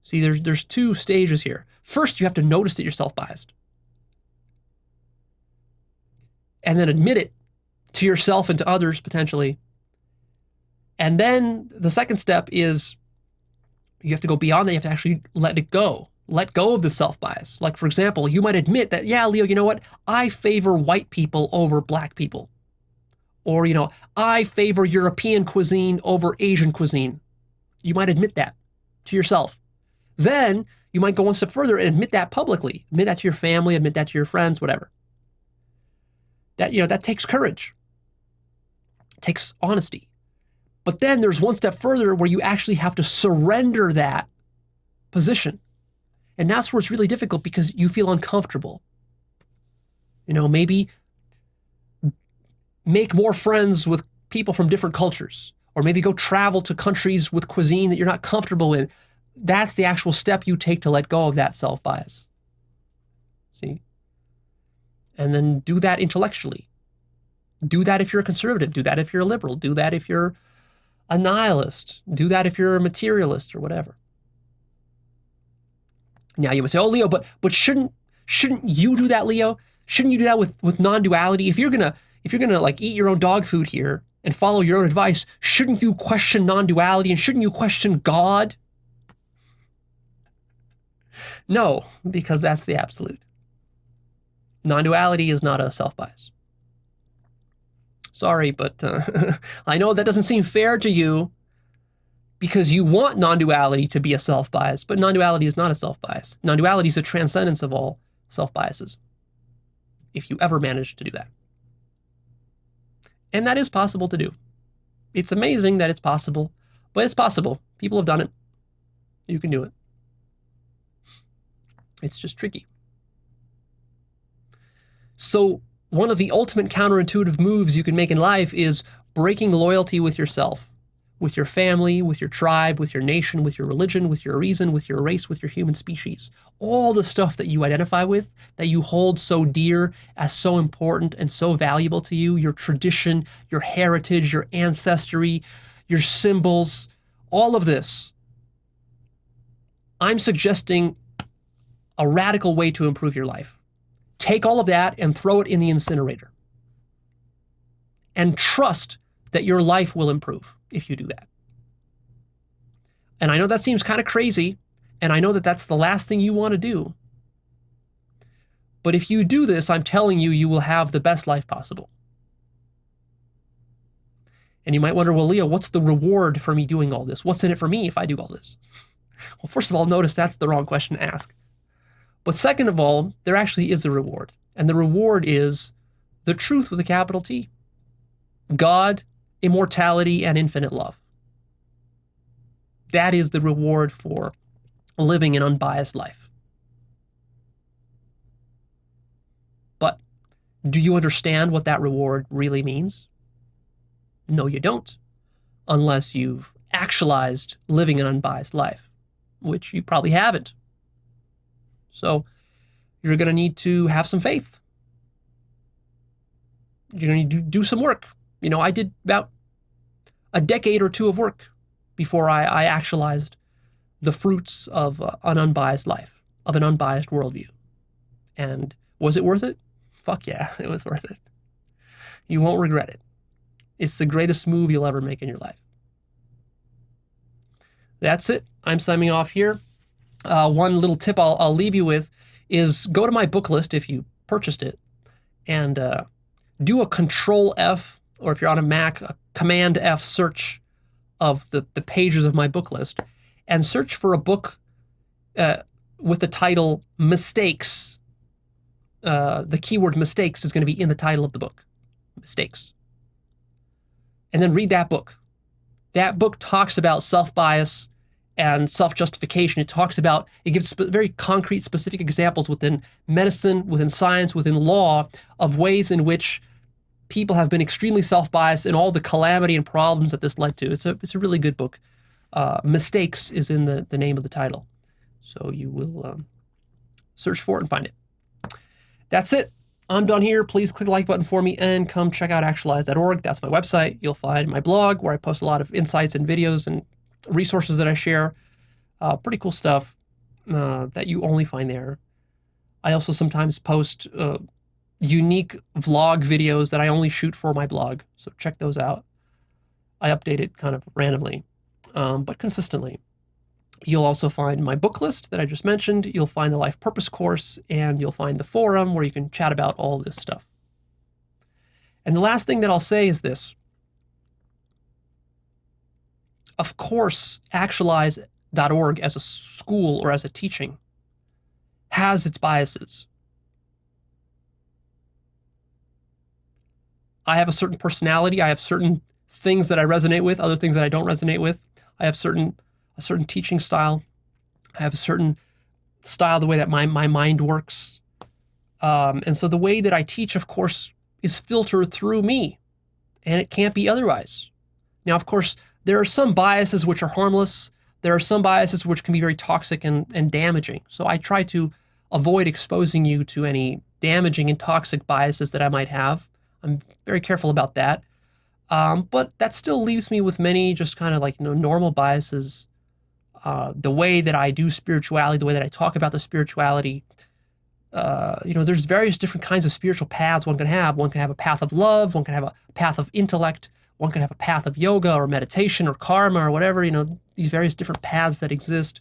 See, there's two stages here. First, you have to notice that you're self-biased. And then admit it to yourself and to others, potentially. And then the second step is you have to go beyond that. You have to actually let it go. Let go of the self-bias. Like, for example, you might admit that, yeah, Leo, you know what? I favor white people over black people. Or, I favor European cuisine over Asian cuisine. You might admit that to yourself. Then you might go one step further and admit that publicly. Admit that to your family, admit that to your friends, whatever. That takes courage. It takes honesty. But then there's one step further where you actually have to surrender that position. And that's where it's really difficult because you feel uncomfortable. Maybe make more friends with people from different cultures, or maybe go travel to countries with cuisine that you're not comfortable with. That's the actual step you take to let go of that self-bias. See? And then do that intellectually. Do that if you're a conservative. Do that if you're a liberal. Do that if you're a nihilist. Do that if you're a materialist or whatever. Now you might say, oh, Leo, but shouldn't you do that, Leo? Shouldn't you do that with non-duality? If you're gonna like eat your own dog food here and follow your own advice, shouldn't you question non-duality and shouldn't you question God? No, because that's the absolute. Non-duality is not a self-bias. Sorry, but I know that doesn't seem fair to you because you want non-duality to be a self-bias, but non-duality is not a self-bias. Non-duality is a transcendence of all self-biases, if you ever manage to do that. And that is possible to do. It's amazing that it's possible, But it's possible. People have done it. You can do it. It's just tricky. So one of the ultimate counterintuitive moves you can make in life is breaking loyalty with yourself, with your family, with your tribe, with your nation, with your religion, with your reason, with your race, with your human species. All the stuff that you identify with, that you hold so dear as so important and so valuable to you, your tradition, your heritage, your ancestry, your symbols, all of this. I'm suggesting a radical way to improve your life. Take all of that and throw it in the incinerator. And trust that your life will improve if you do that. And I know that seems kind of crazy, and I know that that's the last thing you want to do. But if you do this, I'm telling you, you will have the best life possible. And you might wonder, well, Leo, what's the reward for me doing all this? What's in it for me if I do all this? Well, first of all, notice that's the wrong question to ask. But second of all, there actually is a reward. And the reward is the truth with a capital T. God, immortality, and infinite love. That is the reward for living an unbiased life. But do you understand what that reward really means? No, you don't, unless you've actualized living an unbiased life, which you probably haven't. So you're going to need to have some faith. You're going to need to do some work. You know, I did about a decade or two of work before I actualized the fruits of an unbiased life, of an unbiased worldview. And was it worth it? Fuck yeah, it was worth it. You won't regret it. It's the greatest move you'll ever make in your life. That's it. I'm signing off here. One little tip I'll leave you with is go to my book list if you purchased it and do a Control F, or if you're on a Mac, a Command F search of the pages of my book list, and search for a book with the title Mistakes. The keyword mistakes is going to be in the title of the book. Mistakes. And then read that book. That book talks about self-bias and self-justification. It gives very concrete, specific examples within medicine, within science, within law, of ways in which people have been extremely self-biased and all the calamity and problems that this led to. It's a really good book. Mistakes is in the name of the title. So you will search for it and find it. That's it. I'm done here. Please click the like button for me and come check out Actualized.org. That's my website. You'll find my blog where I post a lot of insights and videos and resources that I share. Pretty cool stuff that you only find there. I also sometimes post unique vlog videos that I only shoot for my blog. So check those out. I update it kind of randomly, but consistently. You'll also find my book list that I just mentioned. You'll find the Life Purpose course, and you'll find the forum where you can chat about all this stuff. And the last thing that I'll say is this. Of course, Actualized.org as a school or as a teaching has its biases. I have a certain personality. I have certain things that I resonate with, other things that I don't resonate with. I have a certain teaching style. I have a certain style, the way that my mind works. And so the way that I teach, of course, is filtered through me, and it can't be otherwise. Now, of course, there are some biases which are harmless. There are some biases which can be very toxic and damaging. So I try to avoid exposing you to any damaging and toxic biases that I might have. I'm very careful about that. But that still leaves me with many just kind of like, normal biases. The way that I do spirituality, the way that I talk about the spirituality, there's various different kinds of spiritual paths one can have. One can have a path of love. One can have a path of intellect. One can have a path of yoga or meditation or karma or whatever, these various different paths that exist.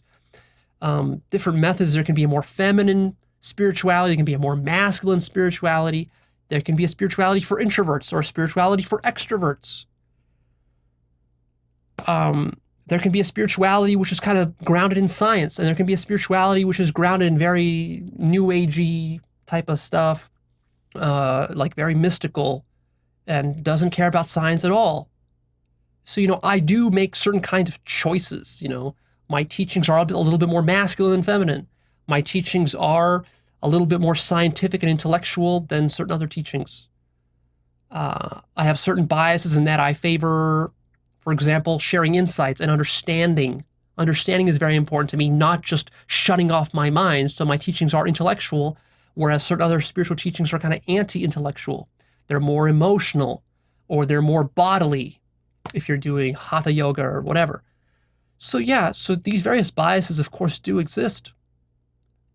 Different methods. There can be a more feminine spirituality. There can be a more masculine spirituality. There can be a spirituality for introverts or a spirituality for extroverts. There can be a spirituality which is kind of grounded in science, and there can be a spirituality which is grounded in very new agey type of stuff, like very mystical and doesn't care about science at all. So, I do make certain kinds of choices. My teachings are a little bit more masculine and feminine. My teachings are a little bit more scientific and intellectual than certain other teachings. I have certain biases in that I favor, for example, sharing insights and understanding. Understanding is very important to me, not just shutting off my mind. So my teachings are intellectual, whereas certain other spiritual teachings are kind of anti-intellectual. They're more emotional, or they're more bodily, if you're doing hatha yoga or whatever. So yeah, so these various biases, of course, do exist.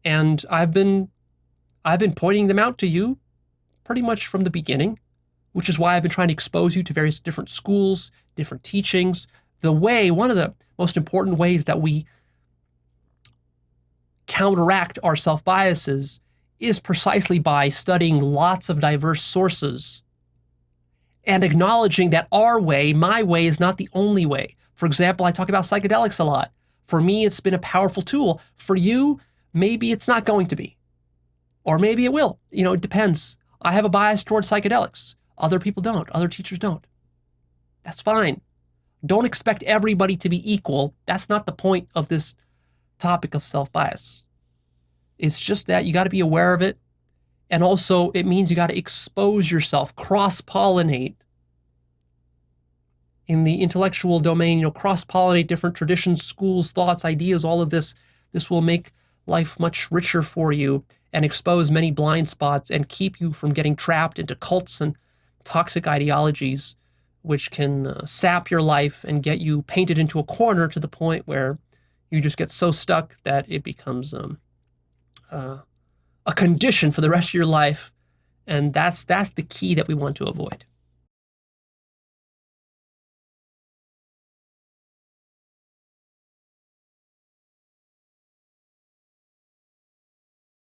And I've been pointing them out to you pretty much from the beginning, which is why I've been trying to expose you to various different schools, different teachings. One of the most important ways that we counteract our self-biases is precisely by studying lots of diverse sources and acknowledging that our way, my way, is not the only way. For example, I talk about psychedelics a lot. For me, it's been a powerful tool. For you, maybe it's not going to be. Or maybe it will. It depends. I have a bias towards psychedelics. Other people don't. Other teachers don't. That's fine. Don't expect everybody to be equal. That's not the point of this topic of self-bias. It's just that you got to be aware of it. And also, it means you got to expose yourself, cross-pollinate in the intellectual domain, cross-pollinate different traditions, schools, thoughts, ideas, all of this. This will make life much richer for you and expose many blind spots and keep you from getting trapped into cults and toxic ideologies, which can sap your life and get you painted into a corner to the point where you just get so stuck that it becomes a condition for the rest of your life. And that's the key that we want to avoid.